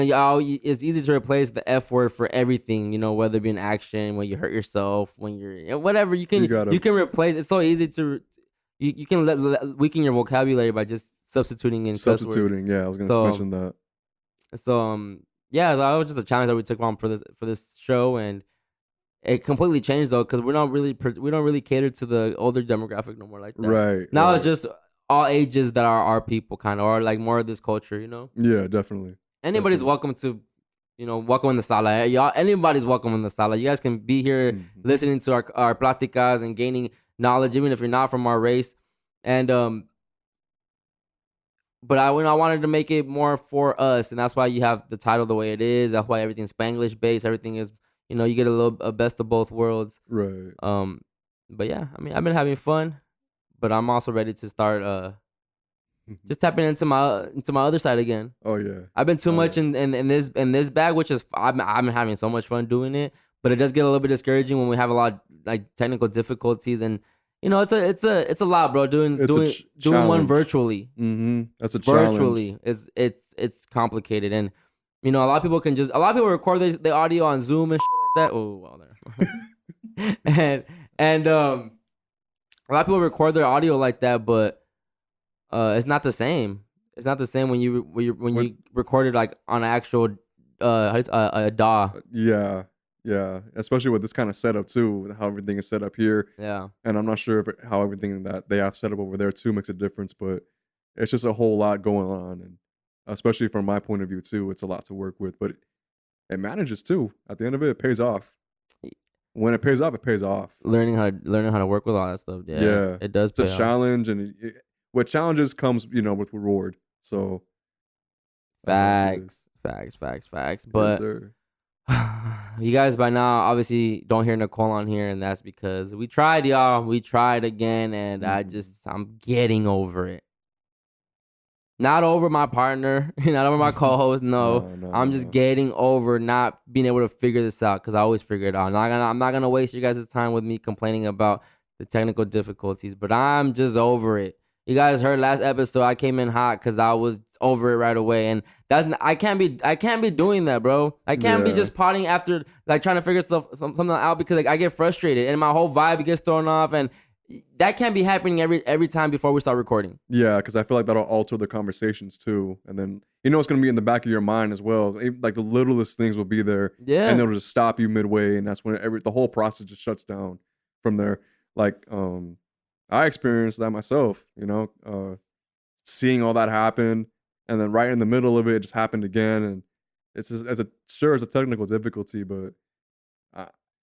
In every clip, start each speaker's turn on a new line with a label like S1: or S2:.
S1: it's easy to replace the F word for everything, whether it be an action, when you hurt yourself, when you're whatever, you can replace. It's so easy to you can weaken your vocabulary by just substituting in cuss words.
S2: Yeah, I was gonna mention that.
S1: So yeah, that was just a challenge that we took on for this show, and it completely changed though, because we don't really cater to the older demographic no more like that.
S2: Right.
S1: Now it's just all ages that are our people, kind of, or like more of this culture,
S2: Yeah, definitely.
S1: Anybody's welcome to, welcome in the sala. Y'all, anybody's welcome in the sala. You guys can be here listening to our pláticas and gaining knowledge, even if you're not from our race. And but I wanted to make it more for us, and that's why you have the title the way it is. That's why everything's Spanglish based. Everything is, you get a best of both worlds.
S2: Right.
S1: But yeah, I mean, I've been having fun, but I'm also ready to start just tapping into my other side again.
S2: Oh yeah.
S1: I've been too much in this bag, which is I'm having so much fun doing it, but it does get a little bit discouraging when we have a lot of, like, technical difficulties, and it's a lot, bro. Doing one virtually.
S2: That's a
S1: virtually
S2: challenge.
S1: It's complicated, and a lot of people record the audio on Zoom and shit like that. Oh, well, there. and a lot of people record their audio like that, but it's not the same. It's not the same when you record it like on an actual a DAW.
S2: Yeah, especially with this kind of setup too, how everything is set up here.
S1: Yeah,
S2: and I'm not sure how everything that they have set up over there too makes a difference, but it's just a whole lot going on, and especially from my point of view too, it's a lot to work with, but it manages too. At the end of it, it pays off. When it pays off, it pays off.
S1: Learning how to work with all that stuff. Yeah, it does.
S2: It's a challenge, and with challenges comes with reward. So
S1: facts. But you guys by now obviously don't hear Nicole on here, and that's because we tried, y'all. We tried again, and I'm getting over it. Not over my partner, not over my co-host. No, I'm just getting over not being able to figure this out, because I always figure it out. I'm not gonna waste your guys' time with me complaining about the technical difficulties, but I'm just over it. You guys heard last episode, I came in hot because I was over it right away, and I can't be doing that, bro. I can't be just potting after, like, trying to figure something out, because, like, I get frustrated and my whole vibe gets thrown off, and that can't be happening every time before we start recording.
S2: Yeah, because I feel like that'll alter the conversations too, and then it's gonna be in the back of your mind as well. Like, the littlest things will be there, and they'll just stop you midway, and that's when the whole process just shuts down from there. Like, I experienced that myself, seeing all that happen, and then right in the middle of it just happened again, and it's a technical difficulty, but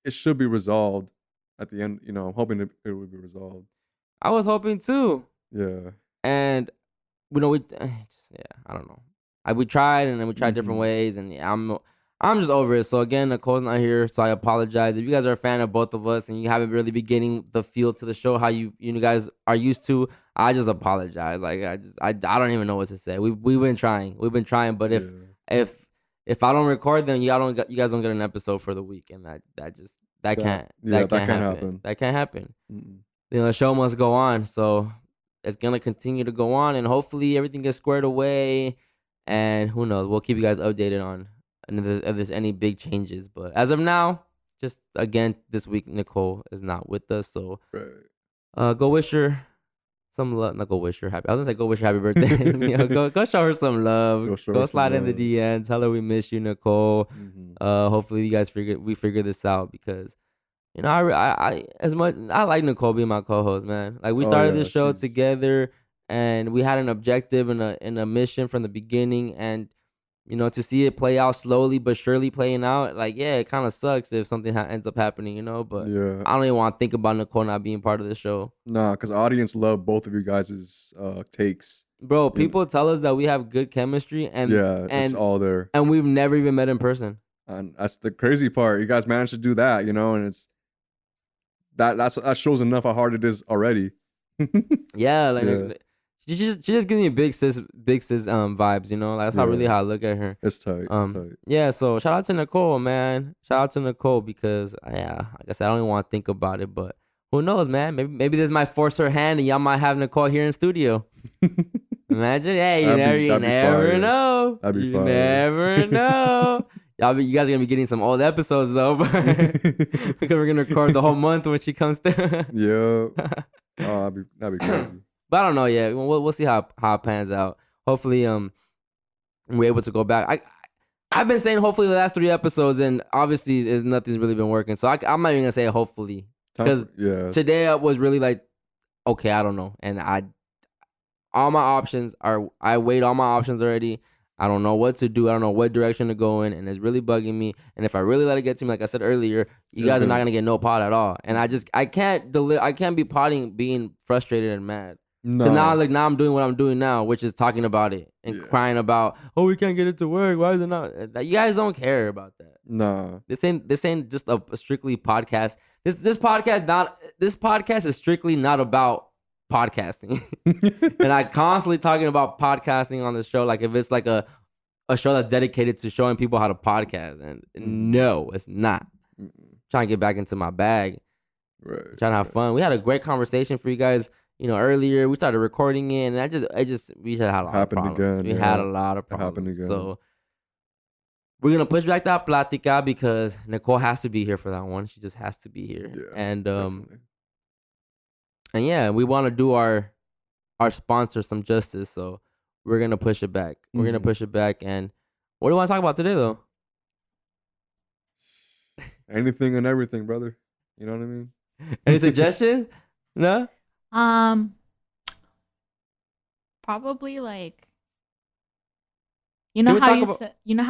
S2: it should be resolved at the end. I'm hoping it would be resolved.
S1: I was hoping too.
S2: Yeah.
S1: And I don't know. We tried, and then we tried different ways, and I'm just over it. So again, Nicole's not here, so I apologize. If you guys are a fan of both of us and you haven't really been getting the feel to the show how you guys are used to, I just apologize. Like, I don't even know what to say. We've been trying, but if I don't record, then you guys don't get an episode for the week, and that can't happen. That can't happen. The show must go on, so it's gonna continue to go on, and hopefully everything gets squared away. And who knows? We'll keep you guys updated on if there's any big changes. But as of now, just again this week, Nicole is not with us, so go wish her some love. Not go wish her happy. I was gonna say go wish her happy birthday. Go show her some love. Go slide in the DMs. Tell her we miss you, Nicole. Hopefully you guys figure this out, because I as much I like Nicole being my co-host, man. Like, we started this show together, and we had an objective and a mission from the beginning, and to see it play out slowly but surely playing out, like, yeah, it kind of sucks if something ends up happening, but I don't even want to think about Nicole not being part of the show.
S2: Nah, because audience love both of you guys' takes.
S1: Bro, people tell us that we have good chemistry, and
S2: it's all there.
S1: And we've never even met in person.
S2: And that's the crazy part. You guys managed to do that, and it's that shows enough how hard it is already.
S1: She just gives me big sis vibes, Like, that's how I look at her.
S2: It's tight.
S1: Yeah, so shout out to Nicole, man. Shout out to Nicole, because like I said, I don't even want to think about it, but who knows, man? Maybe this might force her hand, and y'all might have Nicole here in studio. Imagine, hey, you
S2: That'd be
S1: never
S2: fire.
S1: know.
S2: That'd be
S1: You
S2: fire.
S1: never know. You guys are gonna be getting some old episodes though, but because we're gonna record the whole month when she comes through.
S2: Yeah. Oh, that'd be crazy.
S1: But I don't know yet. We'll see how it pans out. Hopefully, we're able to go back. I've been saying hopefully the last 3 episodes, and obviously nothing's really been working. So I'm not even gonna say hopefully, because today was really like, okay, I don't know, and all my options are, I weighed all my options already. I don't know what to do. I don't know what direction to go in, and it's really bugging me. And if I really let it get to me, like I said earlier, you guys are not gonna get no pod at all. And I can't be podding being frustrated and mad.
S2: No.
S1: Because now I'm doing what I'm doing now, which is talking about it and crying about, oh, we can't get it to work. Why is it not? You guys don't care about that.
S2: Nah.
S1: This ain't just a strictly podcast. This podcast is strictly not about podcasting. And I constantly talking about podcasting on the show, like if it's like a show that's dedicated to showing people how to podcast, and no, it's not. Trying to get back into my bag,
S2: right,
S1: trying to have fun. We had a great conversation for you guys, earlier. We started recording it, and we just had a lot of problems. We had a lot of problems. So we're gonna push back that Plática because Nicole has to be here for that one. She just has to be here.
S2: Yeah,
S1: and
S2: definitely.
S1: And yeah, we want to do our sponsor some justice, so we're gonna push it back. We're gonna push it back. And what do you want to talk about today, though?
S2: Anything and everything, brother. You know what I mean?
S1: Any suggestions? No.
S3: Probably like, you know how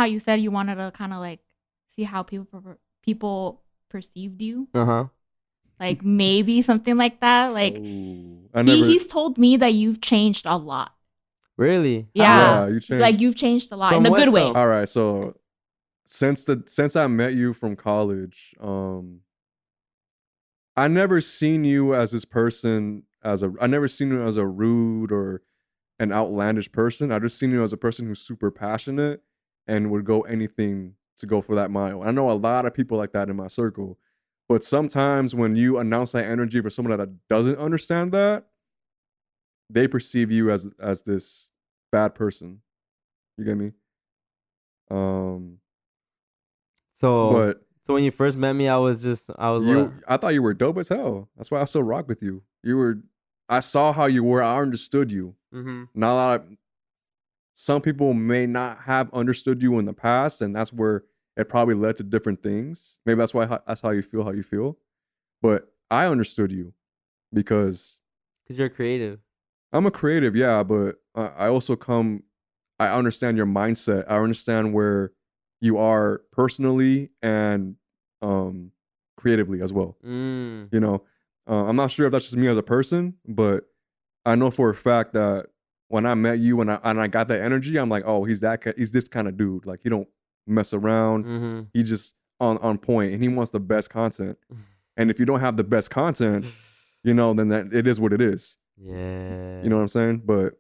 S3: you said you wanted to kind of like see how people perceived you. Like maybe something like that. Like he's told me that you've changed a lot.
S1: Really?
S3: Yeah.
S2: You changed.
S3: Like you've changed a lot
S1: From
S3: in a
S1: what,
S3: good way.
S1: though?
S2: All right, so since I met you from college, I never seen you as this person I never seen you as a rude or an outlandish person. I just seen you as a person who's super passionate and would go anything to go for that mile. I know a lot of people like that in my circle, but sometimes when you announce that energy for someone that doesn't understand that, they perceive you as this bad person. You get me?
S1: So when you first met me, I
S2: thought you were dope as hell. That's why I still rock with you. I saw how you were. I understood you. Not a lot some people may not have understood you in the past, and that's where it probably led to different things. Maybe that's how you feel. But I understood you because
S1: you're creative.
S2: I'm a creative, yeah, but I also I understand your mindset. I understand where you are personally and creatively as well. You know, I'm not sure if that's just me as a person, but I know for a fact that when I met you and I got that energy, I'm like, oh, he's this kind of dude. Like, he don't mess around. He just on point, and he wants the best content. And if you don't have the best content, then it is what it is.
S1: Yeah.
S2: You know what I'm saying? But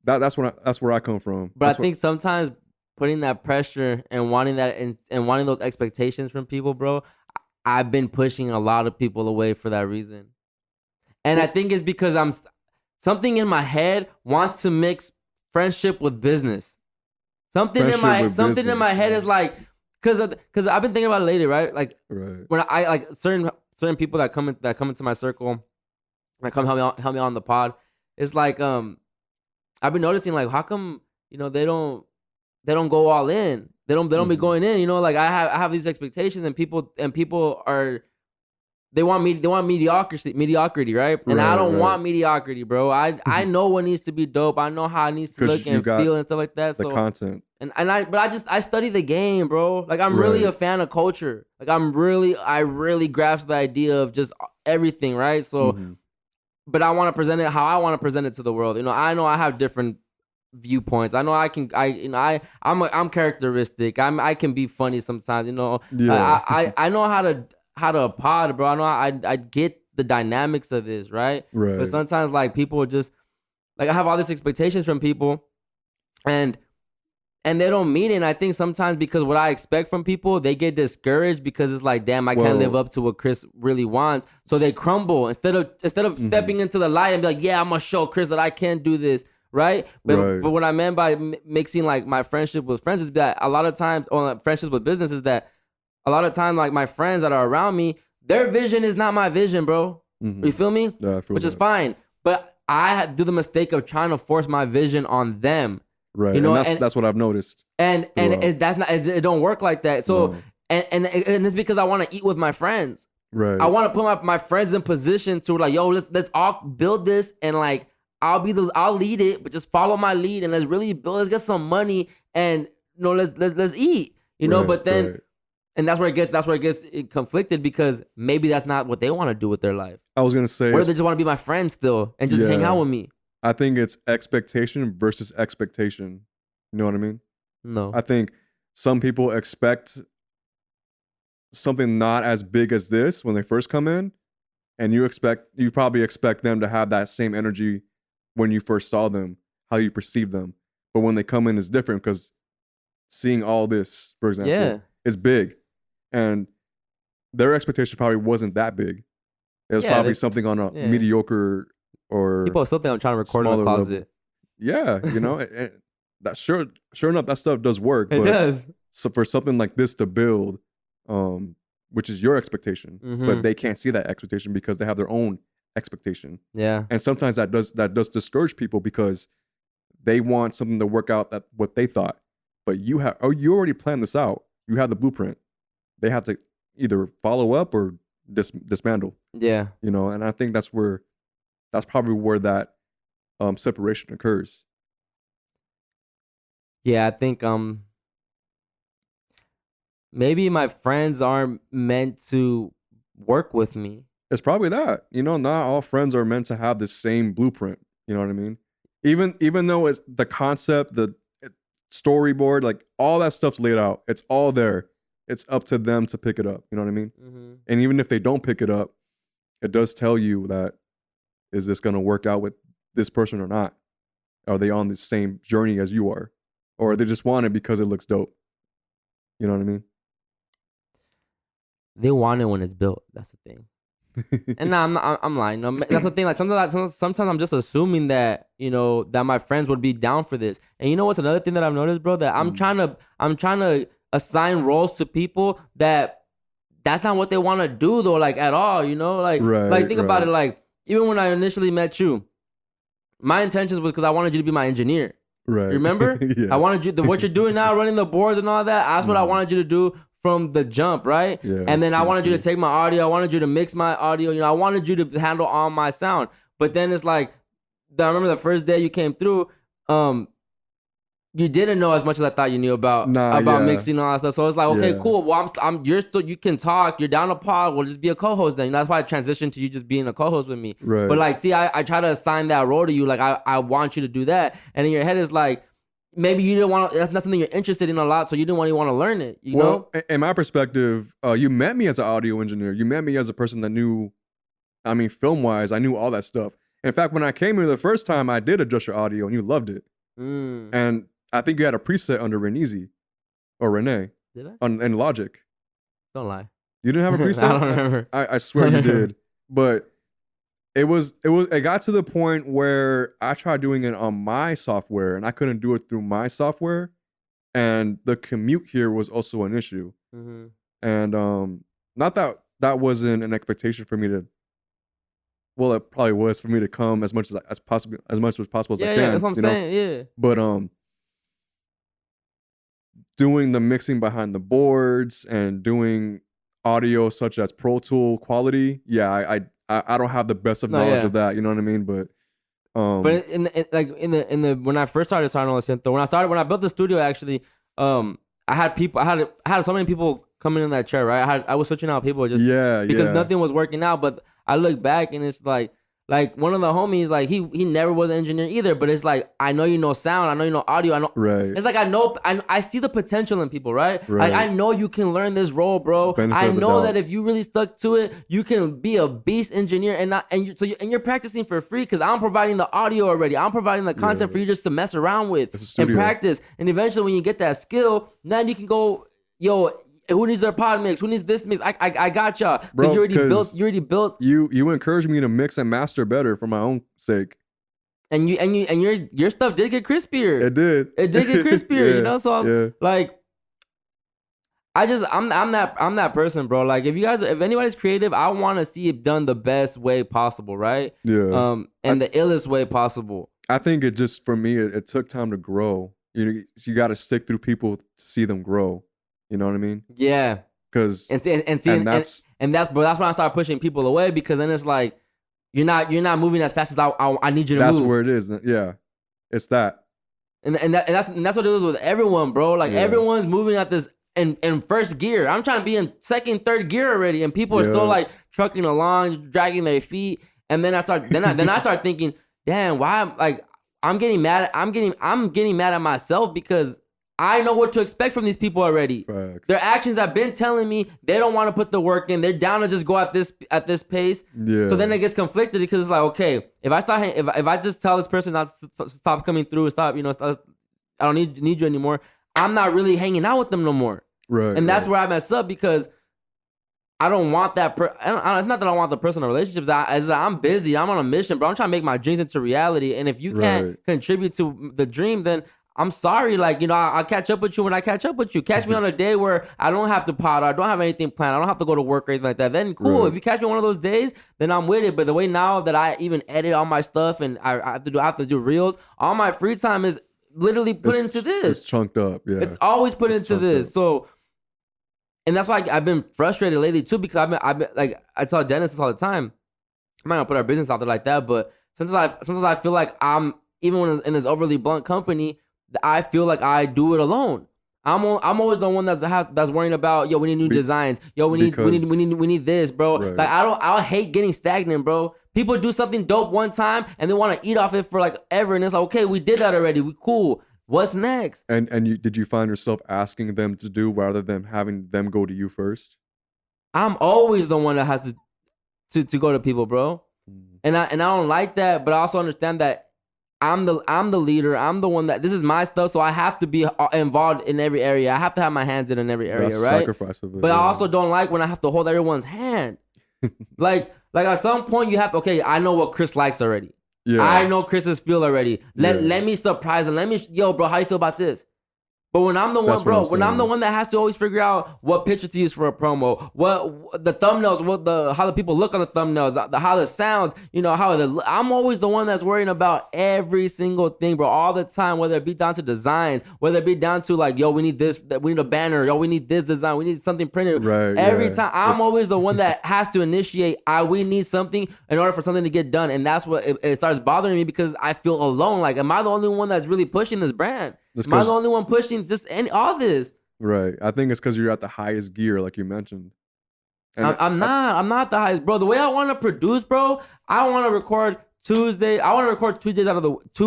S2: that's where I come from.
S1: But I think sometimes putting that pressure and wanting that and wanting those expectations from people, bro, I've been pushing a lot of people away for that reason. And I think it's because something in my head wants to mix friendship with business. Something in my head is like, because I've been thinking about it lately, right? Like when I like certain people that come into my circle, that come help me on the pod. It's like I've been noticing, like, how come they don't go all in? They don't be going in. Like I have these expectations, and people are. They want mediocrity, right? And I don't want mediocrity, bro. I know what needs to be dope. I know how it needs to look and feel and stuff like that.
S2: The content.
S1: I study the game, bro. Like, I'm really a fan of culture. Like, I really grasp the idea of just everything, right? So, but I want to present it how I want to present it to the world. I know I have different viewpoints. I know I'm characteristic. I can be funny sometimes.
S2: Yeah.
S1: I know how to pod, bro. I know I get the dynamics of this, right? But sometimes, like, people are just like, I have all these expectations from people, and they don't meet it. And I think sometimes because what I expect from people, they get discouraged because it's like, damn, I can't live up to what Chris really wants. So they crumble instead of stepping into the light and be like, yeah, I'm gonna show Chris that I can do this, right? But what I meant by mixing like my friendship with friends is that a lot of times, or friendships with business, is that a lot of time like my friends that are around me, their vision is not my vision, bro. You feel me?
S2: Yeah, I feel
S1: Which
S2: that.
S1: is fine. But I do the mistake of trying to force my vision on them.
S2: Right.
S1: You know,
S2: and that's what I've noticed.
S1: And that's not, it don't work like that. So
S2: No.
S1: and it's because I want to eat with my friends.
S2: Right.
S1: I want to put my friends in position to like, yo, let's all build this, and like I'll lead it, but just follow my lead, and let's really build. Let's get some money, and you know, let's eat. You know, but then, and that's where it gets conflicted, because maybe that's not what they want to do with their life.
S2: I was gonna say,
S1: or they just want to be my friend still and just hang out with me.
S2: I think it's expectation versus expectation. You know what I mean?
S1: No.
S2: I think some people expect something not as big as this when they first come in, and you probably expect them to have that same energy when you first saw them, how you perceive them. But when they come in, it's different, because seeing all this, for example, is big, and their expectation probably wasn't that big. It was probably something on a mediocre, or
S1: people still think I'm trying to record in the closet.
S2: Level. Yeah, you know, that sure enough, that stuff does work.
S1: It does.
S2: So for something like this to build, which is your expectation, but they can't see that expectation because they have their own expectation.
S1: Yeah.
S2: And sometimes that does discourage people, because they want something to work out that what they thought, but you already planned this out. You have the blueprint. They have to either follow up or dismantle.
S1: Yeah.
S2: You know, and I think that's probably where that separation occurs.
S1: Yeah, I think maybe my friends aren't meant to work with me.
S2: It's probably that. You know, not all friends are meant to have the same blueprint. You know what I mean? Even though it's the concept, the storyboard, like all that stuff's laid out. It's all there. It's up to them to pick it up. You know what I mean? And even if they don't pick it up, it does tell you that, is this going to work out with this person or not? Are they on the same journey as you are? Or they just want it because it looks dope? You know what I mean?
S1: They want it when it's built. That's the thing. And nah, I'm lying. No, that's the thing. Like sometimes I'm just assuming that, you know, that my friends would be down for this. And you know what's another thing that I've noticed, bro? That I'm trying to assign roles to people that's not what they want to do though, like at all. You know, like think about it. Like even when I initially met you, my intentions was because I wanted you to be my engineer.
S2: Right.
S1: Remember? I wanted you what you're doing now, running the boards and all that. That's what I wanted you to do from the jump, right?
S2: Yeah,
S1: and then I wanted you to take my audio. I wanted you to mix my audio. You know, I wanted you to handle all my sound. But then it's like, I remember the first day you came through, you didn't know as much as I thought you knew about mixing and all that stuff. So it's like, okay, cool. Well, you're still, you can talk. You're down a pod. We'll just be a co-host then. That's why I transitioned to you just being a co-host with me.
S2: Right.
S1: But like, see, I try to assign that role to you. Like, I want you to do that. And in your head is like, maybe you didn't want to, that's not something you're interested in a lot, so you didn't really want to learn it. You know?
S2: In my perspective, you met me as an audio engineer. You met me as a person that knew, I mean, film-wise, I knew all that stuff. In fact, when I came here the first time, I did adjust your audio, and you loved it. And I think you had a preset under Rene or Rene.
S1: Did I?
S2: In Logic.
S1: Don't lie.
S2: You didn't have a preset?
S1: I don't remember.
S2: I swear you did. But it got to the point where I tried doing it on my software, and I couldn't do it through my software, and the commute here was also an issue. And not that wasn't an expectation for me to. Well, it probably was for me to come as much as possible as I can.
S1: Yeah, that's what I'm saying. Yeah.
S2: But doing the mixing behind the boards and doing audio such as Pro Tool quality, I don't have the best of knowledge of that. You know what I mean? But
S1: in the when I first started Siento, when I built the studio, actually, I had so many people coming in that chair, right? I was switching out people just because nothing was working out. But I look back and it's like one of the homies, like he never was an engineer either, but it's like, I know you know sound, I know you know audio, I know.
S2: Right.
S1: It's like I see the potential in people, right? Like I know you can learn this role, bro. I know that if you really stuck to it, you can be a beast engineer, and you're practicing for free because I'm providing the audio already. I'm providing the content for you just to mess around with and practice. And eventually, when you get that skill, then you can go, yo. Who needs their pod mix? Who needs this mix? I got y'all.
S2: Bro,
S1: you already built. You encouraged
S2: me to mix and master better for my own sake.
S1: and your stuff did get crispier.
S2: It did.
S1: It did get crispier,
S2: Yeah,
S1: you know. So
S2: yeah.
S1: like, I'm that person, bro. Like if anybody's creative, I want to see it done the best way possible, right?
S2: Yeah.
S1: And the illest way possible.
S2: I think it just, for me, it took time to grow. You got to stick through people to see them grow. You know what I mean?
S1: Yeah.
S2: Because
S1: and that's when I start pushing people away, because then it's like you're not moving as fast as I need you to move.
S2: That's where it is. Yeah, it's that.
S1: And that's what it is with everyone, bro. Like everyone's moving at this in first gear. I'm trying to be in second, third gear already, and people are still like trucking along, dragging their feet. And then I start thinking, damn, why? I'm getting mad at myself, because I know what to expect from these people already.
S2: Facts.
S1: Their actions have been telling me they don't want to put the work in. They're down to just go at this pace.
S2: Yeah.
S1: So then it gets conflicted, because it's like, okay, if I just tell this person not to stop coming through, stop, I don't need you anymore, I'm not really hanging out with them no more.
S2: Right.
S1: And that's where I mess up, because I don't want that. It's not that I want the personal relationships. It's that I'm busy. I'm on a mission, bro. I'm trying to make my dreams into reality. And if you can't contribute to the dream, then I'm sorry. Like, I'll catch up with you when I catch up with you. Catch me on a day where I don't have to pot, or I don't have anything planned, I don't have to go to work or anything like that. Then cool.
S2: Right.
S1: If you catch me one of those days, then I'm with it. But the way now that I even edit all my stuff, and I have to do reels, all my free time is literally put into this.
S2: It's chunked up. Yeah.
S1: It's always put into this.
S2: Up.
S1: So, and that's why I've been frustrated lately too, because I've been like, I tell Dennis this all the time. I might not put our business out there like that, but since I feel like I'm, even when in this overly blunt company, I feel like I do it alone. I'm always the one that's worrying about, yo, we need new designs. Yo, we need this, bro.
S2: Right.
S1: Like I hate getting stagnant, bro. People do something dope one time and they want to eat off it for like ever, and it's like, okay, we did that already. We cool. What's next?
S2: And did you find yourself asking them to do rather than having them go to you first?
S1: I'm always the one that has to go to people, bro. And I don't like that, but I also understand that I'm the leader. I'm the one that, this is my stuff, so I have to be involved in every area. I have to have my hands in every area,
S2: That's
S1: right?
S2: Sacrifice of it.
S1: But I also don't like when I have to hold everyone's hand. like at some point you have to, okay, I know what Chris likes already. Yeah. I know Chris's feel already. Let me surprise him. Yo, bro, how do you feel about this? But when I'm the one, bro, when I'm the one that has to always figure out what picture to use for a promo, what the thumbnails, how the people look on the thumbnails, how the sounds, I'm always the one that's worrying about every single thing, bro, all the time, whether it be down to designs, whether it be down to like, yo, we need this, we need a banner, yo, we need this design, we need something printed.
S2: Right,
S1: every time, I'm always the one that has to initiate, we need something in order for something to get done. And that's what it starts bothering me, because I feel alone. Like, am I the only one that's really pushing this brand? Am I the only one pushing all this? Right.
S2: I think it's because you're at the highest gear, like you mentioned.
S1: And I'm not the highest, bro. The way I want to produce, bro, I want to record Tuesday. I want to record 2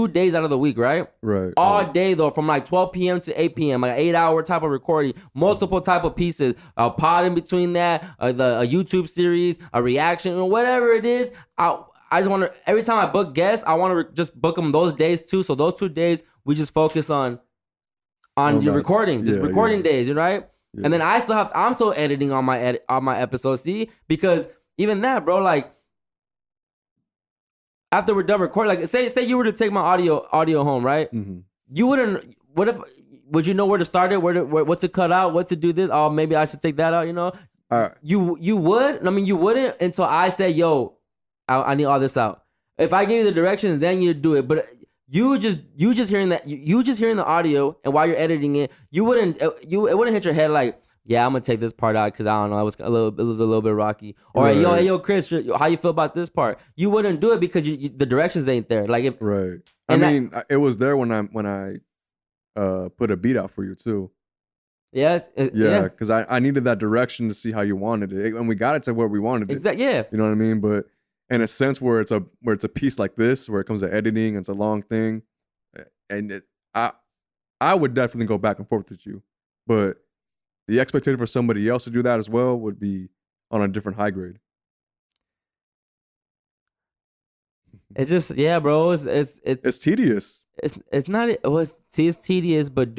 S1: days out of the week, right?
S2: Right.
S1: All day though, from like 12 p.m. to 8 p.m. Like 8-hour type of recording, multiple type of pieces, a pod in between that, a YouTube series, a reaction, or whatever it is. I just want to, every time I book guests, I want to just book them those days too. So those 2 days, we just focus on your recording, just recording days, right? Yeah. And then I'm still editing on my episodes, see? Because even that, bro, like, after we're done recording, like, say you were to take my audio home, right? Mm-hmm. You wouldn't, would you know where to start it, what to cut out, what to do this? Oh, maybe I should take that out, You would? I mean, you wouldn't until I say, yo, I need all this out. If I give you the directions, then you do it. But you just hearing that, you just hearing the audio, and while you're editing it, it wouldn't hit your head like, yeah, I'm gonna take this part out because I don't know, it was a little bit rocky. Or right. Hey, yo, Chris, how you feel about this part? You wouldn't do it because the directions ain't there. Like if
S2: right. I mean, it was there when I put a beat out for you too.
S1: Yeah,
S2: because I needed that direction to see how you wanted it, and we got it to where we wanted it.
S1: Exactly. Yeah.
S2: You know what I mean? But in a sense where it's a piece like this, where it comes to editing, it's a long thing, and I would definitely go back and forth with you, but the expectation for somebody else to do that as well would be on a different high grade.
S1: It's just, yeah, bro. It's
S2: tedious.
S1: It's tedious, but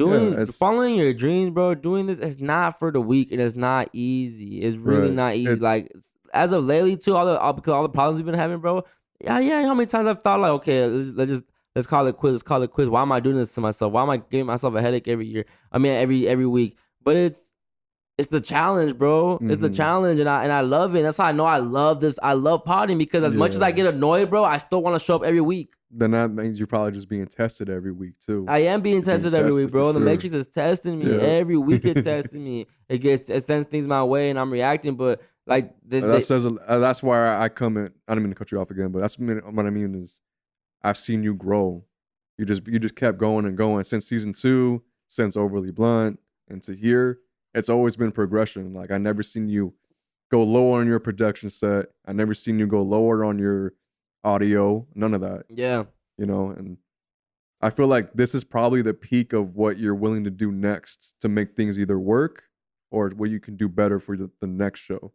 S1: following your dreams, bro. Doing this is not for the weak, and it's not easy. It's really not easy. Like as of lately, too, because all the problems we've been having, bro. Yeah. You know how many times I've thought like, okay, let's just Let's call it quiz. Why am I doing this to myself? Why am I giving myself a headache every year? I mean, every week. But it's the challenge, bro. It's the challenge, and I love it. That's how I know I love this. I love potting because as much as I get annoyed, bro, I still want to show up every week.
S2: Then that means you're probably just being tested every week too.
S1: I am being tested every week, bro. The Matrix is testing me every week. It's testing me. It sends things my way, and I'm reacting. But like
S2: that's why I come in. I don't mean to cut you off again, but that's what I mean is I've seen you grow. You just kept going and going since season 2, since Overly Blunt, and to here. It's always been progression. Like I never seen you go lower on your production set. I never seen you go lower on your audio. None of that.
S1: Yeah.
S2: You know, and I feel like this is probably the peak of what you're willing to do next to make things either work or what you can do better for the next show.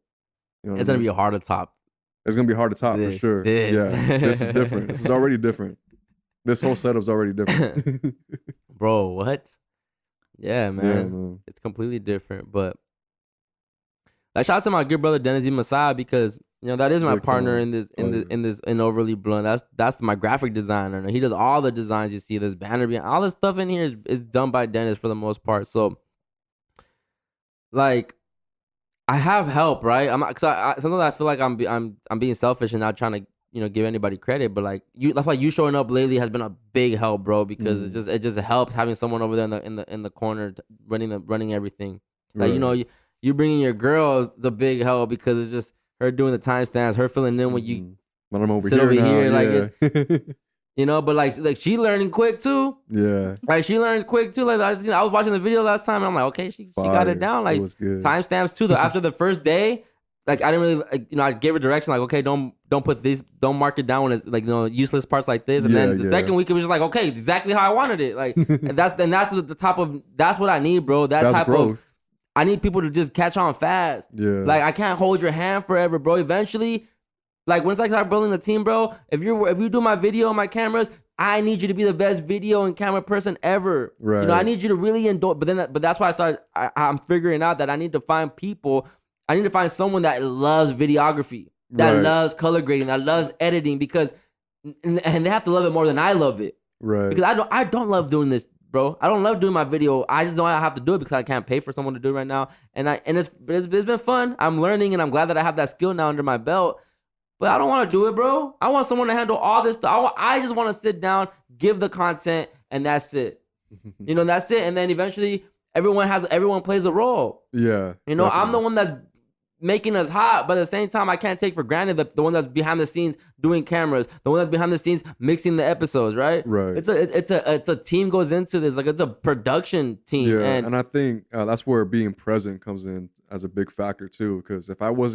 S2: You know
S1: it's gonna be hard to top.
S2: It's gonna be hard to top for sure. Yeah, this is different. This is already different. This whole setup's already different.
S1: Bro, what? Yeah, man. It's completely different. But like, shout out to my good brother Dennis B. Masai because that is my partner in Overly Blunt. That's my graphic designer. He does all the designs you see. This banner, all the stuff in here is done by Dennis for the most part. So, like, I have help, right? Sometimes I feel like I'm being selfish and not trying to give anybody credit, but like that's why you showing up lately has been a big help, bro. Because it just helps having someone over there in the corner running everything. Like you bringing your girl is a big help because it's just her doing the timestamps, her filling in when you
S2: when I'm over
S1: sit
S2: here
S1: over
S2: now,
S1: here, like it's, but like she learning quick too.
S2: Yeah,
S1: like she learns quick too. Like I was watching the video last time and I'm like, okay, she got it down. Like timestamps too. After the first day. Like I didn't really, I gave her direction like, okay, don't put these, don't mark it down when it's like useless parts like this. And then the second week it was just like, okay, exactly how I wanted it. Like and that's the top of that's what I need, bro. That's type growth. I need people to just catch on fast. Yeah, like I can't hold your hand forever, bro. Eventually, like once I start building the team, bro. If you do my video on my cameras, I need you to be the best video and camera person ever. Right. I need you to really endorse. But that's why I'm figuring out that I need to find people. I need to find someone that loves videography, that loves color grading, that loves editing, because and they have to love it more than I love it. Right. Because I don't love doing this, bro. I don't love doing my video. I just know I have to do it because I can't pay for someone to do it right now. And it's been fun. I'm learning and I'm glad that I have that skill now under my belt. But I don't want to do it, bro. I want someone to handle all this stuff. I just want to sit down, give the content, and that's it. That's it. And then eventually everyone plays a role. Yeah. Definitely. I'm the one that's making us hot, but at the same time, I can't take for granted the one that's behind the scenes doing cameras, the one that's behind the scenes mixing the episodes, right? Right. It's a team goes into this, like it's a production team.
S2: Yeah, and I think that's where being present comes in as a big factor too. Because if I was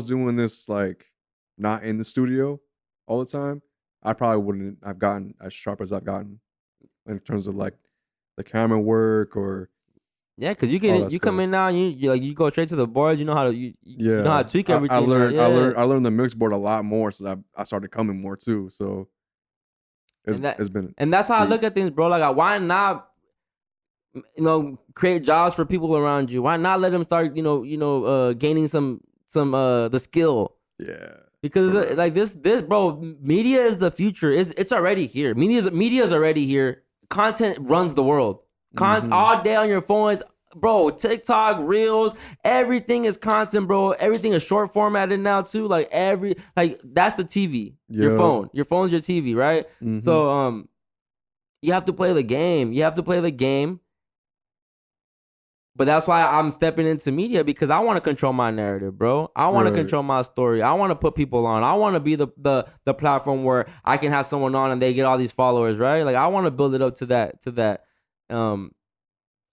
S2: doing this like not in the studio all the time, I probably wouldn't have gotten as sharp as I've gotten in terms of like the camera work or.
S1: Yeah, because you come in now and you go straight to the boards. You know how to you know how to tweak everything.
S2: I learned the mix board a lot more since I started coming more too. So it's been
S1: and that's how I look at things, bro. Like why not create jobs for people around you? Why not let them start gaining some the skill? Yeah. Because like this bro, media is the future. It's already here. Media's already here. Content runs the world. All day on your phones, bro. TikTok, Reels, everything is content, bro. Everything is short formatted now too. Like that's the TV. Your phone. Your phone's your TV, right? Mm-hmm. So you have to play the game. But that's why I'm stepping into media, because I want to control my narrative, bro. I want to control my story. I want to put people on. I want to be the platform where I can have someone on and they get all these followers, right? Like I want to build it up to that. And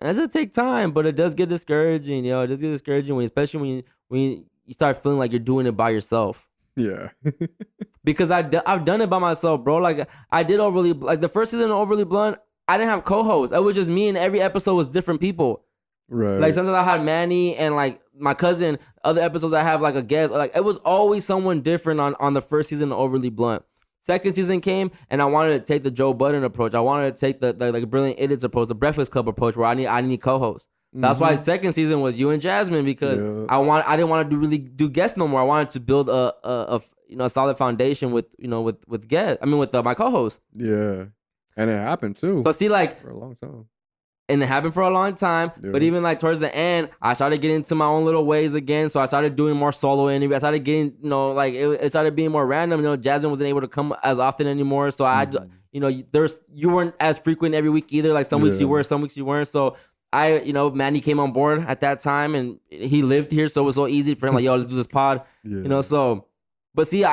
S1: it does take time, but it does get discouraging, It does get discouraging especially when you start feeling like you're doing it by yourself. Yeah. Because I've done it by myself, bro. Like I did the first season of Overly Blunt, I didn't have co-hosts. It was just me, and every episode was different people. Right. Like sometimes I had Manny and like my cousin. Other episodes I have like a guest. Like it was always someone different on the first season of Overly Blunt. Second season came and I wanted to take the Joe Budden approach. I wanted to take the like Brilliant Idiots approach, the Breakfast Club approach, where I need co-hosts. That's why the second season was you and Jasmine, because I didn't want to really do guests no more. I wanted to build a solid foundation with guests. I mean with my co-host. Yeah.
S2: And it happened too.
S1: So see, like,
S2: for a long time.
S1: And it happened for a long time.
S2: Yeah.
S1: But even like towards the end, I started getting into my own little ways again. So I started doing more solo interviews. I started getting, like it started being more random. Jasmine wasn't able to come as often anymore. So you weren't as frequent every week either. Like some weeks you were, some weeks you weren't. So Manny came on board at that time and he lived here. So it was so easy for him. Like, yo, let's do this pod. So, but see,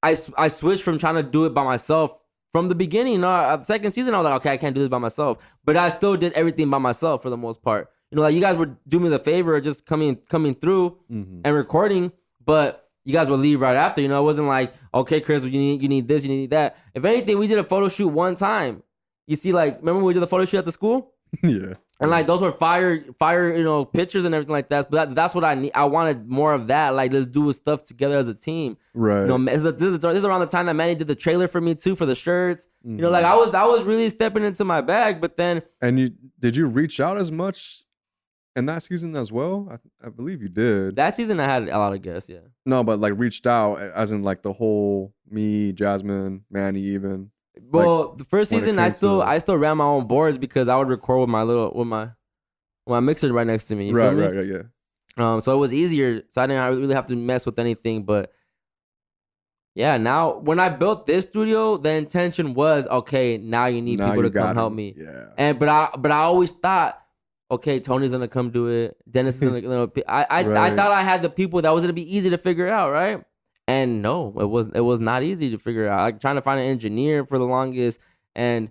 S1: I switched from trying to do it by myself. From the beginning, the second season, I was like, okay, I can't do this by myself. But I still did everything by myself for the most part. Like you guys would do me the favor of just coming through and recording, but you guys would leave right after. It wasn't like, okay, Chris, you need this, you need that. If anything, we did a photo shoot one time. You see, like, remember when we did the photo shoot at the school?
S2: Yeah.
S1: And like those were fire, pictures and everything like that. But that's what I need. I wanted more of that. Like, let's do stuff together as a team. Right. This is around the time that Manny did the trailer for me too for the shirts. Like I was really stepping into my bag. But then,
S2: and did you reach out as much in that season as well? I believe you did.
S1: That season I had a lot of guests. Yeah.
S2: No, but like reached out as in like the whole me, Jasmine, Manny, even.
S1: Well, the first season I still ran my own boards because I would record with my mixer right next to me.
S2: Right, yeah.
S1: So it was easier. So I didn't really have to mess with anything. But yeah, now when I built this studio, the intention was, okay, now you need people to come help me.
S2: Yeah.
S1: But I always thought, okay, Tony's gonna come do it. Dennis is gonna. I thought I had the people that was gonna be easy to figure out, right? And no, it was not easy to figure out. Like trying to find an engineer for the longest, and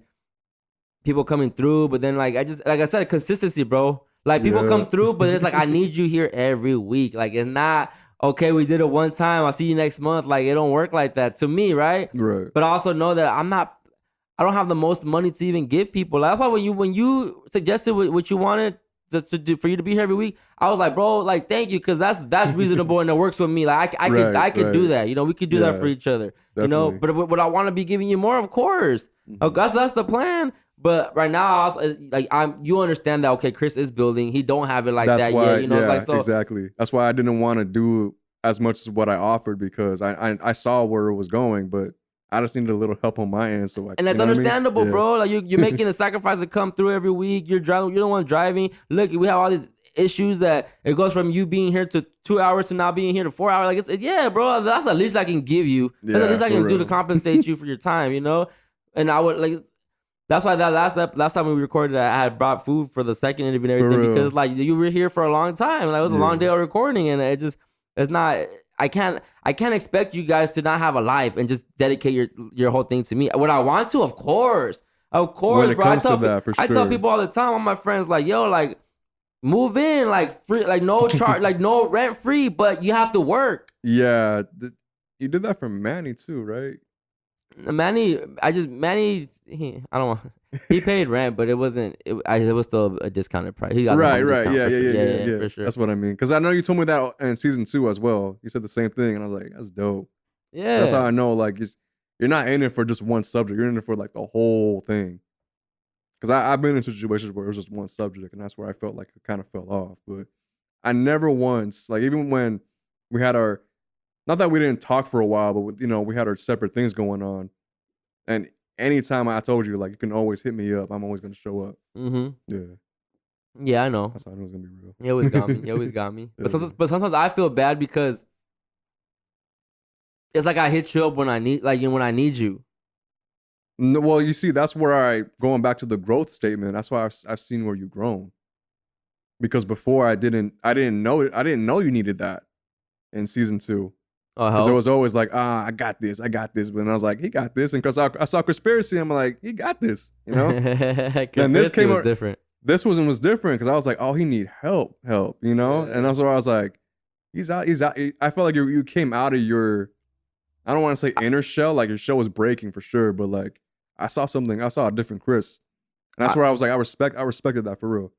S1: people coming through. But then, like I said, consistency, bro. Like people come through, but it's like I need you here every week. Like it's not okay. We did it one time. I'll see you next month. Like it don't work like that to me, right?
S2: Right.
S1: But I also know that I don't have the most money to even give people. That's why when you suggested what you wanted to do for you to be here every week, I was like, bro, like thank you, because that's reasonable and it works with me. Like I could do that. We could do that for each other.
S2: Definitely.
S1: But I want to be giving you more, of course. That's the plan. But right now, you understand that, okay, Chris is building. He don't have it like that yet.
S2: Exactly. That's why I didn't want to do as much as what I offered, because I saw where it was going, but I just needed a little help on my end. So
S1: and that's understandable, bro. Like you're making the sacrifice to come through every week. You're driving. You're the one driving. Look, we have all these issues that it goes from you being here to 2 hours to now being here to 4 hours. Like bro. That's the least I can give you. That's the least I can do to compensate you for your time. And I would like. That's why that last time we recorded, I had brought food for the second interview and everything, because like you were here for a long time. Like it was a long day of recording, and it's not. I can't expect you guys to not have a life and just dedicate your whole thing to me. What I want to, of course,
S2: when it
S1: bro.
S2: Comes to that, for sure.
S1: I tell people all the time, all my friends, like, yo, like, move in, like, free, like, no charge, like, no rent free, but you have to work.
S2: Yeah, you did that for Manny too, right?
S1: Manny, I don't want. He paid rent, but it wasn't. It was still a discounted price. He got
S2: right.
S1: Yeah, for sure.
S2: That's what I mean. Because I know you told me that in season 2 as well. You said the same thing, and I was like, "That's dope."
S1: Yeah,
S2: that's how I know. Like, you're not in it for just one subject. You're in it for like the whole thing. Because I've been in situations where it was just one subject, and that's where I felt like it kind of fell off. But I never once, like, even when we had our, not that we didn't talk for a while, but we had our separate things going on, and anytime I told you, like, you can always hit me up, I'm always gonna show up.
S1: Yeah, I know.
S2: That's how I knew it was gonna be real.
S1: He always got me. But sometimes I feel bad because it's like I hit you up when I need you.
S2: No, well, you see, that's where going back to the growth statement. That's why I've seen where you've grown. Because before I didn't know it. I didn't know you needed that in season 2. Because it was always like, I got this. But then I was like, he got this. And because I saw Conspiracy, I'm like, he got this.
S1: And this was different.
S2: This one was different because I was like, oh, he need help. And that's where I was like, he's out. I felt like you came out of your, I don't want to say inner shell, like your shell was breaking for sure, but like I saw a different Chris. And that's where I was like, I respected that for real.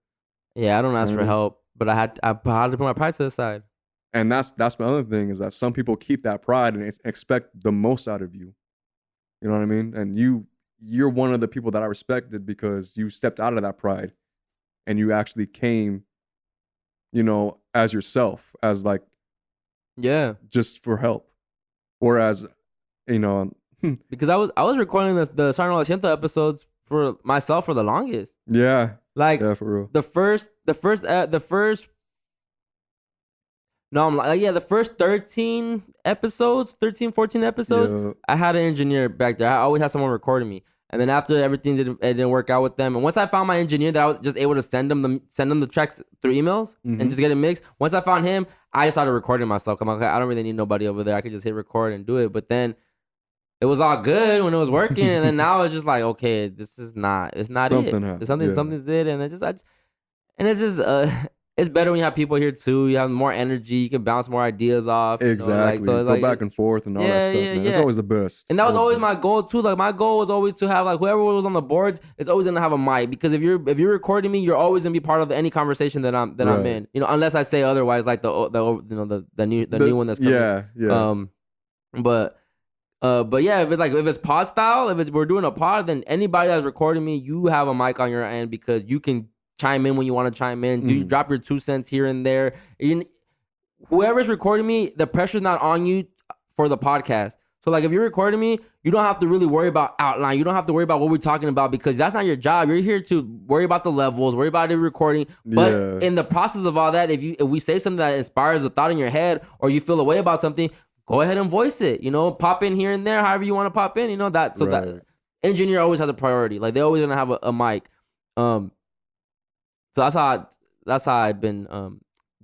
S1: Yeah, I don't ask for help, but I had to put my pride to the side.
S2: And that's my other thing, is that some people keep that pride and expect the most out of you. You know what I mean? And you're one of the people that I respected because you stepped out of that pride and you actually came, as yourself, as like,
S1: yeah,
S2: just for help. Whereas,
S1: because I was recording the Siento, Siento episodes for myself for the longest.
S2: Yeah.
S1: Like
S2: Yeah, for real.
S1: the first no, I'm like, yeah, the first 13 episodes, 13, 14 episodes,
S2: Yeah.
S1: I had an engineer back there. I always had someone recording me. And then after everything didn't work out with them, and once I found my engineer that I was just able to send them the tracks through emails and just get it mixed. Once I found him, I started recording myself. I'm like, okay, I don't really need nobody over there. I could just hit record and do it. But then it was all good when it was working, and then now it's just like, okay, this is not. It's not
S2: Something
S1: it.
S2: happened,
S1: Something's it, and it's just it's better when you have people here too. You have more energy. You can bounce more ideas off.
S2: Exactly.
S1: So
S2: Go back and forth and all that stuff, man. It's always the best.
S1: And that was always my goal too. Like my goal was always to have like whoever was on the boards is always gonna have a mic, because if you're recording me, you're always gonna be part of any conversation that I'm in. Unless I say otherwise, like the new one that's coming.
S2: Yeah.
S1: But yeah, if it's pod style, we're doing a pod, then anybody that's recording me, you have a mic on your end because you can chime in when you want to chime in. You drop your 2 cents here and there. Whoever's recording me, the pressure's not on you for the podcast. So like if you're recording me, you don't have to really worry about outline. You don't have to worry about what we're talking about, because that's not your job. You're here to worry about the levels, worry about the recording. But in the process of all that, if we say something that inspires a thought in your head, or you feel a way about something, go ahead and voice it. Pop in here and there, however you want to pop in. That engineer always has a priority. Like they always gonna have a mic. So that's how I've been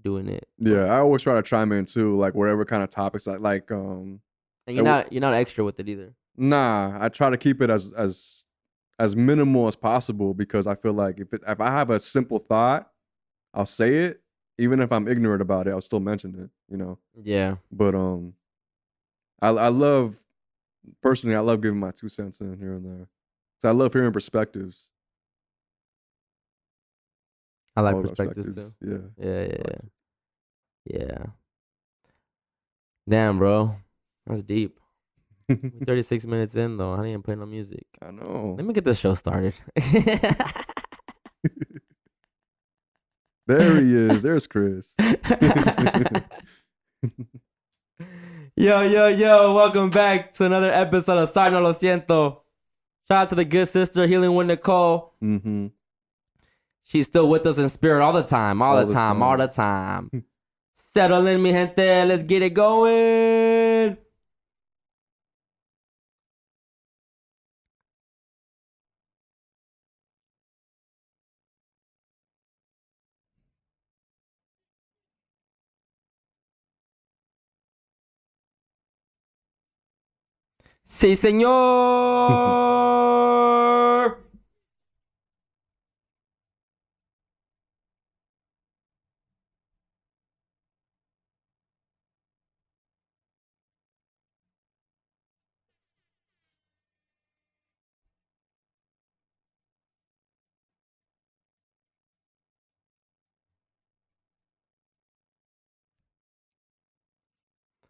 S1: doing it.
S2: Yeah, I always try to chime in too, like whatever kind of topics like.
S1: And you're not extra with it either.
S2: Nah, I try to keep it as minimal as possible, because I feel like if I have a simple thought, I'll say it. Even if I'm ignorant about it, I'll still mention it.
S1: Yeah.
S2: But I love giving my 2 cents in here and there. So I love hearing perspectives.
S1: I like perspectives too.
S2: Yeah.
S1: Yeah. Damn, bro. That's deep. 36 minutes in though. I didn't even play no music.
S2: I know.
S1: Let me get this show started.
S2: There he is. There's Chris.
S1: Yo. Welcome back to another episode of Sorry No Lo Siento. Shout out to the good sister, Healing with Nicole.
S2: Mm-hmm.
S1: She's still with us in spirit all the time. Settle in, mi gente. Let's get it going. Sí, señor.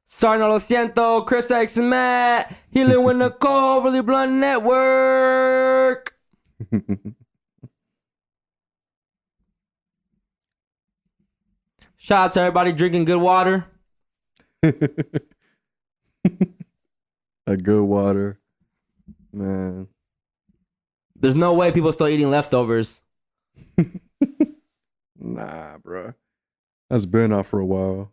S1: Sorry, no lo siento. Chris X Matt. Healing with Nicole. Really Blunt Network. Shout out to everybody drinking good water.
S2: A good water. Man.
S1: There's no way people still eating leftovers.
S2: Nah, bro. That's been out for a while.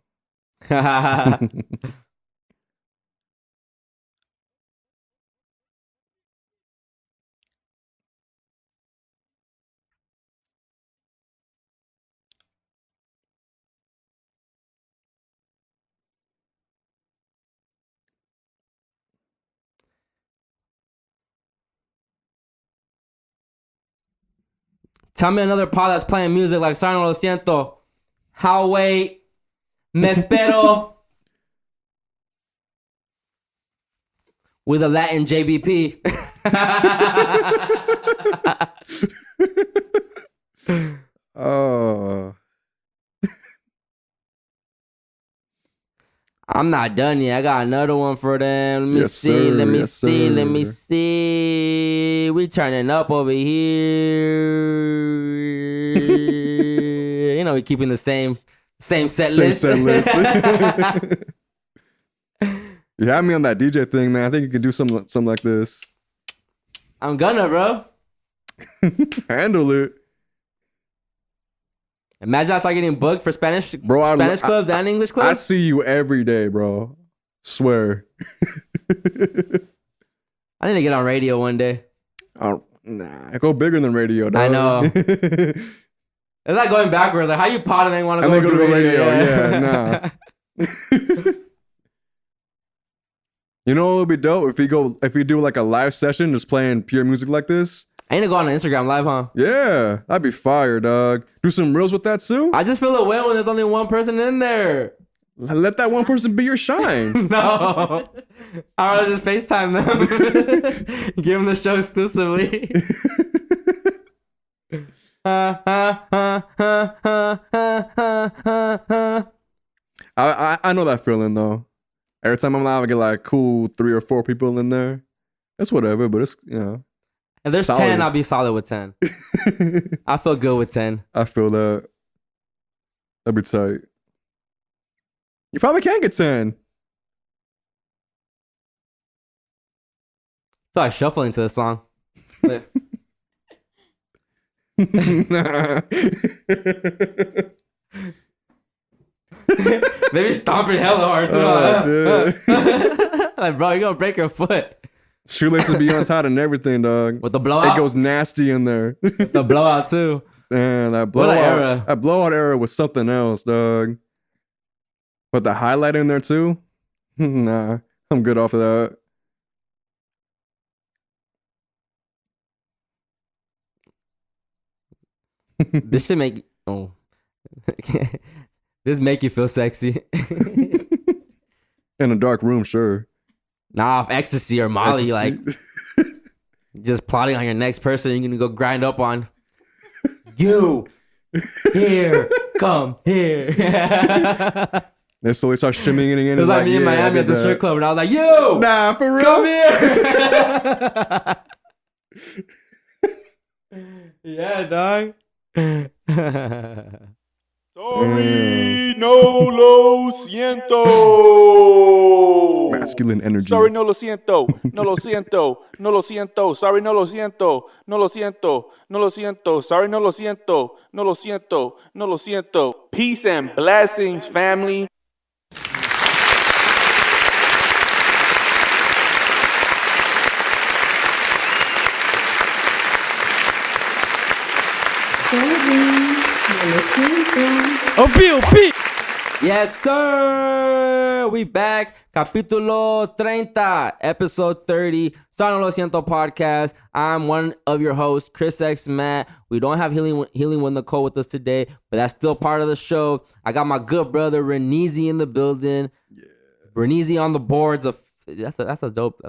S1: Tell me another pod that's playing music like Sorry No Lo Siento. How wait. Me espero. With a Latin JBP.
S2: Oh.
S1: I'm not done yet. I got another one for them. Let me see. Let me see. We turning up over here. We keeping the same set list.
S2: Yeah, You have me on that DJ thing, man. I think you can do something like this.
S1: I'm gonna, bro.
S2: Handle it.
S1: Imagine I start getting booked for Spanish clubs and English clubs.
S2: I see you every day, bro. Swear.
S1: I need to get on radio one day.
S2: Oh, nah, I go bigger than radio, dog.
S1: I know. It's like going backwards. Like, how you pot and then want to go to radio?
S2: Yeah, nah. You know what would be dope if we do like a live session just playing pure music like this.
S1: I need to go on Instagram live, huh?
S2: Yeah, that'd be fire, dog. Do some reels with that too.
S1: I just feel a win when there's only one person in there.
S2: Let that one person be your shine.
S1: No, I'd rather just FaceTime them. Give them the show exclusively.
S2: I know that feeling though. Every time I'm live, I get like cool 3 or 4 people in there. It's whatever, but it's, you know.
S1: If there's solid. 10, I'll be solid with 10. I feel good with 10.
S2: I feel that. That'd be tight. You probably can get 10.
S1: I feel like shuffling to this song. Maybe stomping hella hard too. Like, bro, you're gonna break your foot.
S2: Shoelaces be untied and everything, dog.
S1: With the blowout,
S2: it goes nasty in there.
S1: With the blowout too.
S2: Damn, that blowout era was something else, dog. But the highlight in there too. Nah, I'm good off of that.
S1: This should make this make you feel sexy.
S2: In a dark room, sure.
S1: Nah, off ecstasy or Molly, like just plotting on your next person you're gonna go grind up on. You here, come here.
S2: And so they start shimmying in.
S1: It was like me in Miami at the strip club, and I was like, "You,
S2: nah, for real,
S1: come here." Yeah, dog.
S4: Sorry, no lo siento.
S2: Masculine energy.
S4: Sorry, no lo siento. No lo siento. No lo siento. Sorry, no lo siento. No lo siento. No lo siento. Sorry, no lo siento. No lo siento. No lo siento. Peace and blessings, family.
S1: Yes, sir. We back. Capitulo 30, episode 30. Siento, Lo Siento podcast. I'm one of your hosts, Chris X Matt. We don't have Healing with Nicole with us today, but that's still part of the show. I got my good brother Rene in the building. Yeah. Rene on the boards. That's a dope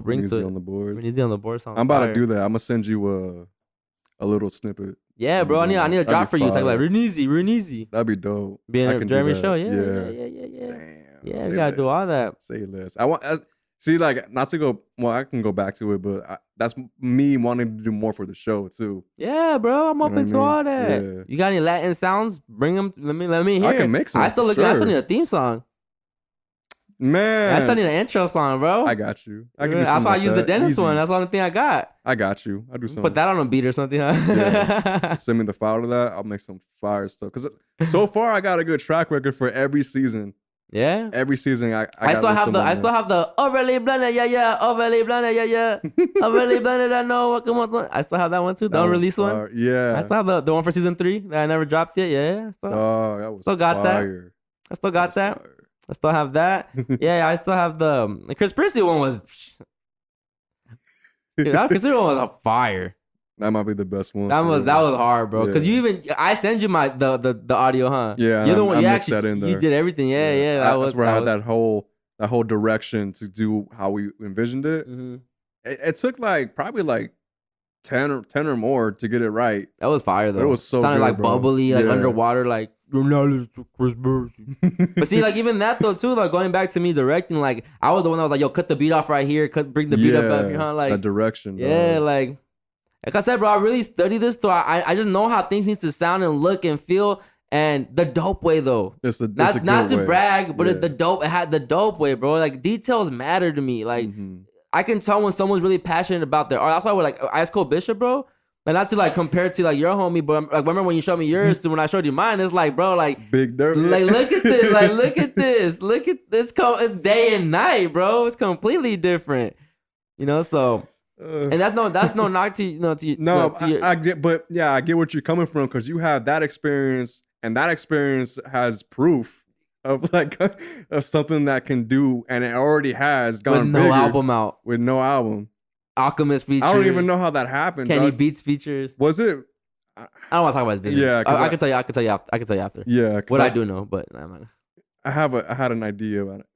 S1: ring to it.
S2: On the boards.
S1: Rene on the boards.
S2: I'm about to do that. I'm gonna send you a little snippet.
S1: Yeah, bro. I need a drop for you. It's like Rene.
S2: That'd be dope.
S1: Being a Jeremy show. Yeah.
S2: Damn.
S1: Yeah, we gotta do all that.
S2: Say less. See, like, not to go. Well, I can go back to it, but that's me wanting to do more for the show too.
S1: Yeah, bro. I'm open to all that. Yeah. You got any Latin sounds? Bring them. Let me hear.
S2: I can make some.
S1: I still need a theme song.
S2: Man,
S1: I still need an intro song, bro.
S2: I got you.
S1: That's why I use the dentist one. That's the only thing I got.
S2: I got you. I do something.
S1: Put that on a beat or something. Huh?
S2: Yeah. Send me the file to that. I'll make some fire stuff. Because so far I got a good track record for every season.
S1: Yeah.
S2: Every season I
S1: still have the overly blended, yeah, overly blended, yeah, overly blended. I know what come on. I still have that one too. The unreleased one.
S2: Yeah.
S1: I still have the one for season 3 that I never dropped yet. Yeah.
S2: That was
S1: still got
S2: fire.
S1: that. I still got that. Fire. I still have that. Yeah, I still have the Chris Christie one was. Dude, that Chris Christie one was a fire.
S2: That might be the best one.
S1: That was hard, bro. Because I send you the audio, huh?
S2: Yeah,
S1: you're the one.
S2: You
S1: did everything. Yeah.
S2: That's where I had that whole direction to do how we envisioned it.
S1: Mm-hmm.
S2: It took probably 10 or more to get it right.
S1: That was fire though.
S2: It was so
S1: sounded
S2: good,
S1: like
S2: bro.
S1: Bubbly, like underwater, like. But see, like even that though too, like going back to me directing, like I was the one that was like, yo, cut the beat off right here, bring the beat up here, huh? Like
S2: that direction.
S1: Yeah,
S2: bro.
S1: like I said, bro, I really study this, so I just know how things need to sound and look and feel. And the dope way though. Not to brag, but it had the dope way, bro. Like details matter to me. Like I can tell when someone's really passionate about their art. That's why we're like Ice Cold Bishop, bro. Like not to like compare to like your homie, but like remember when you showed me yours to when I showed you mine, it's like, bro, like
S2: big dirt.
S1: Like look at this, like look at this. Look at this. It's day and night, bro. It's completely different. You know, so and that's no knock to
S2: I get, but yeah, I get what you're coming from because you have that experience, and that experience has proof of like of something that can do, and it already has gone
S1: with no
S2: bigger,
S1: album out,
S2: with no album.
S1: Alchemist features.
S2: I don't even know how that happened.
S1: Kenny Beats features.
S2: Was it?
S1: I don't want to talk about his business. Yeah, I can tell you. I can tell you after.
S2: Yeah,
S1: what I do know, but I'm not.
S2: I had an idea about it.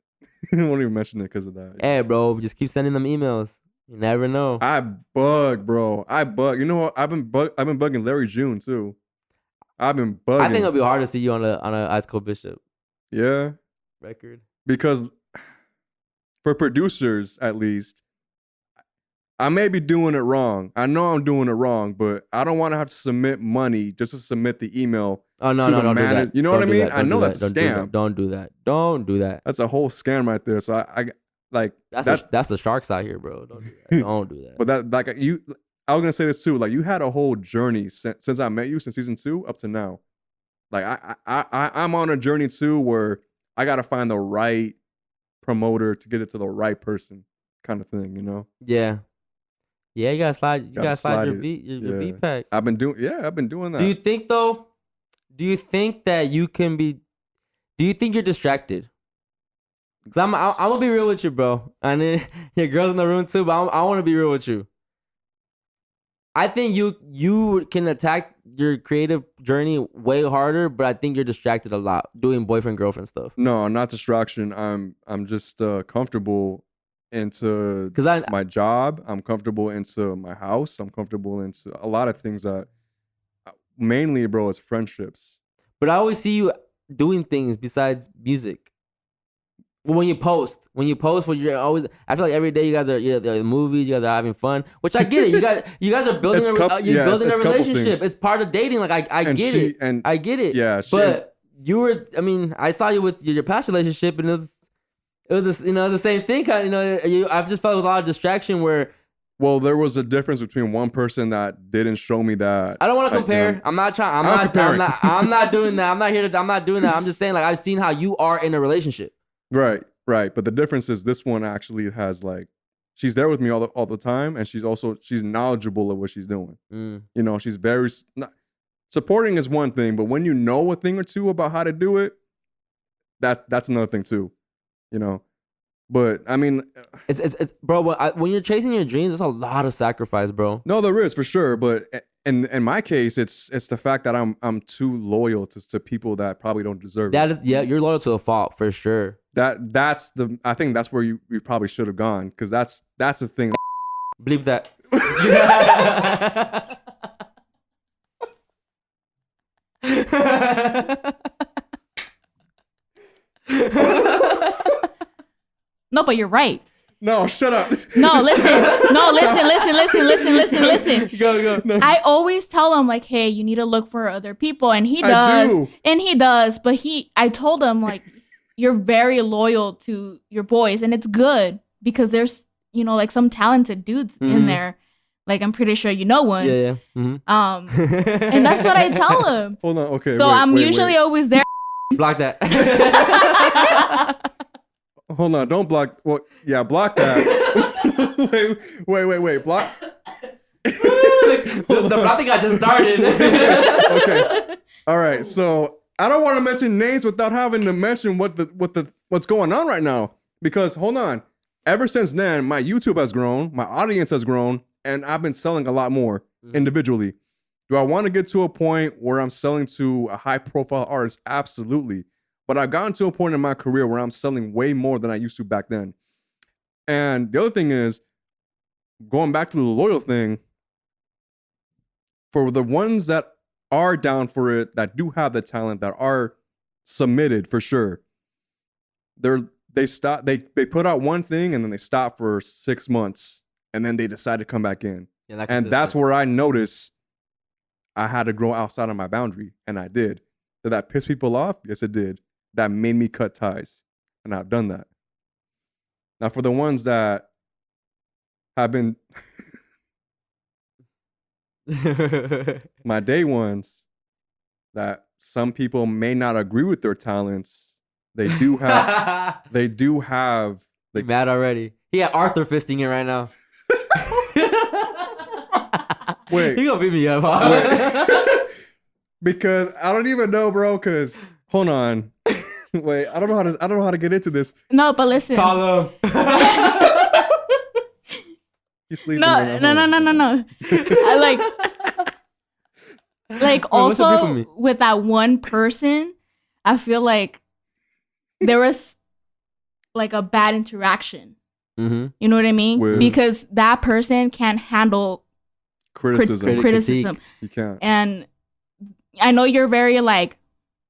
S2: I won't even mention it because of that.
S1: Hey, bro, just keep sending them emails. You never know.
S2: I bug, bro. You know what? I've been bugging Larry June too. I've been bugging.
S1: I think it'll be hard to see you on a Ice Cold Bishop.
S2: Yeah.
S1: Record.
S2: Because for producers, at least, I may be doing it wrong. I know I'm doing it wrong, but I don't want to have to submit money just to submit the email.
S1: Oh no, don't do that.
S2: You know what I mean? I know that's a scam.
S1: Don't do that. Don't do that.
S2: That's a whole scam right there. So I like
S1: that's the sharks out here, bro. Don't do that. Don't do that.
S2: But that like I was gonna say this too. Like you had a whole journey since I met you, since season 2 up to now. Like I'm on a journey too where I gotta find the right promoter to get it to the right person, kind of thing. You know?
S1: Yeah. Yeah, you gotta slide your beat pack.
S2: I've been doing that.
S1: Do you think though? Do you think that you can be? Do you think you're distracted? Cause I'm gonna be real with you, bro. And your girl's in the room too, but I want to be real with you. I think you can attack your creative journey way harder, but I think you're distracted a lot doing boyfriend girlfriend stuff.
S2: No, not distraction. I'm just comfortable into my job. I'm comfortable into my house. I'm comfortable into a lot of things that mainly, bro, it's friendships.
S1: But I always see you doing things besides music. When you post, when you're always, I feel like every day you guys are the movies, you guys are having fun, which I get it. You guys are building building a relationship. It's part of dating. Like I get it.
S2: Yeah,
S1: but I saw you with your past relationship, and it was this, the same thing kind of, I've just felt with a lot of distraction where.
S2: Well, there was a difference between one person that didn't show me that.
S1: I don't want to compare. I'm not trying. I'm not doing that. I'm not doing that. I'm just saying, like, I've seen how you are in a relationship.
S2: Right. But the difference is this one actually has like, she's there with me all the time, and she's knowledgeable of what she's doing. She's very supporting is one thing, but when you know a thing or two about how to do it, that's another thing too. But I mean,
S1: it's bro. When you're chasing your dreams, there's a lot of sacrifice, bro.
S2: No, there is for sure. But in my case, it's the fact that I'm too loyal to people that probably don't deserve it.
S1: You're loyal to a fault for sure.
S2: I think that's where you probably should have gone, because that's the thing.
S1: Bleep that.
S3: No, but you're right.
S2: No, shut up.
S3: No, listen. No, listen.
S2: Go. No.
S3: I always tell him, like, hey, you need to look for other people. And he does. And he does. But I told him, like, you're very loyal to your boys. And it's good because there's, like some talented dudes in there. Like, I'm pretty sure you know one.
S1: Yeah. Mm-hmm.
S3: And that's what I tell him.
S2: Hold on. Okay.
S3: So I'm usually always there.
S1: Block that.
S2: Hold on, don't block. Well, yeah, block that. wait. Block.
S1: The Plática just started.
S2: Okay. All right. So I don't want to mention names without having to mention what's going on right now. Because hold on, ever since then, my YouTube has grown, my audience has grown, and I've been selling a lot more individually. Do I want to get to a point where I'm selling to a high-profile artist? Absolutely. But I've gotten to a point in my career where I'm selling way more than I used to back then. And the other thing is, going back to the loyal thing, for the ones that are down for it, that do have the talent, that are submitted for sure, they put out one thing and then they stop for 6 months and then they decide to come back in. And that's where I noticed I had to grow outside of my boundary, and I did. Did that piss people off? Yes, it did. That made me cut ties. And I've done that. Now, for the ones that have been my day ones, that some people may not agree with their talents, they do have.
S1: They mad already. He had Arthur fisting it right now.
S2: Wait,
S1: he gonna beat me up, huh?
S2: Because I don't even know, bro. Because hold on, wait, I don't know how to get into this.
S3: No, but listen.
S1: Call him.
S2: He's sleeping.
S3: No. Like also with that one person, I feel like there was like a bad interaction.
S1: Mm-hmm.
S3: You know what I mean? Because that person can't handle criticism.
S2: You can't.
S3: And I know you're very like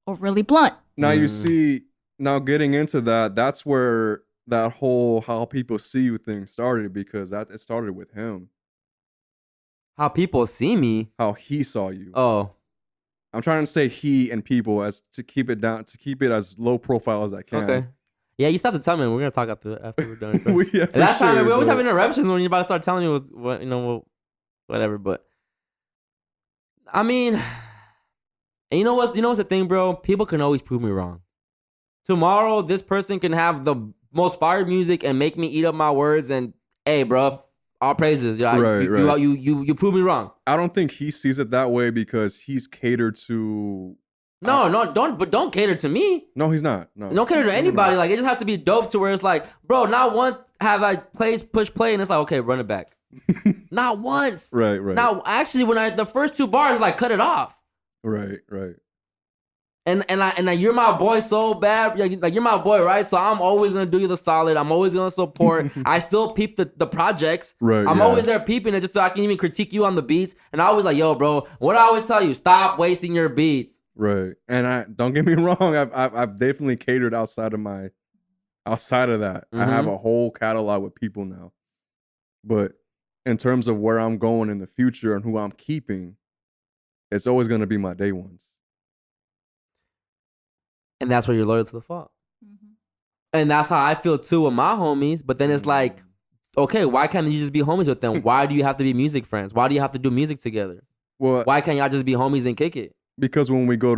S3: overly blunt.
S2: Now you see, now getting into that, that's where that whole how people see you thing started, because it started with him.
S1: How people see me?
S2: How he saw you.
S1: Oh.
S2: I'm trying to say he and people as to keep it down, to keep it as low profile as I can.
S1: Okay. Yeah, you still have to tell me. We're gonna talk after we're done.
S2: That's
S1: sure, we always have interruptions when you're about to start telling me whatever. But I mean, and you know what's the thing, bro? People can always prove me wrong. Tomorrow, this person can have the most fire music and make me eat up my words. And hey, bro, all praises. You prove me wrong.
S2: I don't think he sees it that way because he's catered to.
S1: Don't cater to me.
S2: No, he's not. No,
S1: don't cater to anybody. Like, it just has to be dope to where it's like, bro, not once have I push play and it's like, okay, run it back. Not once.
S2: Right.
S1: Now, actually, when the first two bars, like, cut it off.
S2: Right.
S1: And you're my boy so bad. Like, you're my boy, right? So I'm always gonna do you the solid. I'm always gonna support. I still peep the projects.
S2: Right.
S1: I'm always there peeping it just so I can even critique you on the beats. And I always like, yo, bro, what I always tell you, stop wasting your beats.
S2: Right. And don't get me wrong, I've definitely catered outside of that. Mm-hmm. I have a whole catalog with people now. But in terms of where I'm going in the future and who I'm keeping, it's always going to be my day ones.
S1: And that's where you're loyal to the fault. Mm-hmm. And that's how I feel too with my homies. But then it's like, okay, why can't you just be homies with them? Why do you have to be music friends? Why do you have to do music together?
S2: Well,
S1: why can't y'all just be homies and kick it?
S2: Because when we go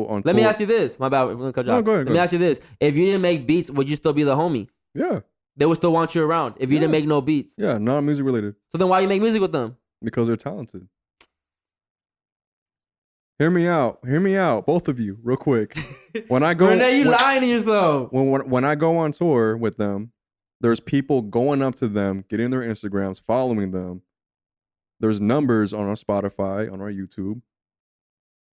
S2: on
S1: Let me ask you this. My bad.
S2: No, go ahead.
S1: Let me ask you this. If you didn't make beats, would you still be the homie?
S2: Yeah.
S1: They would still want you around if you didn't make no beats.
S2: Yeah, not music related.
S1: So then why you make music with them?
S2: Because they're talented. Hear me out, both of you, real quick. When I go,
S1: Rene, you lying to yourself.
S2: When I go on tour with them, there's people going up to them, getting their Instagrams, following them. There's numbers on our Spotify, on our YouTube.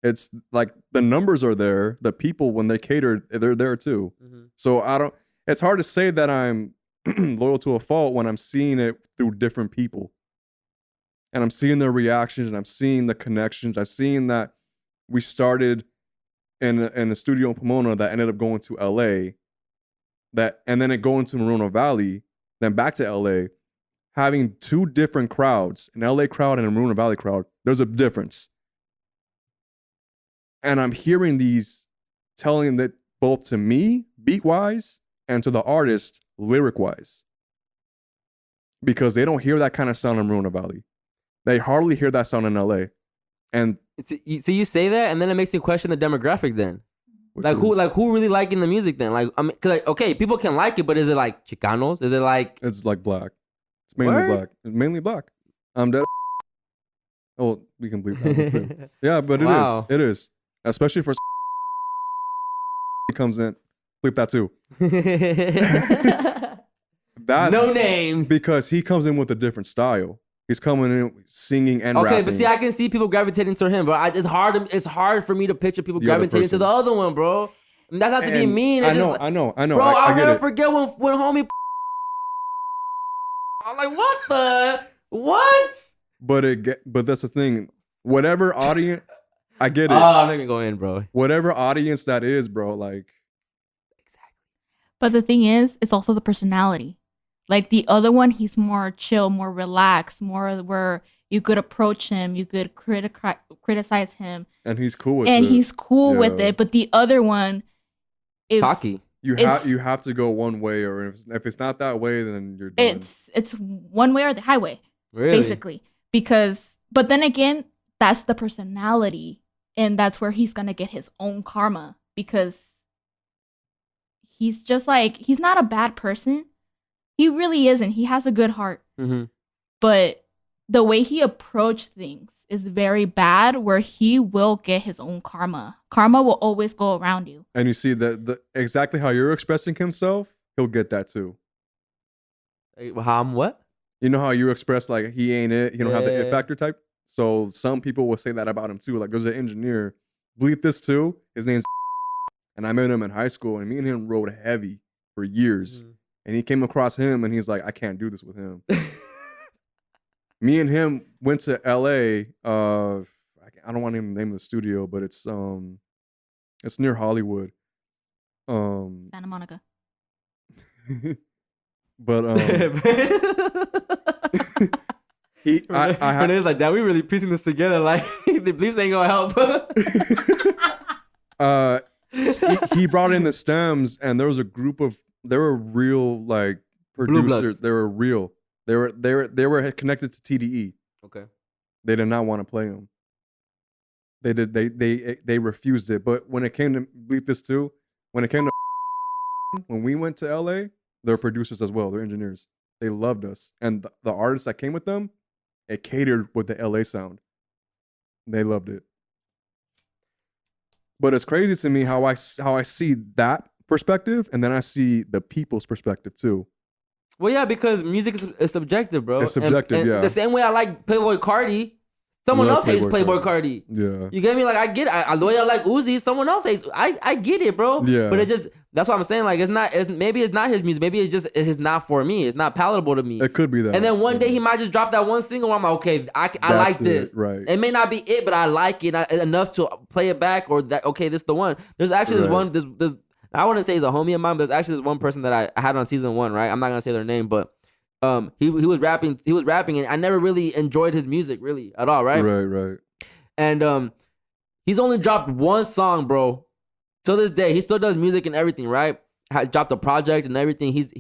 S2: It's like the numbers are there. The people, when they cater, they're there too. Mm-hmm. So it's hard to say that I'm loyal to a fault when I'm seeing it through different people. And I'm seeing their reactions and I'm seeing the connections. I've seen that we started in a studio in Pomona that ended up going to LA, and then it going to Moreno Valley, then back to LA, having two different crowds, an LA crowd and a Moreno Valley crowd. There's a difference. And I'm hearing these telling that both to me, beat-wise, and to the artist, lyric-wise. Because they don't hear that kind of sound in Moreno Valley. They hardly hear that sound in LA. And
S1: so you say that, and then it makes you question the demographic then. Who really liking the music then? Like, I mean, cause okay, people can like it, but is it like Chicanos? Is it like...
S2: It's like black. It's mainly black. It's mainly black. I'm dead. Oh, we can bleep that one too. Yeah, but it is. Especially for he comes in, bleep that too. That
S1: no names,
S2: because he comes in with a different style. He's coming in singing and rapping.
S1: Okay, but see, I can see people gravitating to him, bro. It's hard for me to picture people gravitating to the other one, bro. And that's not to be mean.
S2: I know.
S1: Bro, I'll never forget when homie. I'm like, what?
S2: But that's the thing. Whatever audience. I get it.
S1: Oh, I'm not gonna go in, bro.
S2: Whatever audience that is, bro, like.
S3: Exactly. But the thing is, it's also the personality. Like the other one, he's more chill, more relaxed, more where, You could approach him. You could criticize him.
S2: And he's cool with
S3: it. But the other one,
S1: cocky.
S2: You have to go one way, or if it's not that way, then you're done.
S3: It's one way or the highway,
S1: really?
S3: Basically. But then again, that's the personality, and that's where he's gonna get his own karma, because he's just like, he's not a bad person. He really isn't. He has a good heart.
S1: Mm-hmm.
S3: But the way he approached things is very bad, where he will get his own karma. Karma will always go around you.
S2: And you see that exactly how you're expressing himself, he'll get that too.
S1: How I'm what?
S2: You know how you express like he ain't it, he don't have the it factor type? So some people will say that about him too. Like there's an engineer, bleep this too, his name's and I met him in high school, and me and him rode heavy for years. Mm-hmm. And he came across him and he's like, I can't do this with him. Me and him went to LA. I don't want to name the studio, but it's near Hollywood.
S3: Santa Monica.
S1: But Rene's like, damn, we really piecing this together. Like the bleeps ain't gonna
S2: help. He brought in the stems, and there was a group of, they were real like producers. They were real. They were connected to TDE.
S1: Okay.
S2: They did not want to play them. They refused it. But when it came to bleep this too, when we went to LA, they're producers as well. They're engineers. They loved us, and the artists that came with them, it catered with the LA sound. They loved it. But it's crazy to me how I see that perspective, and then I see the people's perspective too.
S1: Well, yeah, because music is subjective, bro.
S2: It's subjective, and
S1: yeah. The same way I like Playboy Cardi, someone else hates Playboy Cardi.
S2: Yeah.
S1: You get me? Like, I get it. The way I like Uzi, someone else hates. I get it, bro.
S2: Yeah.
S1: But that's what I'm saying. Like, maybe it's not his music. Maybe it's just not for me. It's not palatable to me.
S2: It could be that.
S1: And then one day he might just drop that one single where I'm like, okay, I like this.
S2: Right.
S1: It may not be it, but I like it enough to play it back, or that, okay, this is the one. There's actually this one, there's I wouldn't say he's a homie of mine, but there's actually this one person that I had on season 1, right? I'm not going to say their name, but he was rapping, and I never really enjoyed his music really at all, right?
S2: Right.
S1: And he's only dropped one song, bro. Till this day, he still does music and everything, right? Has dropped a project and everything. He's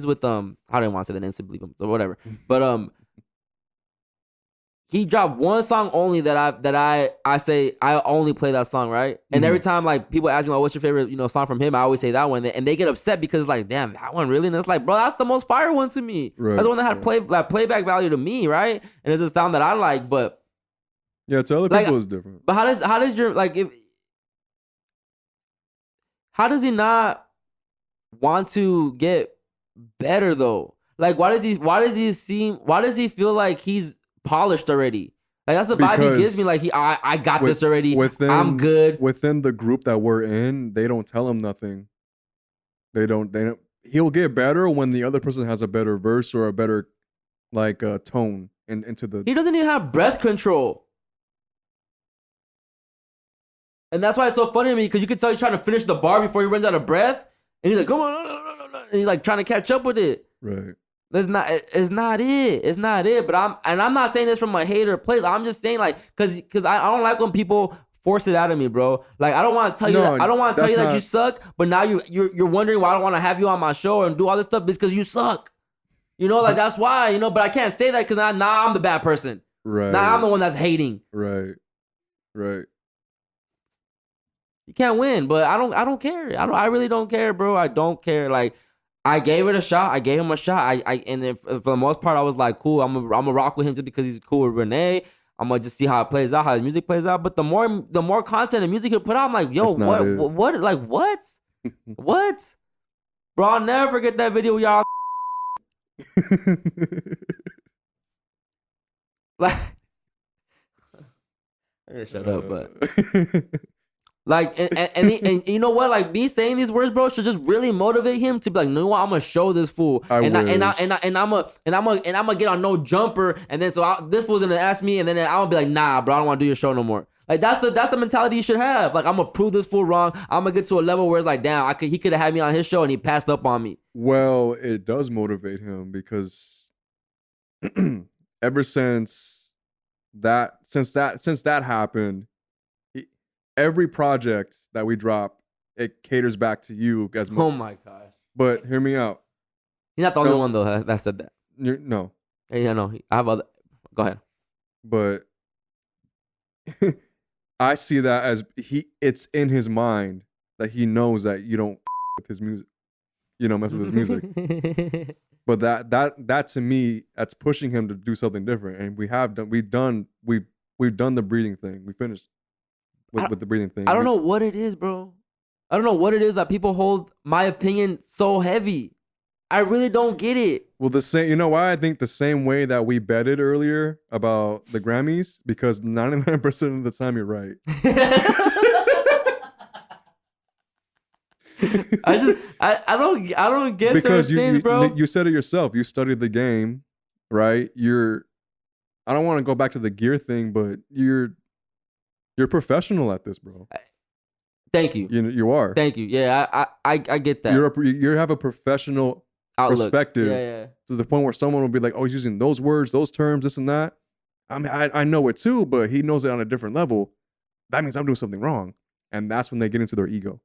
S1: with I don't want to say the name, simply, so whatever. But he dropped one song only that I say I only play that song, right? And every time like people ask me, like, what's your favorite song from him, I always say that one, and they get upset because like, damn, that one really? And it's like, bro, that's the most fire one to me. Right, that's the one that had playback value to me, right? And it's a sound that I like, but
S2: yeah, to other people it's different.
S1: But how does your like how does he not want to get better though? Like why does he feel like he's polished already? Like that's the vibe he gives me. Like I got this already. I'm good.
S2: Within the group that we're in, they don't tell him nothing. They don't. He'll get better when the other person has a better verse or a better like tone into the.
S1: He doesn't even have breath control. And that's why it's so funny to me, because you can tell he's trying to finish the bar before he runs out of breath. And he's like, come on, no. And he's like trying to catch up with it.
S2: Right.
S1: It's not it. It's not it. But I'm not saying this from a hater place. I'm just saying like, cause I don't like when people force it out of me, bro. Like I don't want to tell you that you suck, but now you're wondering why I don't want to have you on my show and do all this stuff because you suck. Like that's why, but I can't say that because now I'm the bad person.
S2: Right.
S1: Now I'm the one that's hating.
S2: Right.
S1: You can't win, but I don't care. I really don't care, bro. I don't care. Like I gave it a shot. I gave him a shot. And for the most part, I was like, cool. I'm gonna rock with him just because he's cool with Rene. I'm gonna just see how it plays out, how his music plays out. But the more content and music he'll put out, I'm like, yo, what? Like what? What? Bro, I'll never forget that video, y'all. Like, I gotta shut up, but. Like and you know what? Like me saying these words, bro, should just really motivate him to be like, no, I'm gonna show this fool, I'm gonna get on no jumper, and then this fool's gonna ask me, and then I'm gonna be like, nah, bro, I don't want to do your show no more. Like that's the mentality you should have. Like I'm gonna prove this fool wrong. I'm gonna get to a level where it's like, damn, he could have had me on his show and he passed up on me.
S2: Well, it does motivate him because ever since since that happened, every project that we drop, it caters back to you as much.
S1: Oh my gosh.
S2: But hear me out.
S1: He's not the only one though that said that.
S2: No.
S1: Yeah, no. I have other. Go ahead.
S2: But I see that as it's in his mind that he knows that you don't with his music. You don't mess with his music. But that to me, that's pushing him to do something different. And we've done the breathing thing. We finished with the breathing thing.
S1: I don't know what it is, bro. I don't know what it is that people hold my opinion so heavy. I really don't get it.
S2: Well, you know why? I think the same way that we betted earlier about the Grammys, because 99% of the time you're right.
S1: I don't get
S2: because
S1: certain things, bro.
S2: You said it yourself. You studied the game, right? I don't want to go back to the gear thing, but you're professional at this, bro.
S1: Thank you.
S2: You are.
S1: Thank you. Yeah, I get that.
S2: You have a professional perspective to the point where someone will be like, "Oh, he's using those words, those terms, this and that." I mean, I know it too, but he knows it on a different level. That means I'm doing something wrong, and that's when they get into their ego.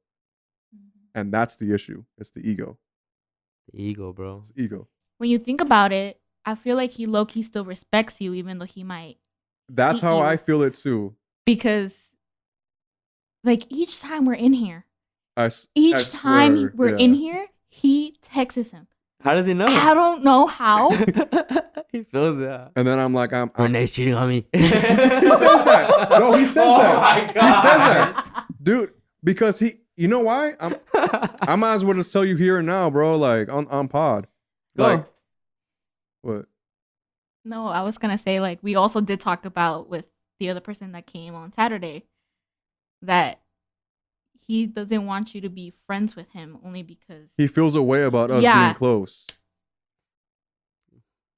S2: And that's the issue. It's the ego.
S1: The ego, bro.
S2: It's ego.
S3: When you think about it, I feel like he low-key still respects you, even though he might.
S2: That's how I feel it too.
S3: Because, like, each time we're in here,
S2: each time
S3: we're in here, he texts him.
S1: How does he know?
S3: I don't know how.
S1: He feels that.
S2: And then I'm like,
S1: Renee's cheating on me.
S2: He says that. No, he says that.
S1: My God.
S2: He says that. Dude, because you know why? I might as well just tell you here and now, bro, like on pod.
S1: Go.
S2: Like, what?
S3: No, I was going to say, like, we also did talk about with the other person that came on Saturday that he doesn't want you to be friends with him only because
S2: he feels a way about us being close.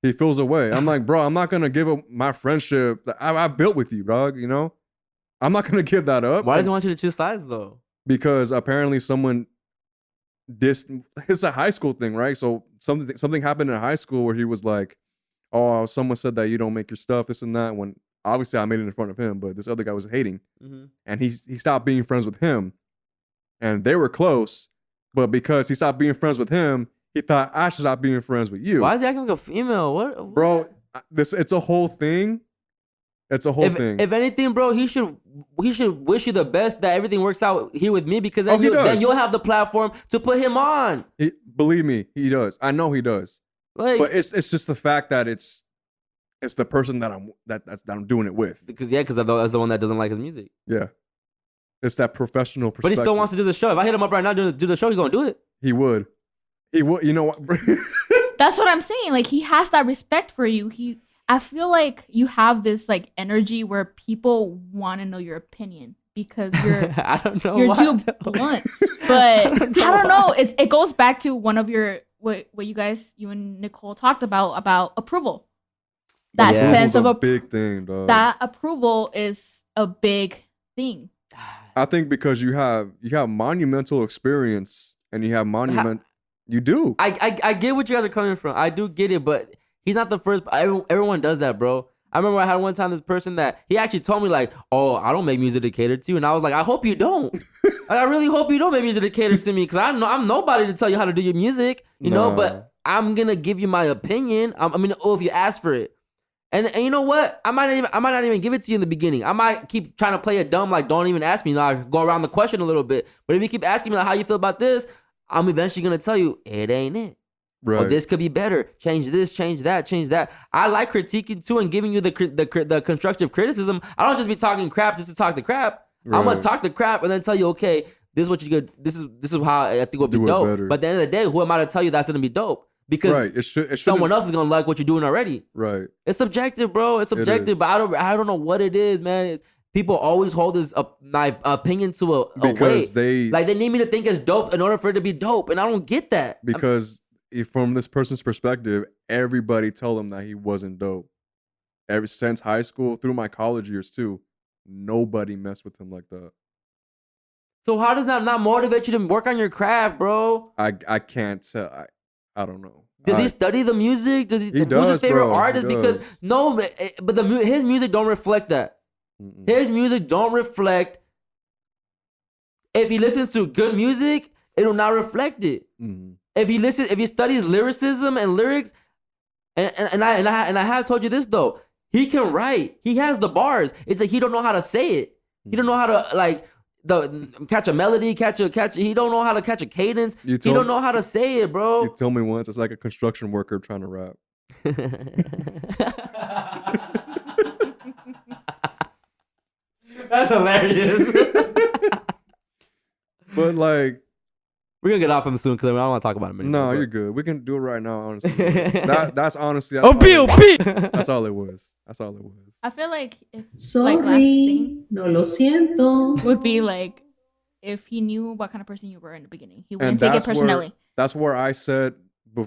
S2: He feels a way. I'm like, bro, I'm not going to give up my friendship that I built with you, dog, you know? I'm not going to give that up.
S1: Why does he want you to choose sides, though?
S2: Because apparently someone it's a high school thing, right? So something happened in high school where he was like, oh, someone said that you don't make your stuff, this and that. When obviously I made it in front of him, but this other guy was hating. Mm-hmm. And he stopped being friends with him. And they were close, but because he stopped being friends with him, he thought I should stop being friends with you.
S1: Why is he acting like a female? What?
S2: Bro, it's a whole thing. It's a whole thing.
S1: If anything, bro, he should wish you the best, that everything works out here with me, because then you'll have the platform to put him on.
S2: Believe me, he does. I know he does.
S1: Like,
S2: but it's just the fact that it's the person that I'm doing it with.
S1: Because that's the one that doesn't like his music.
S2: Yeah, it's that professional perspective.
S1: But he still wants to do the show. If I hit him up right now to do the show, he's gonna do it.
S2: He would. You know what?
S3: That's what I'm saying. Like, he has that respect for you. I feel like you have this like energy where people want to know your opinion because you're
S1: I don't know
S3: you're too blunt. But I don't know. It goes back to one of your what you and Nicole talked about approval. That sense of
S2: a big thing, dog.
S3: That approval is a big thing.
S2: I think because you have monumental experience and you have you do.
S1: I get what you guys are coming from. I do get it, but he's not the first. Everyone does that, bro. I remember I had one time this person that he actually told me like, "Oh, I don't make music to cater to you," and I was like, "I hope you don't. I really hope you don't make music to cater to me, because I'm nobody to tell you how to do your music, you know. But I'm gonna give you my opinion. If you ask for it, and you know what, I might not even give it to you in the beginning. I might keep trying to play it dumb, like don't even ask me. I go around the question a little bit. But if you keep asking me like how you feel about this, I'm eventually gonna tell you it ain't it. Right. Oh, this could be better. Change this, change that, change that. I like critiquing too and giving you the constructive criticism. I don't just be talking crap just to talk the crap. Right. I'm gonna talk the crap and then tell you, okay, this is what you good. This is how I think would be dope. Better. But at the end of the day, who am I to tell you that's gonna be dope? Because someone else is gonna like what you're doing already. Right. It's subjective, bro. It's subjective. But I don't know what it is, man. People always hold this my opinion to a weight. They need me to think it's dope in order for it to be dope, and I don't get that.
S2: Because from this person's perspective, everybody told him that he wasn't dope. Ever since high school, through my college years too, nobody messed with him like that.
S1: So how does that not motivate you to work on your craft, bro?
S2: I can't tell. I don't know.
S1: Does he study the music? Does he? Who's his favorite artist? Because no, but his music don't reflect that. Mm-mm. His music don't reflect. If he listens to good music, it will not reflect it. Mm-hmm. If he studies lyricism and lyrics, and I have told you this though, he can write. He has the bars. It's like he don't know how to say it. He don't know how to like catch a melody, catch. He don't know how to catch a cadence. He don't know how to say it, bro.
S2: You told me once it's like a construction worker trying to rap.
S1: That's hilarious.
S2: But like,
S1: we're gonna get off him soon because I don't want to talk about him anymore.
S2: No, you're good. We can do it right now. Honestly, that's honestly. That's all it was. That's all it was.
S3: I feel like if
S5: sorry, no lo siento,
S3: would be like if he knew what kind of person you were in the beginning, he wouldn't take it personally.
S2: That's where I said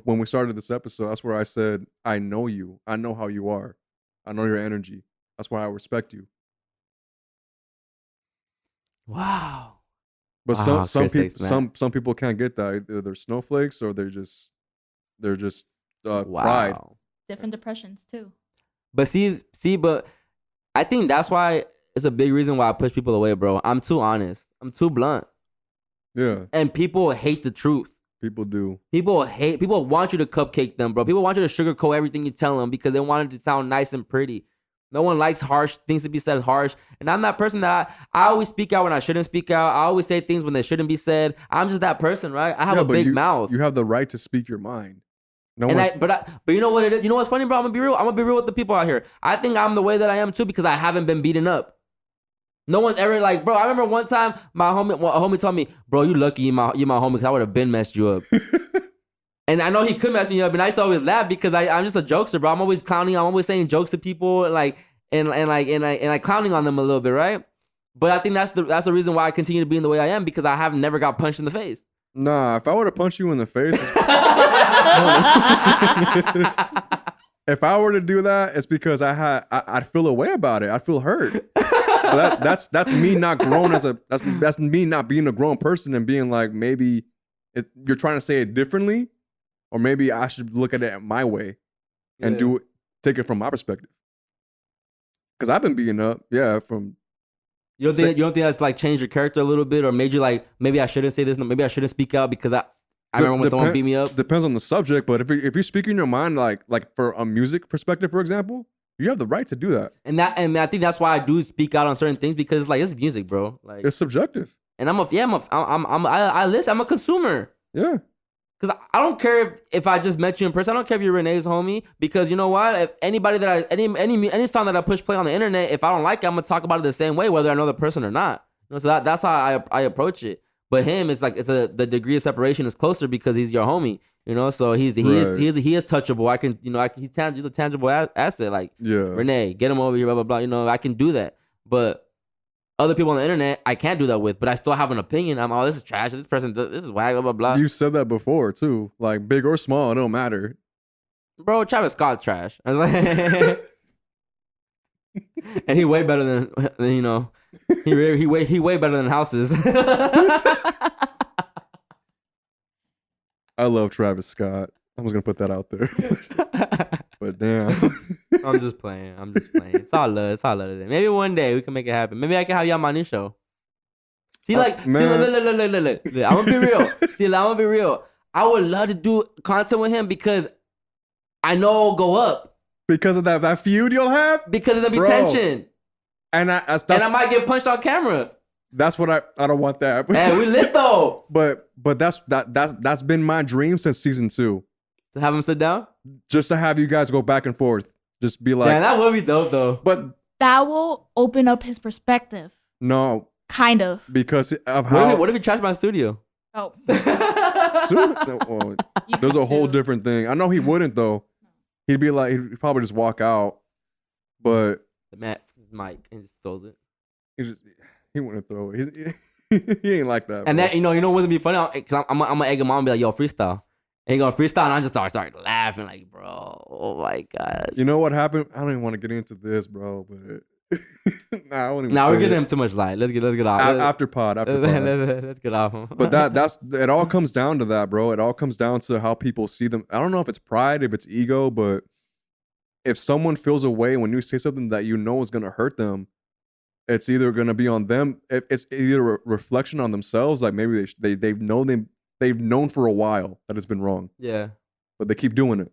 S2: when we started this episode. That's where I said I know you. I know how you are. I know your energy. That's why I respect you.
S1: Wow.
S2: But some people can't get that. Either they're snowflakes or they're just pride.
S3: Different depressions too.
S1: But but I think that's why it's a big reason why I push people away, bro. I'm too honest. I'm too blunt.
S2: Yeah.
S1: And people hate the truth.
S2: People do.
S1: People want you to cupcake them, bro. People want you to sugarcoat everything you tell them because they want it to sound nice and pretty. No one likes harsh things to be said harsh. And I'm that person that I always speak out when I shouldn't speak out. I always say things when they shouldn't be said. I'm just that person, right? I have a big mouth.
S2: You have the right to speak your mind.
S1: But you know what it is? You know what's funny, bro? I'm gonna be real. I'm gonna be real with the people out here. I think I'm the way that I am too because I haven't been beaten up. No one's ever like, bro. I remember one time a homie told me, bro, you lucky you're my homie because I would have been messed you up. And I know he could mess me up, and I used to always laugh because I'm just a jokester, bro. I'm always clowning. I'm always saying jokes to people, and clowning on them a little bit, right? But I think that's the reason why I continue to be in the way I am because I have never got punched in the face.
S2: Nah, if I were to punch you in the face, if I were to do that, it's because I'd feel a way about it. I'd feel hurt. That's me not grown that's me not being a grown person and being like maybe you're trying to say it differently. Or maybe I should look at it my way and take it from my perspective. Because I've been beaten up, from...
S1: You don't think that's like changed your character a little bit or made you like, maybe I shouldn't say this, maybe I shouldn't speak out because I remember when someone beat me up?
S2: Depends on the subject, but if you're speaking your mind like for a music perspective, for example, you have the right to do that. And
S1: I think that's why I do speak out on certain things because it's like, it's music, bro. Like
S2: it's subjective.
S1: And I listen, I'm a consumer.
S2: Yeah.
S1: Because I don't care if I just met you in person. I don't care if you're Renee's homie. Because you know what? If anybody any song that I push play on the internet, if I don't like it, I'm gonna talk about it the same way, whether I know the person or not. You know, so that's how I approach it. But him, it's like the degree of separation is closer because he's your homie. You know, so he is touchable. He's a tangible asset. Like Renee, get him over here, blah blah blah. You know, I can do that. But other people on the internet, I can't do that with, but I still have an opinion. This is trash. This person, this is whack, blah, blah, blah.
S2: You said that before, too. Like, big or small, it don't matter.
S1: Bro, Travis Scott's trash. I was like, and he way better than you know, he way better than houses.
S2: I love Travis Scott. I was going to put that out there. But damn.
S1: I'm just playing. It's all love today. Maybe one day we can make it happen. Maybe I can have you on my new show. Look. I'm gonna be real. I'm gonna be real. I would love to do content with him because I know it'll go up.
S2: Because of that feud you'll have?
S1: Because there'll be tension. And I might get punched on camera.
S2: That's what I don't want that.
S1: Hey, we lit though.
S2: But that's been my dream since season 2.
S1: To have him sit down?
S2: Just to have you guys go back and forth. Just be like...
S1: Yeah, that would be dope, though.
S2: But...
S3: That will open up his perspective.
S2: No.
S3: Kind of.
S2: Because of how...
S1: What if he trashed my studio?
S3: Oh.
S2: There's a whole different thing. I know he wouldn't, though. He'd be like... He'd probably just walk out. But...
S1: The mic and just throws it.
S2: He wouldn't throw it. He ain't like that.
S1: And bro. That, you know what's be funny? Because I'm gonna egg him on and be like, yo, freestyle. And he gonna freestyle, and I just start laughing like, bro, oh my gosh.
S2: You know what happened? I don't even want to get into this, bro, but Nah, I wouldn't even
S1: Now
S2: say
S1: we're getting
S2: it.
S1: him too much light. Let's get off.
S2: After pod.
S1: Let's get off him.
S2: But that's it. All comes down to that, bro. It all comes down to how people see them. I don't know if it's pride, if it's ego, but if someone feels a way when you say something that you know is gonna hurt them, it's either gonna be on them. It's either a reflection on themselves, like maybe they've known for a while that it's been wrong.
S1: Yeah.
S2: But they keep doing it.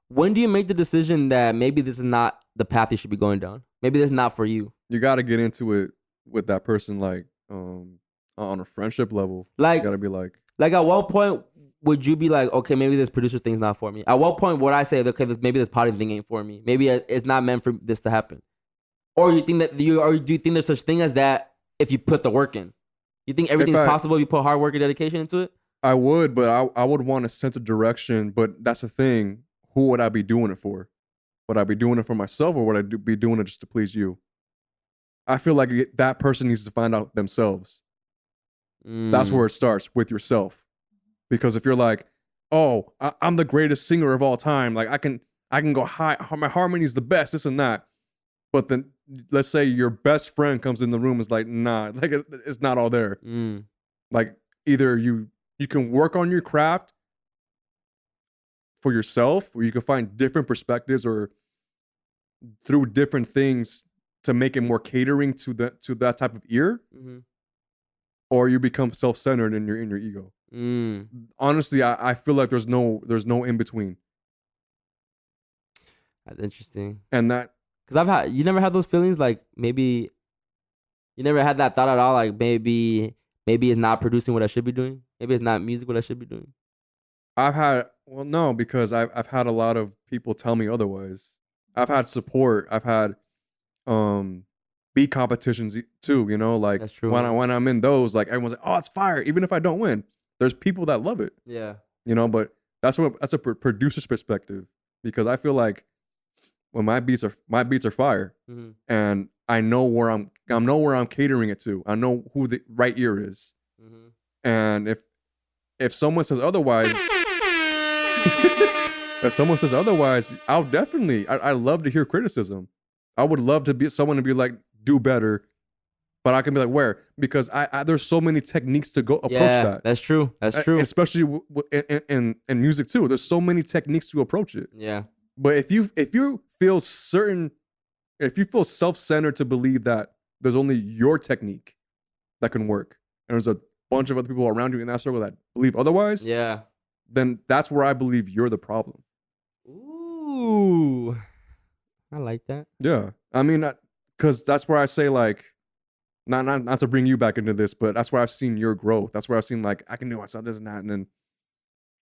S2: When do you make the decision that maybe this is not the path you should be going down? Maybe this is not for you. You got to get into it with that person, like on a friendship level. Like, you got to be like at what point would you be like, okay, maybe this producer thing's not for me? At what point would I say, okay, maybe this potting thing ain't for me? Maybe it's not meant for this to happen. Or you think that do you think there's such thing as that if you put the work in? You think everything's possible if you put hard work and dedication into it? I would, but I would want a sense of direction. But that's the thing. Who would I be doing it for? Would I be doing it for myself, or would I be doing it just to please you? I feel like that person needs to find out themselves. That's where it starts, with yourself. Because if you're like, oh, I'm the greatest singer of all time, like I can go high, my harmony's the best, this and that. But then let's say your best friend comes in the room, is like, nah, like it's not all there. Like either you can work on your craft for yourself, or you can find different perspectives or through different things to make it more catering to that type of ear, or you become self-centered in your ego. Honestly, I feel like there's no in between. That's interesting. And that, because you never had those feelings, like maybe you never had that thought at all, like maybe it's not producing what I should be doing. Maybe it's not music what I should be doing. No, because I've had a lot of people tell me otherwise. I've had support. I've had beat competitions too, you know, like when I'm in those, like everyone's like, oh, it's fire. Even if I don't win, there's people that love it. Yeah. You know, but that's a producer's perspective, because I feel like when my beats are fire, and I know where I'm catering it to. I know who the right ear is. And if someone says otherwise, I'll definitely, I love to hear criticism. I would love to be someone to be like, do better. But I can be like, where? Because there's so many techniques to go approach that. That's true. That's true. Especially in music too. There's so many techniques to approach it. Yeah. But if you feel self-centered to believe that there's only your technique that can work, and there's a bunch of other people around you in that circle that believe otherwise, yeah, then that's where I believe you're the problem. Ooh, I like that. Yeah, I mean, because that's where I say, like, not to bring you back into this, but that's where I've seen your growth. That's where I've seen, like, I can do myself this and that, and then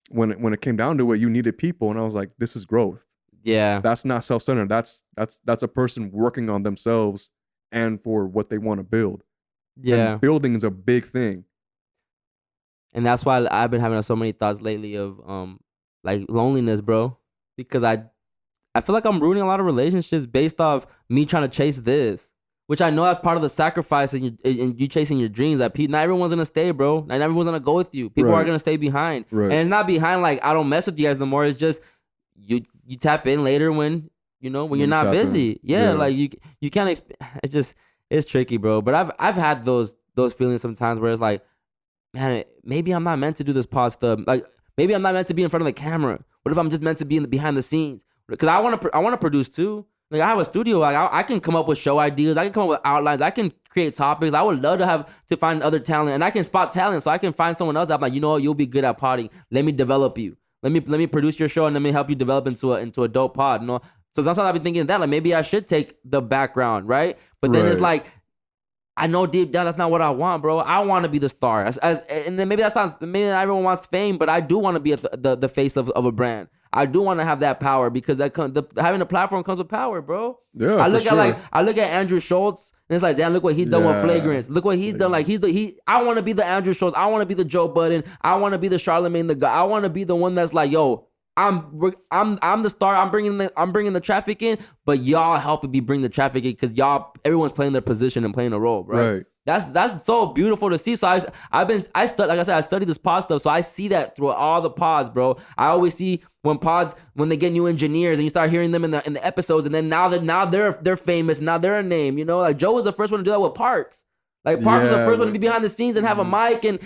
S2: when it came down to it, you needed people, and I was like, this is growth. Yeah, that's not self-centered. That's a person working on themselves and for what they want to build. Yeah, and building is a big thing. And that's why I've been having so many thoughts lately of like loneliness, bro. Because I feel like I'm ruining a lot of relationships based off me trying to chase this, which I know that's part of the sacrifice in you chasing your dreams. That not everyone's gonna stay, bro. Not everyone's gonna go with you. People are gonna stay behind, and it's not behind like I don't mess with you guys no more. It's just you tap in later when you're not busy. Yeah, like you can't. It's tricky, bro. But I've had those feelings sometimes where it's like, man, maybe I'm not meant to do this pod stuff. Like, maybe I'm not meant to be in front of the camera. What if I'm just meant to be behind the scenes? Because I want to produce too. Like, I have a studio. Like, I can come up with show ideas. I can come up with outlines. I can create topics. I would love to find other talent, and I can spot talent. So I can find someone else that I'm like, you'll be good at podding. Let me develop you. Let me produce your show, and let me help you develop into a dope pod. So sometimes I've been thinking that, like, maybe I should take the background, right? But then it's like, I know deep down that's not what I want, bro. I want to be the star. And then maybe maybe not everyone wants fame, but I do want to be the face of a brand. I do want to have that power, because having a platform comes with power, bro. Yeah, I look at Andrew Schultz, and it's like, damn, look what he's done with Flagrant. Look what he's done. Like, I want to be the Andrew Schultz. I want to be the Joe Budden. I want to be the Charlemagne the guy. I want to be the one that's like, yo, I'm the star. I'm bringing the traffic in, but y'all helping me bring the traffic in, because everyone's playing their position and playing a role, bro. Right.
S1: That's so beautiful to see. So I studied this pod stuff, so I see that through all the pods, bro. I always see when they get new engineers and you start hearing them in the episodes, and then now they're famous, now they're a name, you know. Like Joe was the first one to do that with Parks. Like Park was the first one to be behind the scenes and have a mic, and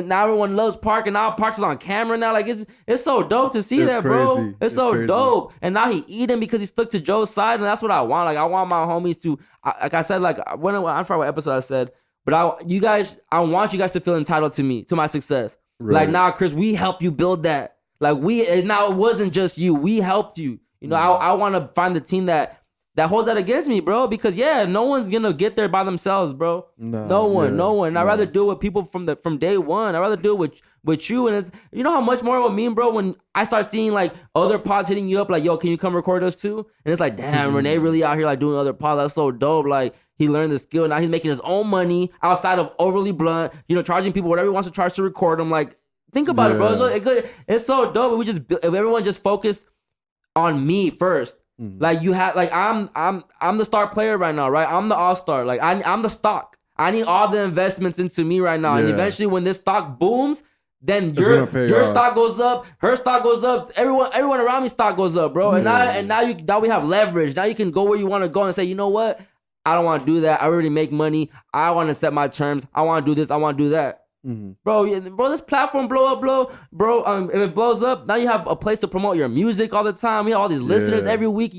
S1: now everyone loves Park, and now Parks is on camera now. Like it's so dope to see that, bro. It's so crazy. Dope. And now he eating because he stuck to Joe's side, and that's what I want. Like I want my homies to, like I said, like I forgot what episode I said, but I want you guys to feel entitled to me, to my success. Right. Like now, Chris, we helped you build that. Like now it wasn't just you. We helped you. You know, I want to find the team that holds that against me, bro. Because no one's gonna get there by themselves, bro. No one. And I'd rather do it with people from day one. I'd rather do it with you. And it's, you know how much more it would mean, bro, when I start seeing like other pods hitting you up, like, yo, can you come record us too? And it's like, damn, Rene really out here like doing other pods. That's so dope. Like he learned the skill. Now he's making his own money outside of Overly Blunt. You know, charging people whatever he wants to charge to record them. Like, think about it, bro. It's so dope. If everyone just focused on me first. Like you have, like I'm the star player right now, right? I'm the all-star. Like I'm the stock. I need all the investments into me right now, and eventually when this stock booms, then your stock goes up, her stock goes up, everyone around me stock goes up, bro. And now we have leverage. Now you can go where you want to go and say, you know what? I don't want to do that. I already make money. I want to set my terms. I want to do this. I want to do that. Bro, this platform blow up, bro. If it blows up, now you have a place to promote your music all the time. We have all these listeners every week.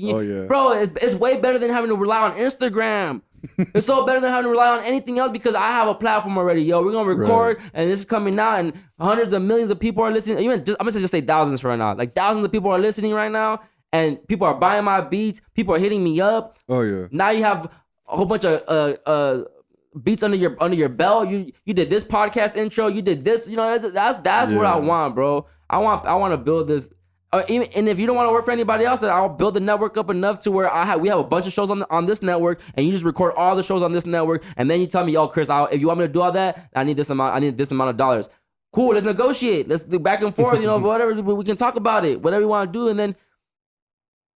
S1: Bro, it's way better than having to rely on Instagram. It's so better than having to rely on anything else because I have a platform already. Yo, we're gonna record, and this is coming out, and hundreds of millions of people are listening. I'm gonna just say thousands right now. Like thousands of people are listening right now, and people are buying my beats. People are hitting me up. Oh yeah. Now you have a whole bunch of beats under your belt. You did this podcast intro. You did this. You know, that's what I want, bro. I want to build this. And if you don't want to work for anybody else, then I'll build the network up enough to where we have a bunch of shows on this network, and you just record all the shows on this network, and then you tell me, yo, Chris, if you want me to do all that, I need this amount of dollars. Cool, let's negotiate. Let's do back and forth. You know, whatever, we can talk about it. Whatever you want to do, and then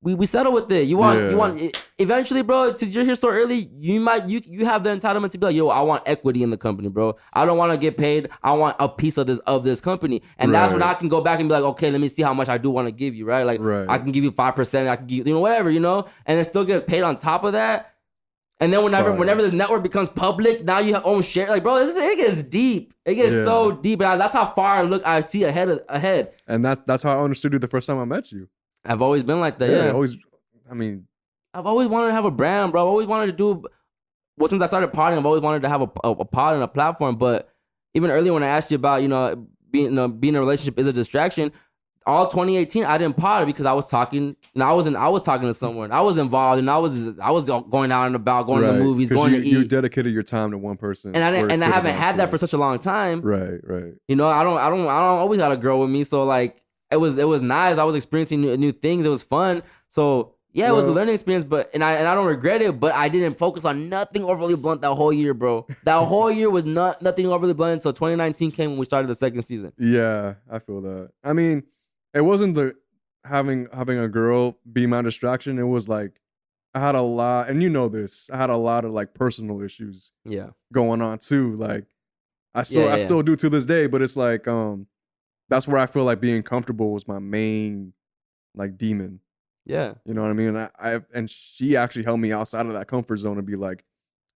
S1: we settle with it. You want eventually, bro. To you're here so early, you have the entitlement to be like, yo, I want equity in the company, bro. I don't want to get paid. I want a piece of this company, and that's when I can go back and be like, okay, let me see how much I do want to give you, right? Like I can give you 5%. I can give you whatever, and then still get paid on top of that. And then whenever this network becomes public, now you have own share. Like, bro, it gets deep. It gets so deep, and that's how far I see ahead. And
S2: that's how I understood you the first time I met you.
S1: I've always been like that. Yeah.
S2: I've
S1: always wanted to have a brand, bro. I've always wanted to do. Well, since I started podding, I've always wanted to have a pod and a platform. But even earlier when I asked you about, being in a relationship is a distraction. All 2018, I didn't pod because I was talking. I was talking to someone. I was involved, and I was going out and about, going to the movies, going to eat.
S2: You dedicated your time to one person,
S1: and I haven't had that for such a long time.
S2: Right.
S1: I don't always got a girl with me, so like. It was nice. I was experiencing new things. It was fun. So it was a learning experience. But I don't regret it. But I didn't focus on nothing overly blunt that whole year, bro. That whole year was nothing overly blunt until 2019 came when we started the second season.
S2: Yeah, I feel that. I mean, it wasn't the having a girl be my distraction. It was like I had a lot, and you know this. I had a lot of like personal issues. Going on too. Like I still do to this day. But it's like that's where I feel like being comfortable was my main like demon.
S1: Yeah.
S2: You know what I mean? And she actually held me outside of that comfort zone and be like,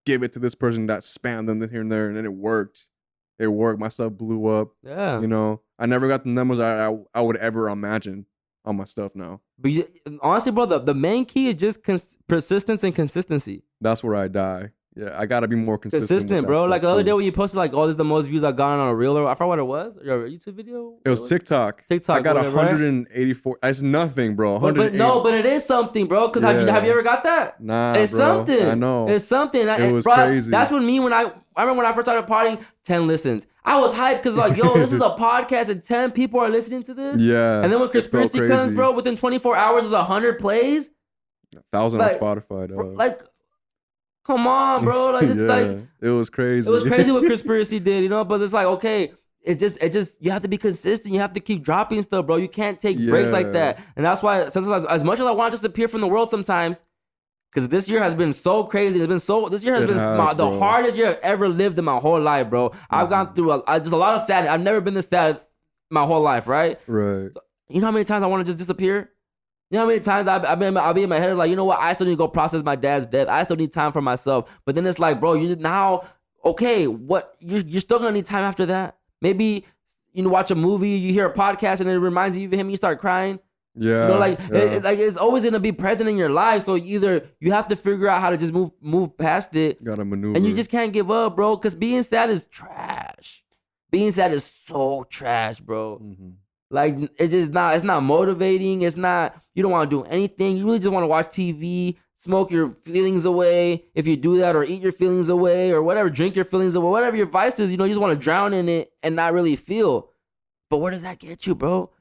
S2: give it to this person that spammed them here and there. And then it worked. My stuff blew up.
S1: Yeah.
S2: I never got the numbers I would ever imagine on my stuff now.
S1: But honestly, bro, the main key is just persistence and consistency.
S2: That's where I die. Yeah, I gotta be more consistent,
S1: bro. Like the other day when you posted like, oh, this is the most views I've gotten on a reel, or I forgot what it was. Your YouTube video?
S2: It was TikTok. I got 184. That's nothing, bro.
S1: But it is something, bro. Because have you ever got that?
S2: Nah,
S1: it's
S2: bro.
S1: Something.
S2: I know.
S1: It's something.
S2: It was crazy.
S1: That's when I remember when I first started partying, 10 listens. I was hyped because like, yo, this is a podcast and 10 people are listening to this.
S2: Yeah.
S1: And then when Conspiracy comes, bro, within 24 hours is 100 plays.
S2: 1,000 on Spotify, though.
S1: Like. Come on, bro. Like it's like
S2: it was crazy.
S1: It was crazy what Conspiracy did, but it's like, okay, it just you have to be consistent. You have to keep dropping stuff, bro. You can't take breaks like that. And that's why sometimes as much as I want to just appear from the world sometimes, Because this year has been so crazy. This year has been the hardest year I've ever lived in my whole life, bro. I've gone through just a lot of sadness. I've never been this sad my whole life, right?
S2: Right.
S1: So, you know how many times I want to just disappear? You know how many times I'll be in my head like, you know what? I still need to go process my dad's death. I still need time for myself. But then it's like, bro, you just now, okay, what? You're still gonna need time after that. Maybe you watch a movie, you hear a podcast, and it reminds you of him. You start crying.
S2: Yeah.
S1: You know, like it's always gonna be present in your life. So either you have to figure out how to just move past it.
S2: Gotta maneuver.
S1: And you just can't give up, bro. Because being sad is trash. Being sad is so trash, bro.
S2: Mm-hmm.
S1: Like it's not motivating. It's not, you don't want to do anything. You really just want to watch TV, smoke your feelings away if you do that, or eat your feelings away, or whatever, drink your feelings away, whatever your vice is, you just want to drown in it and not really feel. But where does that get you, bro?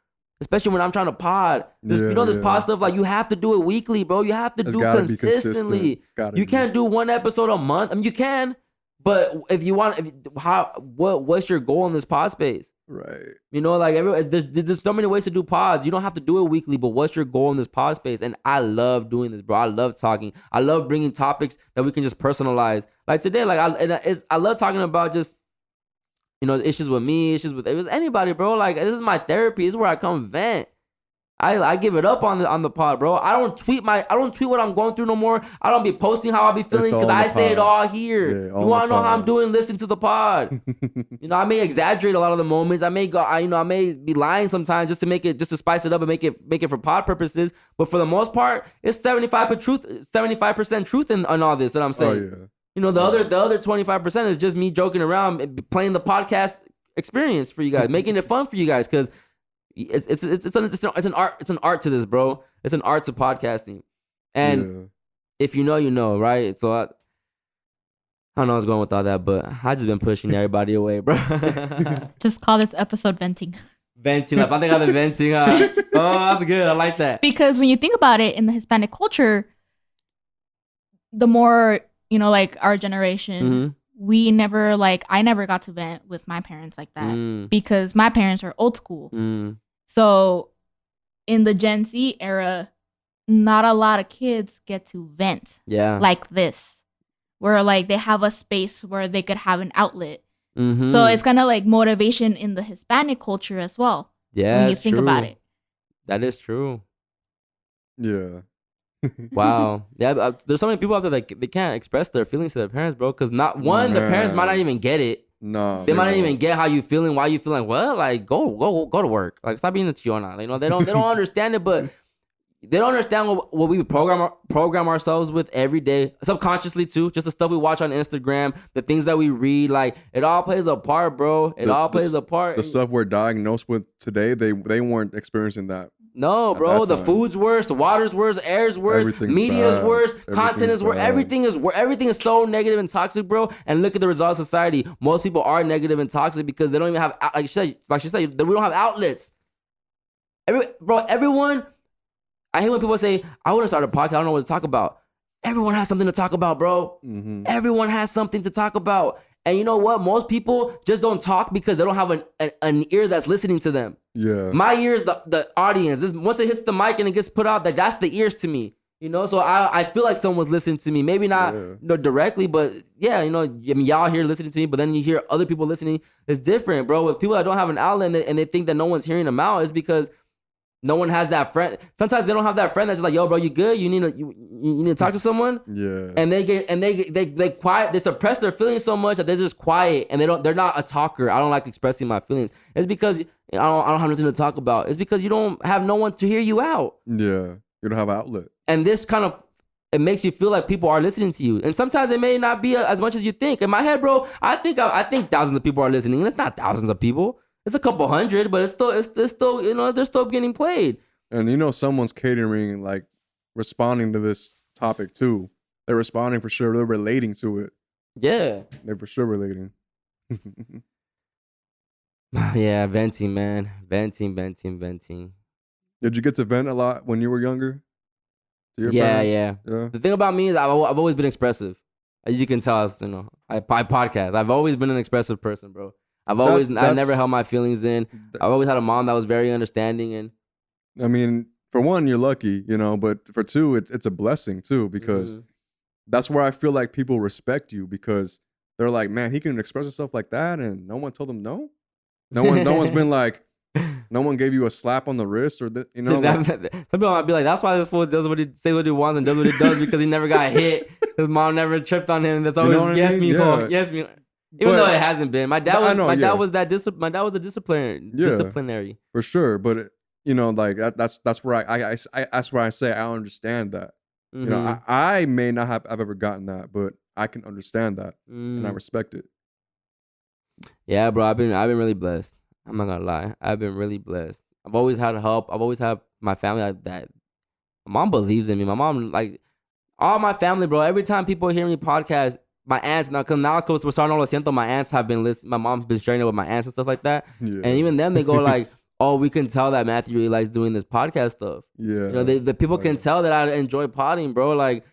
S1: Especially when I'm trying to pod. This pod stuff, like, you have to do it weekly, bro. You have to do consistently. You can't do one episode a month. I mean, you can, but if you want, what's your goal in this pod space?
S2: Right.
S1: Like there's so many ways to do pods. You don't have to do it weekly, but what's your goal in this pod space? And I love doing this, bro. I love talking. I love bringing topics that we can just personalize. Like today, like I love talking about just, issues with me, issues with anybody, bro. Like, this is my therapy. This is where I come vent. I give it up on the pod, bro. I don't tweet what I'm going through no more. I don't be posting how I be feeling because I say it all here.
S2: Yeah,
S1: you want to know how I'm doing? Listen to the pod. I may exaggerate a lot of the moments. I may be lying sometimes just to spice it up and make it for pod purposes. But for the most part, it's 75% truth in all this that I'm saying.
S2: Oh, yeah.
S1: The other 25% is just me joking around, playing the podcast experience for you guys, making it fun for you guys, because it's an art to this, bro. It's an art to podcasting, and if you know, right? So I don't know what's going with all that, but I just been pushing everybody away, bro.
S3: Just call this episode venting.
S1: Venting, I think I've been venting. Oh, that's good. I like that.
S3: Because when you think about it, in the Hispanic culture, the more like our generation, we never I never got to vent with my parents like that because my parents are old school. So in the Gen Z era, not a lot of kids get to vent like this, where they have a space where they could have an outlet. So it's kind of like motivation in the Hispanic culture as well.
S1: Yeah,
S3: when you think about it.
S1: That is true.
S2: Yeah.
S1: Wow. Yeah, there's so many people out there that they can't express their feelings to their parents, bro. Because the parents might not even get it.
S2: No,
S1: they might not even get how you feeling, why you feeling. Well, like go to work. Like, stop being a chiona. They don't understand it, but they don't understand what we program ourselves with every day, subconsciously too. Just the stuff we watch on Instagram, the things that we read, like, it all plays a part, bro. It all plays a part.
S2: The stuff we're diagnosed with today, they weren't experiencing that.
S1: No, bro. The food's worse, the water's worse, air's worse, media's worse, content is worse. Everything is so negative and toxic, bro. And look at the results of society. Most people are negative and toxic because they don't even have, like she said, we don't have outlets. Everyone. I hate when people say, I want to start a podcast, I don't know what to talk about. Everyone has something to talk about, bro. Everyone has something to talk about. And you know what? Most people just don't talk because they don't have an ear that's listening to them.
S2: Yeah.
S1: My ear is the audience. Once it hits the mic and it gets put out, that's the ears to me. So I feel like someone's listening to me. Maybe not directly, but yeah, y'all here listening to me, but then you hear other people listening. It's different, bro. With people that don't have an outlet and they think that no one's hearing them out, is because no one has that friend. Sometimes they don't have that friend that's just like, yo, bro, you good? You need to talk to someone. Yeah. And they quiet. They suppress their feelings so much that they're just quiet and they're not a talker. I don't like expressing my feelings. It's because I don't have nothing to talk about. It's because you don't have no one to hear you out.
S2: Yeah. You don't have an outlet.
S1: And this kind of, it makes you feel like people are listening to you. And sometimes it may not be as much as you think. In my head, bro, I think thousands of people are listening. And it's not thousands of people. It's a couple hundred, but it's still, they're still getting played.
S2: And someone's catering, like, responding to this topic too. They're responding for sure. They're relating to it.
S1: Yeah.
S2: They're for sure relating.
S1: Yeah, venting, man. Venting.
S2: Did you get to vent a lot when you were younger?
S1: Yeah. The thing about me is I've always been expressive. As you can tell, I podcast. I've always been an expressive person, bro. I never held my feelings in. I've always had a mom that was very understanding, and
S2: I mean, for one, you're lucky, you know, but for two, it's a blessing too, because that's where I feel like people respect you, because they're like, man, he can express himself like that, and no one told him no. No one's been like, no one gave you a slap on the wrist or you know.
S1: Some people might be like, that's why this fool does what he says what he wants and does what he does, because he never got hit. His mom never tripped on him. That's always yes, mijo, yes, mijo. Even though it hasn't been. My dad was a disciplinary.
S2: For sure, but you know, like that's where that's where I say I understand that. You know, I may not have ever gotten that, but I can understand that and I respect it.
S1: Yeah, bro, I've been really blessed. I'm not gonna lie, I've been really blessed. I've always had help. I've always had my family like that. My mom believes in me. My mom, like, all my family, bro. Every time people hear me podcast, my aunts now because we're starting all Siento, my aunts have been listening. My mom's been sharing it with my aunts and stuff like that. Yeah. And even then, they go like, "Oh, we can tell that Matthew really likes doing this podcast stuff." Yeah, you know, the people can tell that I enjoy potting, bro. Like,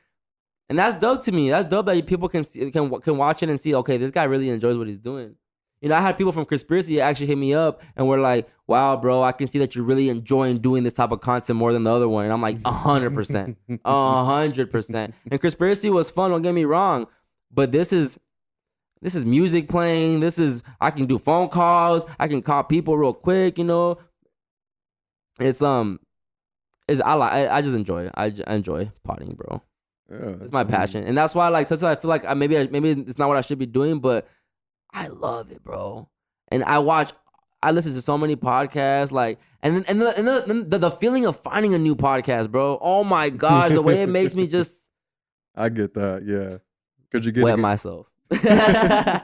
S1: and that's dope to me. That's dope that people can watch it and see. Okay, this guy really enjoys what he's doing. You know, I had people from Conspiracy actually hit me up and were like, "Wow, bro, I can see that you're really enjoying doing this type of content more than the other one." And I'm like, 100%, 100%. And Conspiracy was fun. Don't get me wrong, but this is music playing. I can do phone calls. I can call people real quick. You know, I just enjoy it. I enjoy potting, bro. Yeah, it's my passion, and that's why, like, sometimes I feel like maybe it's not what I should be doing, but I love it, bro. And I listen to so many podcasts, like, and the feeling of finding a new podcast, bro. Oh my gosh, the way it makes me just.
S2: I get that, yeah. Because you're getting
S1: wet myself.
S2: I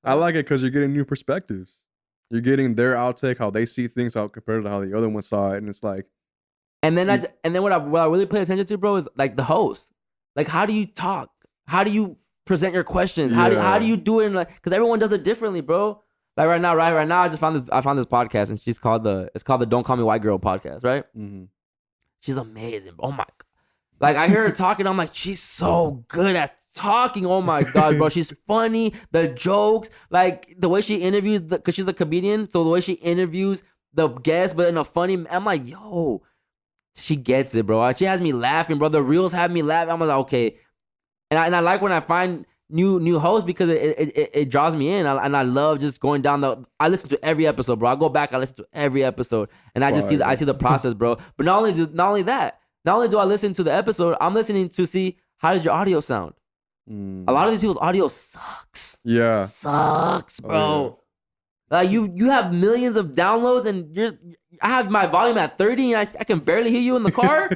S2: like it because you're getting new perspectives. You're getting their outtake, how they see things, how compared to how the other one saw it, and it's like.
S1: And then what I really pay attention to, bro, is like the host. Like, how do you talk? How do you present your questions? Yeah. How do you do it? Like, because everyone does it differently, bro. Like right now, I just found this podcast, and it's called the Don't Call Me White Girl podcast, right? Mm-hmm. She's amazing. Oh my god! Like, I hear her talking, I'm like, she's so good at talking. Oh my god, bro, she's funny. The jokes, like the way she interviews, because she's a comedian, so the way she interviews the guests, but in a funny, I'm like, yo, she gets it, bro. She has me laughing, bro. The reels have me laughing. I'm like, okay. And I like when I find new hosts, because it draws me in, and I love just going down I listen to every episode, bro. I go back, I listen to every episode, and I just see the process, bro. But not only do I listen to the episode, I'm listening to see how does your audio sound. A lot of these people's audio sucks. Yeah, sucks, bro. Oh, yeah. Like you have millions of downloads, and I have my volume at 30, and I can barely hear you in the car.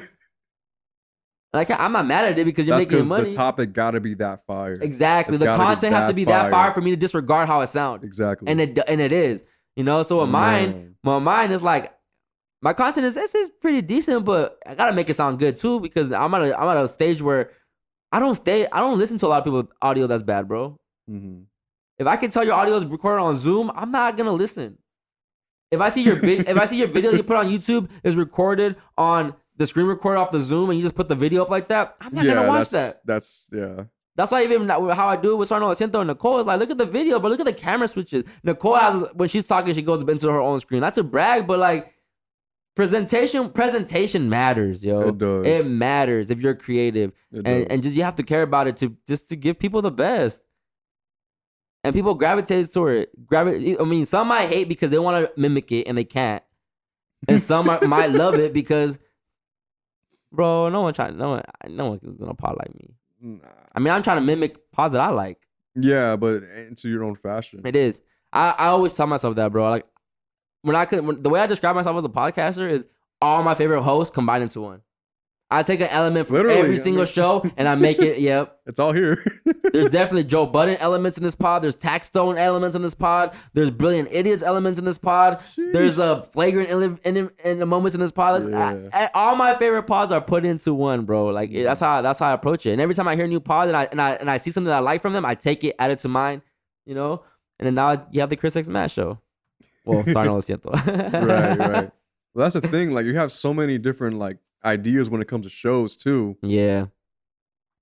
S1: Like, I'm not mad at it because you're making money.
S2: The topic got to be that fire.
S1: Exactly. The content has to be that fire for me to disregard how it sounds.
S2: Exactly.
S1: And it is. You know, so with mine is like, my content is pretty decent, but I gotta make it sound good too, because I'm at a stage where I don't listen to a lot of people's audio that's bad, bro. Mm-hmm. If I can tell your audio is recorded on Zoom, I'm not gonna listen. If I see your video you put on YouTube is recorded on the screen recorder off the Zoom, and you just put the video up like that, I'm not gonna watch that.
S2: That's
S1: why even how I do it with Siento and Nicole is like, look at the video, but look at the camera switches. Nicole has, when she's talking, she goes into her own screen. Not to brag, but like, presentation matters, yo.
S2: It does.
S1: It matters if you're creative, and just you have to care about it to give people the best. And people gravitate toward it. I mean, some might hate because they want to mimic it and they can't, and some might love it because, bro, no one's gonna pod like me. Nah. I mean, I'm trying to mimic pods that I like.
S2: Yeah, but into your own fashion.
S1: It is. I always tell myself that, bro. Like, the way I describe myself as a podcaster is all my favorite hosts combined into one. I take an element from every single show and I make it. Yep,
S2: it's all here.
S1: There's definitely Joe Budden elements in this pod. There's Tax Stone elements in this pod. There's Brilliant Idiots elements in this pod. Sheesh. There's a flagrant in the moments in this pod. Yeah. All my favorite pods are put into one, bro. Like, that's how I approach it. And every time I hear a new pod and I see something that I like from them, I take it, add it to mine, you know. And then now you have the Chris X Matt show. Well, sorry, no lo siento.
S2: Right. Well, that's the thing. Like, you have so many different like ideas when it comes to shows too.
S1: Yeah,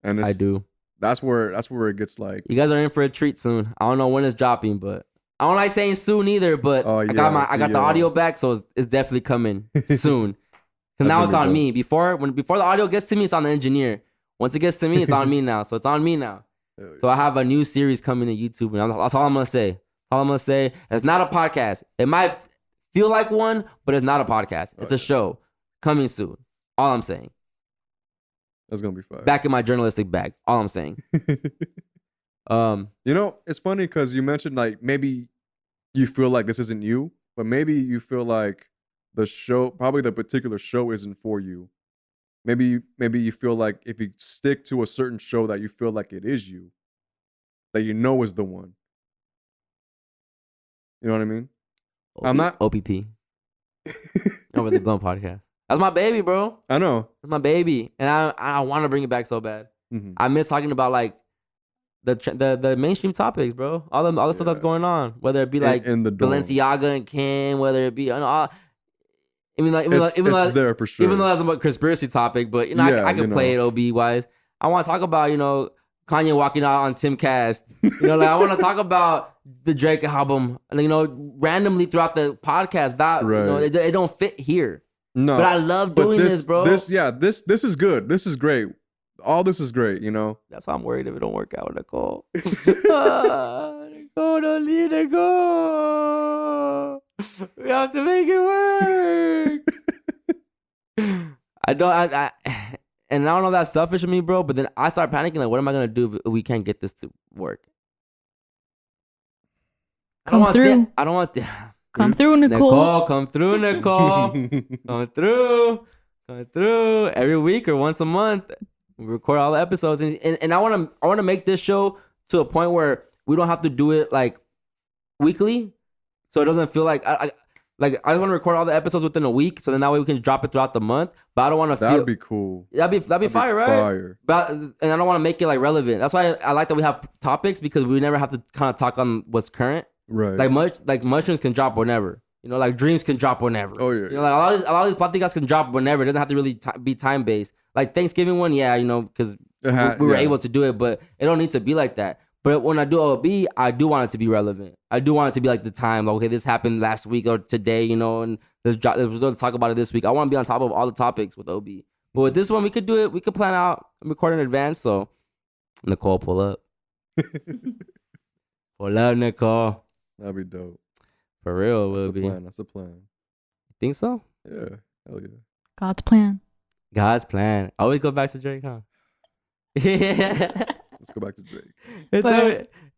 S2: and
S1: I do.
S2: That's where it gets like.
S1: You guys are in for a treat soon. I don't know when it's dropping, but I don't like saying soon either. But I got the audio back, so it's definitely coming soon. Because now it's on me. Before the audio gets to me, it's on the engineer. Once it gets to me, it's on me now. So it's on me now. So I have a new series coming to YouTube, and that's all I'm gonna say. All I'm gonna say, it's not a podcast. It might feel like one, but it's not a podcast. It's a show coming soon. All I'm saying.
S2: That's gonna be fun.
S1: Back in my journalistic bag. All I'm saying.
S2: You know, it's funny because you mentioned like maybe you feel like this isn't you, but maybe you feel like the show, probably the particular show, isn't for you. Maybe you feel like if you stick to a certain show that you feel like it is you, that you know is the one. You know what I mean? I'm not
S1: OPP. Over the Blunt podcast. That's my baby, bro.
S2: I know.
S1: That's my baby, and I want to bring it back so bad.
S2: Mm-hmm.
S1: I miss talking about like the mainstream topics, bro. All the stuff that's going on, whether it be like
S2: in the
S1: Balenciaga and Kim, whether it be even though
S2: it's there for sure.
S1: Even though that's a conspiracy topic, but I can play it OB wise. I want to talk about Kanye walking out on Timcast. Like I want to talk about the Drake album, and randomly throughout the podcast that it don't fit here.
S2: No,
S1: but I love doing this, bro.
S2: This is good. This is great. All this is great.
S1: That's why I'm worried if it don't work out, Nicole. Nicole, don't leave Nicole. We have to make it work. I and I don't know if that's selfish of me, bro, but then I start panicking, like, what am I gonna do if we can't get this to work?
S3: Come through.
S1: I don't want that.
S3: Come through, Nicole.
S1: Come through, Nicole. Come through. Come through. Every week or once a month, we record all the episodes, and I want to make this show to a point where we don't have to do it like weekly, so it doesn't feel like I just want to record all the episodes within a week, so then that way we can drop it throughout the month. But I don't want to feel
S2: that'd be cool.
S1: That'd be fire, right?
S2: Fire.
S1: But and I don't want to make it like relevant. That's why I like that we have topics, because we never have to kind of talk on what's current.
S2: Right.
S1: Like mushrooms can drop whenever. Like dreams can drop whenever.
S2: Oh yeah.
S1: Like a lot of these pláticas can drop whenever. It doesn't have to really be time based. Like Thanksgiving one, because we were able to do it, but it don't need to be like that. But when I do OB, I do want it to be relevant. I do want it to be like the time. Like, okay, this happened last week or today, and let's talk about it this week. I want to be on top of all the topics with OB. But with this one, we could do it. We could plan out and record in advance. So, Nicole, pull up. Pull up, Nicole.
S2: That'd be dope.
S1: For real, it will be.
S2: That's a plan.
S1: You think so?
S2: Yeah. Hell yeah.
S3: God's plan.
S1: God's plan. Always go back to Drake, huh?
S2: Let's go back to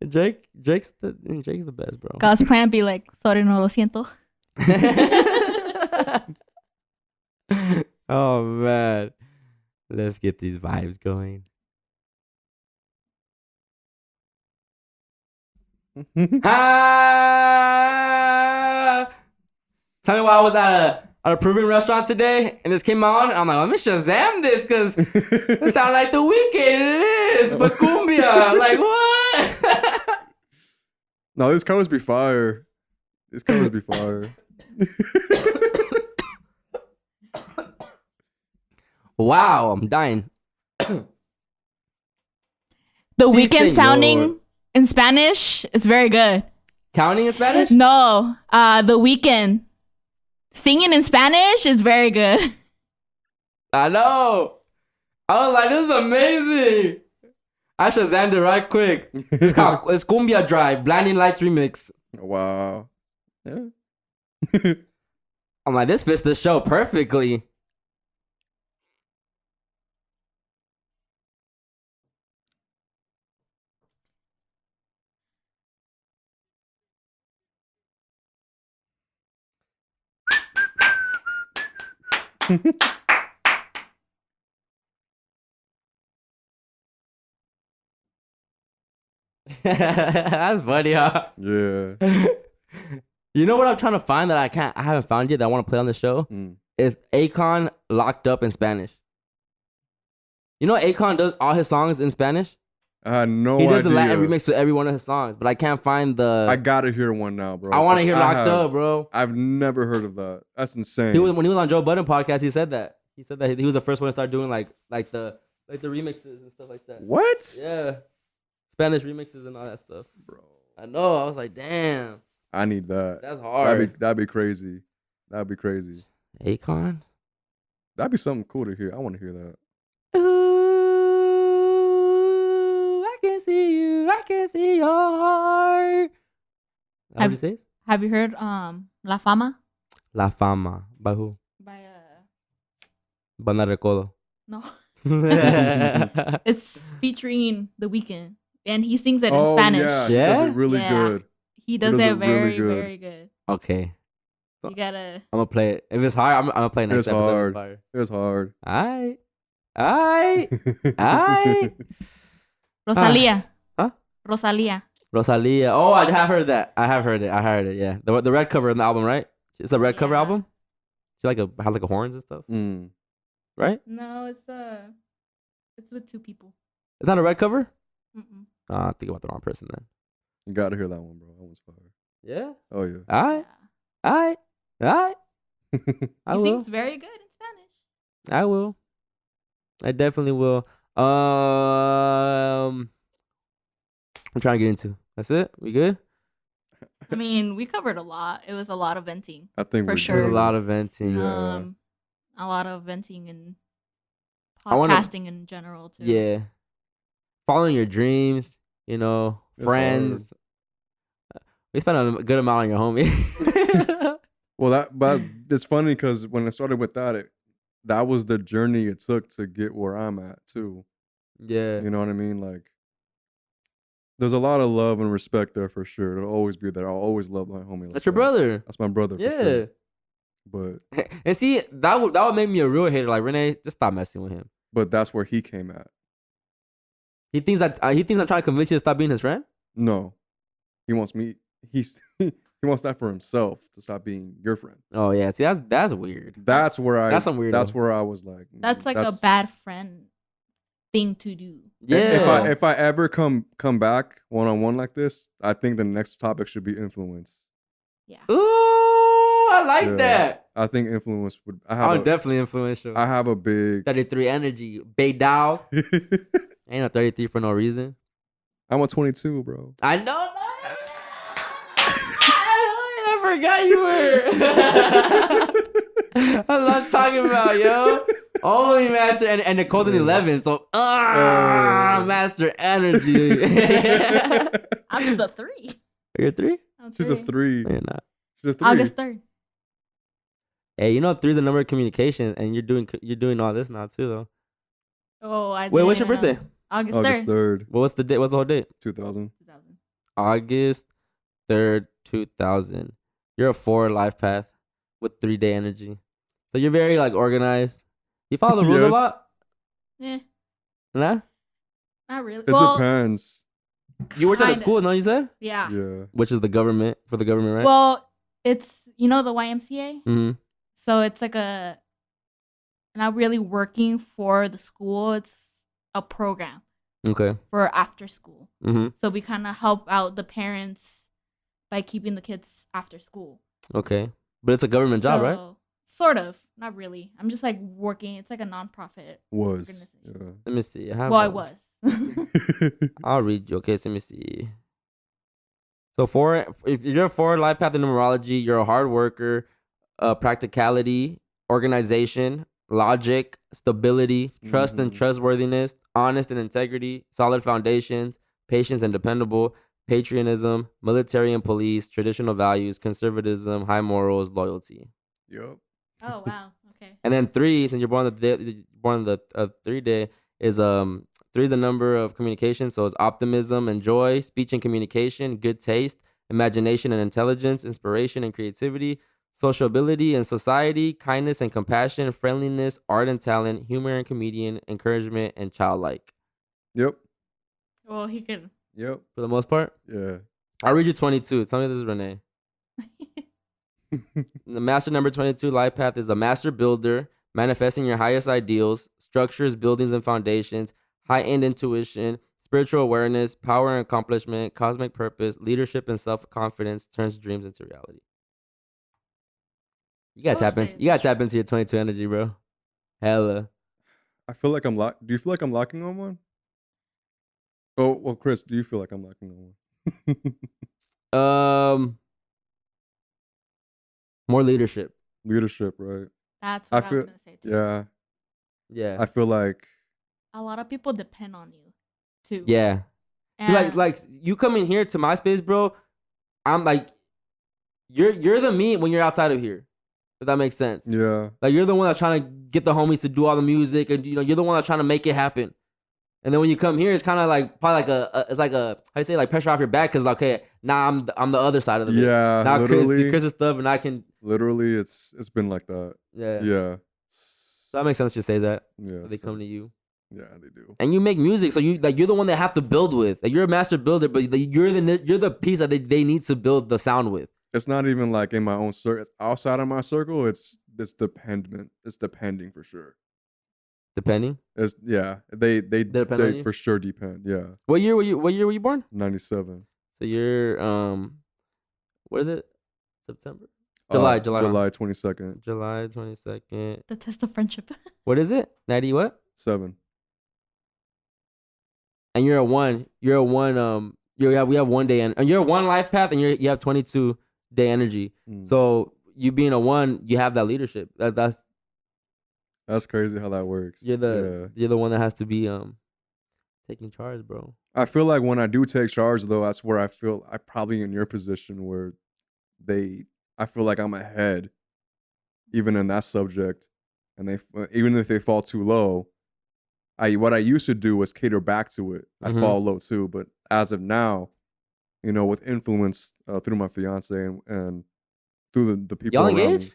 S2: Drake.
S1: Drake's the best, bro.
S3: God's plan be like, sorry, no lo siento.
S1: Oh man, let's get these vibes going. Tell me why I was at a Peruvian restaurant today, and this came on, and I'm like, let me Shazam this, because it sounds like The Weeknd. It is, but cumbia. Like, what?
S2: No, this covers be fire.
S1: Wow, I'm dying.
S3: The Weeknd sounding in Spanish is very good.
S1: Counting in Spanish?
S3: No, The Weeknd singing in Spanish is very good.
S1: I know. I was like, this is amazing. I Shazammed it right quick. It's Cumbia Drive, Blinding Lights remix.
S2: Wow. Yeah.
S1: I'm like, this fits the show perfectly. That's funny, huh?
S2: Yeah.
S1: You know what I'm trying to find that I haven't found yet that I want to play on the show? Is Akon Locked Up in Spanish. You know Akon does all his songs in Spanish?
S2: I had no idea.
S1: He does the Latin remix to every one of his songs, but I can't find the...
S2: I gotta hear one now, bro.
S1: I want to hear Locked Up, bro.
S2: I've never heard of that. That's insane.
S1: When he was on Joe Budden podcast, he said that. He said that he was the first one to start doing like the remixes and stuff like that.
S2: What?
S1: Yeah. Spanish remixes and all that stuff.
S2: Bro.
S1: I know. I was like, damn.
S2: I need that.
S1: That's hard.
S2: That'd be crazy. That'd be crazy.
S1: Akon?
S2: That'd be something cool to hear. I want to hear that.
S1: Ooh, I can see you. I can see your heart. How do you say it?
S3: Have you heard La Fama?
S1: La Fama. By who?
S3: By
S1: Banda Recodo.
S3: no. It's featuring The Weeknd, and he sings it in Spanish.
S2: Yeah,
S1: Yeah?
S2: he does it really
S3: Yeah.
S2: good.
S3: He does it very,
S2: really good.
S3: very good.
S1: Okay.
S3: You gotta.
S1: I'm gonna play it. If it's hard, I'm gonna play next
S2: It's
S1: episode.
S2: hard.
S1: It's fire.
S2: It's hard.
S1: Alright. Alright.
S3: Rosalia.
S1: Huh?
S3: Rosalia.
S1: Rosalia. Oh, I have heard that. I have heard it. Yeah. The red cover in the album, right? It's a red cover
S3: Yeah.
S1: album. She has like a horns and stuff, right?
S3: No, it's with two people.
S1: It's not a red cover.
S3: Mm-mm.
S1: I think about the wrong person then.
S2: You gotta hear that one, bro. That one's fire.
S1: Yeah.
S2: Oh yeah.
S1: Alright. I
S3: He
S1: will.
S3: sings very good in Spanish.
S1: I will. I definitely will. I'm trying to get into. That's it. We good?
S3: I mean, we covered a lot. It was a lot of venting.
S2: I think
S3: For
S2: we're
S3: sure.
S1: A
S2: good.
S1: lot of venting.
S2: Yeah.
S3: A lot of venting and
S1: I wanna-
S3: podcasting in general too.
S1: Yeah. Following your dreams,
S2: It's
S1: friends. We spent a good amount on your homie.
S2: Well, but it's funny because when I started with that was the journey it took to get where I'm at too.
S1: Yeah.
S2: You know what I mean? Like, there's a lot of love and respect there for sure. It'll always be there. I'll always love my homie. Like
S1: That's your
S2: that.
S1: brother.
S2: That's my brother for
S1: Yeah.
S2: sure. But
S1: And see, that would make me a real hater. Like, Rene, just stop messing with him.
S2: that's where he came at.
S1: He thinks I'm trying to convince you to stop being his friend.
S2: No, he wants me. He wants that for himself to stop being your friend.
S1: Oh yeah, see that's weird.
S2: That's where
S1: That's some weirdo.
S2: That's where I was like.
S3: That's like a bad friend thing to do.
S1: Yeah.
S2: If I ever come back one-on-one like this, I think the next topic should be influence.
S3: Yeah.
S1: Ooh, I like
S2: Yeah.
S1: that.
S2: I think influence would.
S1: I'm definitely influential.
S2: I have a big
S1: 33 energy, Bay Dow. Ain't no 33 for no reason.
S2: I'm a 22, bro.
S1: I know. I forgot you were. I love talking about, yo. Only master and Nicole's an 11, so master energy.
S3: I'm just a 3.
S1: You're 3?
S3: I'm
S2: She's a 3.
S1: No, you're not.
S2: She's a 3.
S3: August 3rd.
S1: Hey, 3 is the number of communication, and you're doing all this now too, though.
S3: Oh, I
S1: Wait, what's your
S3: didn't know.
S1: birthday?
S3: August
S2: August
S3: 3rd.
S2: 3rd,
S1: Well, what's the date? What's the whole date?
S2: 2000.
S3: 2000.
S1: August 3rd, 2000. You're a 4 life path with 3-day energy. So you're very organized. You follow the rules a
S2: Yes.
S1: lot?
S3: Eh,
S1: Nah?
S3: not really.
S2: It
S3: well,
S2: depends.
S1: You worked at a
S3: kinda.
S1: school, no, you said?
S3: Yeah.
S2: Yeah.
S1: Which is the government, for the government, right?
S3: Well, it's the YMCA.
S1: Mm-hmm.
S3: So it's like not really working for the school. It's a program
S1: Okay.
S3: for after school.
S1: Mm-hmm.
S3: So we kind of help out the parents by keeping the kids after school.
S1: Okay. But it's a government job, right?
S3: So, sort of. Not really. I'm just working. It's like a nonprofit
S2: Was.
S3: organization.
S1: Let me see.
S3: I was.
S2: Yeah.
S1: I'll read you. Okay, so let me see. So if you're a 4 life path in numerology, you're a hard worker, practicality, organization, logic, stability, trust and trustworthiness, honest and integrity, solid foundations, patience and dependable, patriotism, military and police, traditional values, conservatism, high morals, loyalty.
S2: Yep.
S3: Oh, wow. Okay.
S1: And then 3, since you're born on the 3 day, is 3 is the number of communication. So it's optimism and joy, speech and communication, good taste, imagination and intelligence, inspiration and creativity, sociability and society, kindness and compassion, friendliness, art and talent, humor and comedian, encouragement, and childlike.
S2: Yep.
S3: Well, he could.
S2: Yep.
S1: For the most part.
S2: Yeah.
S1: I'll read you 22. Tell me this is Rene. The master number 22 life path is a master builder, manifesting your highest ideals, structures, buildings, and foundations, high-end intuition, spiritual awareness, power and accomplishment, cosmic purpose, leadership, and self-confidence, turns dreams into reality. You gotta tap into your 22 energy, bro. Hella.
S2: I feel like I'm locked. Do you feel like I'm locking on one? Oh, well, Chris, do you feel like I'm locking on one?
S1: More leadership.
S2: Leadership, right?
S3: That's what I was gonna say too.
S2: Yeah.
S1: Yeah.
S2: I feel like
S3: a lot of people depend on you too.
S1: Yeah. See, like you come in here to my space, bro. I'm like, you're the me when you're outside of here. If that makes sense.
S2: Yeah.
S1: Like you're the one that's trying to get the homies to do all the music, and you're the one that's trying to make it happen. And then when you come here, it's kind of like probably like it's like a how do you say, like pressure off your back, because okay, now I'm the other side of the bit.
S2: Yeah.
S1: Now
S2: literally,
S1: Chris is stuff, and I can
S2: literally it's been like that.
S1: Yeah.
S2: So
S1: that makes sense. To say that.
S2: Yeah.
S1: They come to you.
S2: Yeah, they do.
S1: And you make music, so you're the one they have to build with. Like you're a master builder, but you're the piece that they need to build the sound with.
S2: It's not even like in my own circle. Outside of my circle, it's dependent. It's depending for sure.
S1: Depending.
S2: It's They
S1: depend on you?
S2: for sure depend. Yeah.
S1: What year were you born?
S2: 97.
S1: So you're what is it? September? July
S2: 22nd.
S1: July 22nd.
S3: The test of friendship.
S1: What is it? 90 what?
S2: 7.
S1: And you're a 1. You're a 1 we have 1 day and you're a 1 life path, and you have 22 day energy. So you being a 1, you have that leadership.
S2: That's crazy how that works.
S1: You're the one that has to be taking charge, bro.
S2: I feel like when I do take charge, though, that's where I feel I'm probably in your position where I feel like I'm ahead, even in that subject, and even if they fall too low, what I used to do was cater back to it. I fall low too, but as of now, with influence through my fiance and through the people
S1: y'all
S2: around
S1: engaged?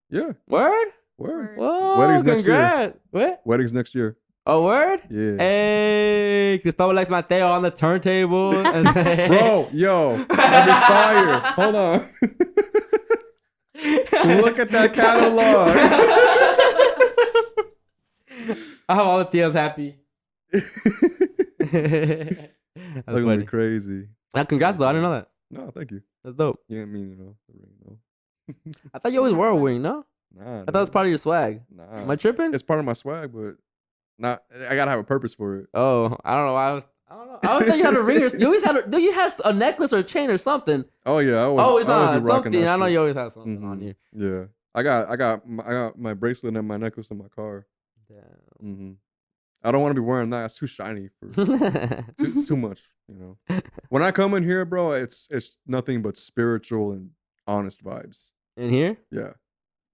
S2: me. Yeah.
S1: Word.
S2: Whoa, weddings next year.
S1: What?
S2: Weddings next year.
S1: Oh, word?
S2: Yeah.
S1: Hey, Cristóbal Lex Mateo on the turntable.
S2: Bro, yo, that'd be fire. Hold on. Look at that catalog.
S1: I have all the tias happy. That's
S2: looking crazy.
S1: Congrats, though. I didn't know that.
S2: No, thank you.
S1: That's dope.
S2: You didn't mean, the ring, no.
S1: I thought you always wore a ring, no?
S2: Nah.
S1: I thought it was part of your swag.
S2: Nah.
S1: Am I tripping?
S2: It's part of my swag, but I gotta have a purpose for it.
S1: Oh, I don't know. I don't know. I always thought you had a ring. You had a necklace or a chain or something.
S2: Oh yeah,
S1: it's not something. I know you always have something on you.
S2: Yeah, I got my bracelet and my necklace in my car.
S1: Damn.
S2: I don't want to be wearing that. It's too shiny for it's too much. When I come in here, bro, it's nothing but spiritual and honest vibes.
S1: In here?
S2: Yeah.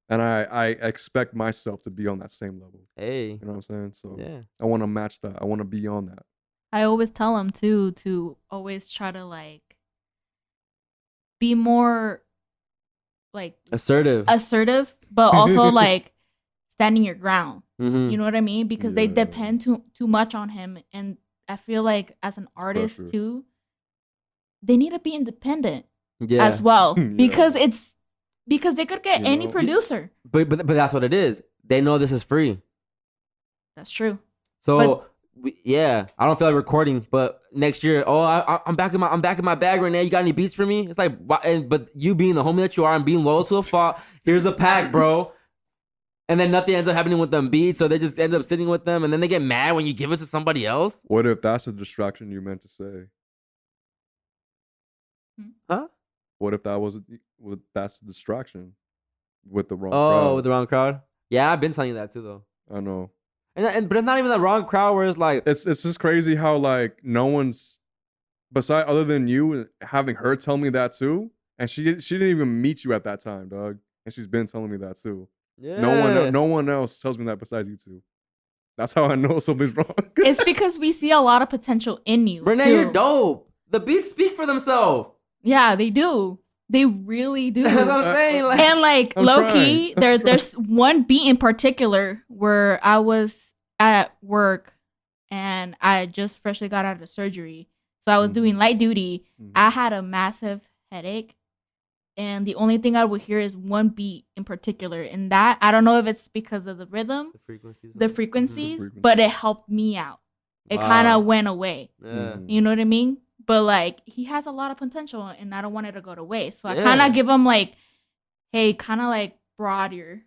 S2: And I expect myself to be on that same level.
S1: Hey.
S2: You know what I'm saying? So
S1: yeah.
S2: I want to match that. I want to be on that.
S3: I always tell them too to always try to like be more like
S1: assertive,
S3: but also like standing your ground.
S1: Mm-hmm.
S3: You know what I mean? Because they depend too much on him, and I feel like as an artist too, they need to be independent as well because they could get any producer.
S1: But that's what it is. They know this is free.
S3: That's true.
S1: So I don't feel like recording, but next year, I'm back in my bag right now. You got any beats for me? It's like, but you being the homie that you are and being loyal to a fault, here's a pack, bro. And then nothing ends up happening with them beats, or they just end up sitting with them, and then they get mad when you give it to somebody else.
S2: What if that's a distraction you meant to say?
S1: Huh?
S2: What if that's a distraction with the wrong crowd?
S1: Oh, with the wrong crowd? Yeah, I've been telling you that too, though.
S2: I know.
S1: But it's not even the wrong crowd where it's like...
S2: It's just crazy how like no one's, besides other than you, having her tell me that too. And she didn't even meet you at that time, dog. And she's been telling me that too.
S1: Yeah.
S2: No one else tells me that besides you two. That's how I know something's wrong.
S3: It's because we see a lot of potential in you.
S1: Renee, you're dope. The beats speak for themselves.
S3: Yeah, they do. They really do.
S1: That's what I'm saying.
S3: And like low key, there's one beat in particular where I was at work and I just freshly got out of surgery. So I was doing light duty. I had a massive headache. And the only thing I would hear is one beat in particular. And that, I don't know if it's because of the rhythm, the frequencies, but it helped me out. It kind of went away.
S1: Yeah.
S3: You know what I mean? But like, he has a lot of potential and I don't want it to go to waste. So I kind of give him like, hey, kind of like broad your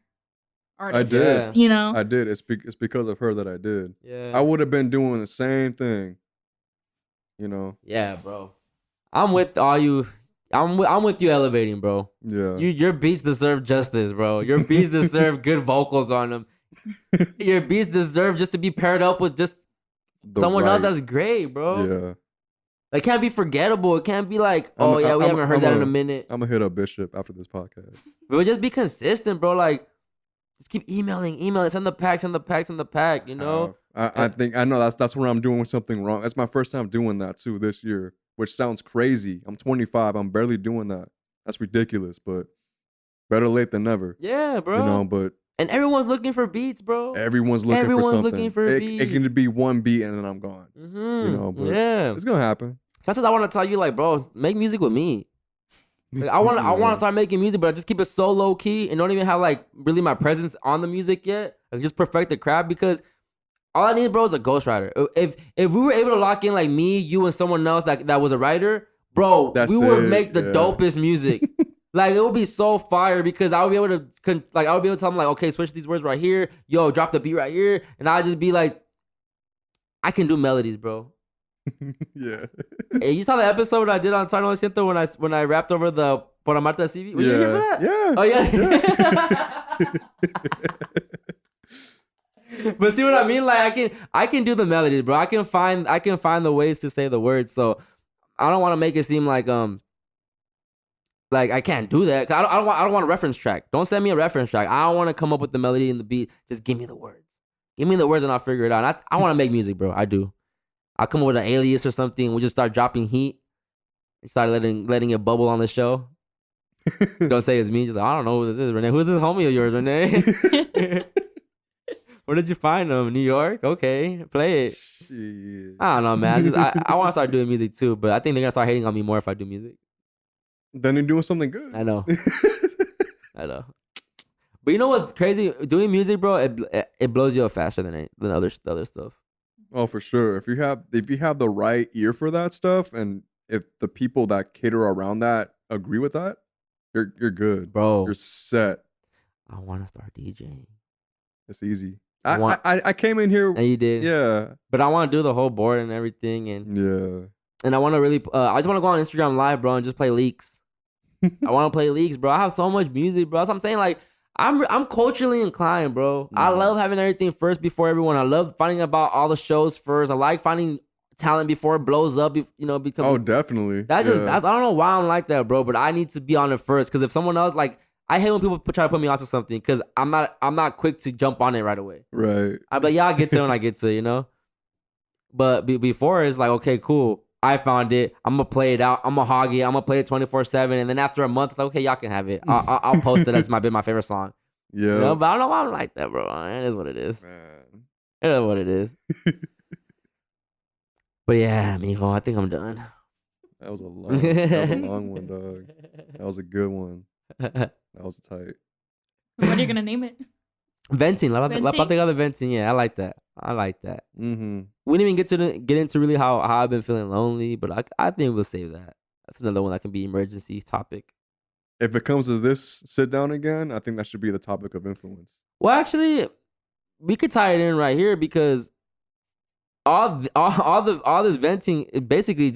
S3: artist.
S2: I did.
S3: You know?
S2: I did. It's because of her that I did.
S1: Yeah.
S2: I would have been doing the same thing.
S1: Yeah, bro. I'm with all you I'm with you elevating, bro.
S2: Yeah.
S1: Your beats deserve justice, bro. Your beats deserve good vocals on them. Your beats deserve just to be paired up with just someone else that's great, bro.
S2: Yeah.
S1: It can't be forgettable. It can't be like, we haven't heard that in a minute.
S2: I'm gonna hit up Bishop after this podcast.
S1: But just be consistent, bro. Like, just keep emailing, send the pack, you know?
S2: I think I know that's where I'm doing something wrong. That's my first time doing that too this year, which sounds crazy. I'm 25. I'm barely doing that. That's ridiculous, but better late than never.
S1: Yeah, bro.
S2: You know, but
S1: and everyone's looking for beats, bro.
S2: Everyone's looking for something.
S1: Looking for beats.
S2: It can be one beat and then I'm gone.
S1: Mm-hmm.
S2: You know, but
S1: yeah,
S2: it's gonna happen.
S1: That's what I want to tell you, like, bro, make music with me. Like, I want to start making music, but I just keep it so low key and don't even have like really my presence on the music yet. Like, just perfect the craft because all I need, bro, is a ghostwriter. If we were able to lock in like me, you, and someone else that was a writer, bro, we would make the dopest music. Like, it would be so fire because I would be able to tell them like, okay, switch these words right here, yo, drop the beat right here, and I'd just be like, I can do melodies, bro.
S2: Yeah.
S1: Hey, you saw the episode I did on Siento, when I rapped over the Por Amarte CV? Were you here for that?
S2: Yeah.
S1: Oh yeah. But see what I mean? Like, I can do the melodies, bro. I can find the ways to say the words. So I don't want to make it seem like I can't do that. 'Cause I don't want a reference track. Don't send me a reference track. I don't want to come up with the melody and the beat. Just give me the words. Give me the words and I'll figure it out. And I want to make music, bro. I do. I'll come up with an alias or something. We'll just start dropping heat. Start letting it bubble on the show. Don't say it's me. Just like, I don't know who this is, Rene. Who's this homie of yours, Rene? Where did you find him? New York? Okay, play it.
S2: Shit.
S1: I don't know, man. I want to start doing music too, but I think they're gonna start hating on me more if I do music.
S2: Then you're doing something good.
S1: I know. I know. But you know what's crazy? Doing music, bro, it blows you up faster than the other stuff.
S2: Oh, for sure. If you have the right ear for that stuff, and if the people that cater around that agree with that, you're good,
S1: bro.
S2: You're set.
S1: I want to start DJing.
S2: It's easy. I came in here.
S1: And you did,
S2: yeah.
S1: But I want to do the whole board and everything, and
S2: yeah.
S1: And I want to really. I just want to go on Instagram Live, bro, and just play leaks. I want to play leaks, bro. I have so much music, bro. That's what I'm saying. Like, I'm culturally inclined, bro. I love having everything first before everyone. I love finding about all the shows first. I like finding talent before it blows up. Because
S2: oh, definitely.
S1: That's I don't know why I'm like that, bro. But I need to be on it first because if someone else like. I hate when people try to put me onto something because I'm not quick to jump on it right away.
S2: Right.
S1: I'm like, yeah, I'll get to it when I get to it, you know? But before it's like, okay, cool. I found it. I'm going to play it out. I'm going to hog it. I'm going to play it 24/7. And then after a month, it's like, okay, y'all can have it. I'll post it as my favorite song.
S2: Yeah.
S1: You know? But I don't know why I'm like that, bro. It is what it is.
S2: Man.
S1: It is what it is. But yeah, mijo, I think I'm done.
S2: That was a long one, dog. That was a good one. That was tight.
S3: What are you gonna name it?
S1: Venting. La Plática de Venting. Yeah, I like that.
S2: Mm-hmm.
S1: We didn't even get into really how I've been feeling lonely, but I think we'll save that. That's another one that can be emergency topic.
S2: If it comes to this sit down again, I think that should be the topic of influence.
S1: Well, actually, we could tie it in right here because all this venting, it basically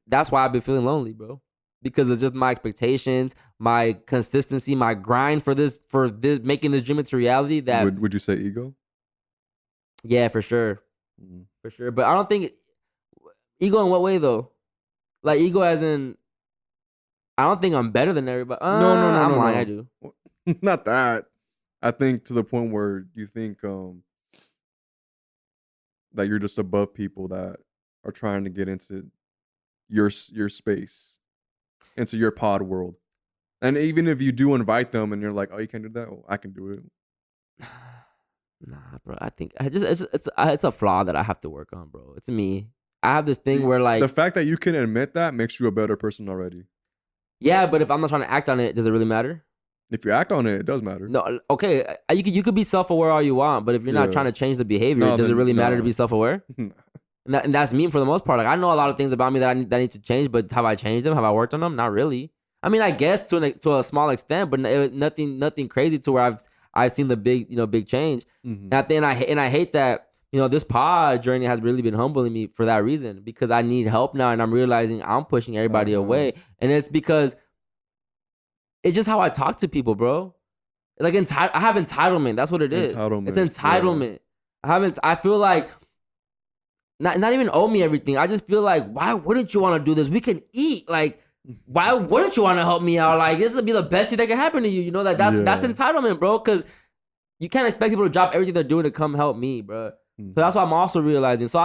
S1: that's why I've been feeling lonely, bro. Because it's just my expectations, my consistency, my grind for this making this dream into reality. That
S2: would you say ego?
S1: Yeah, for sure, for sure. But I don't think ego in what way though? Like ego as in, I don't think I'm better than everybody.
S2: No,
S1: I'm lying.
S2: No.
S1: I do.
S2: Not that. I think to the point where you think that you're just above people that are trying to get into your space. Into your pod world. And even if you do invite them and you're like, oh, you can't do that? Oh, I can do it.
S1: Nah, bro. I think it's a flaw that I have to work on, bro. It's me. I have this thing where like...
S2: The fact that you can admit that makes you a better person already.
S1: Yeah, but if I'm not trying to act on it, does it really matter?
S2: If you act on it, it does matter.
S1: No, okay. You could be self-aware all you want, but if you're not trying to change the behavior, does it really matter to be self-aware? And that's me for the most part. Like I know a lot of things about me that I need to change, but have I changed them? Have I worked on them? Not really. I mean, I guess to a small extent, but nothing crazy to where I've seen the big change. Mm-hmm. And I hate that this pod journey has really been humbling me for that reason, because I need help now, and I'm realizing I'm pushing everybody away. And it's because it's just how I talk to people, bro. Like I have entitlement. That's what it is.
S2: Entitlement.
S1: It's entitlement. Yeah. I feel like not even owe me everything. I just feel like, why wouldn't you want to do this? We can eat. Like, why wouldn't you want to help me out? Like, this would be the best thing that can happen to you. That's entitlement, bro. Because you can't expect people to drop everything they're doing to come help me, bro. So that's what I'm also realizing. So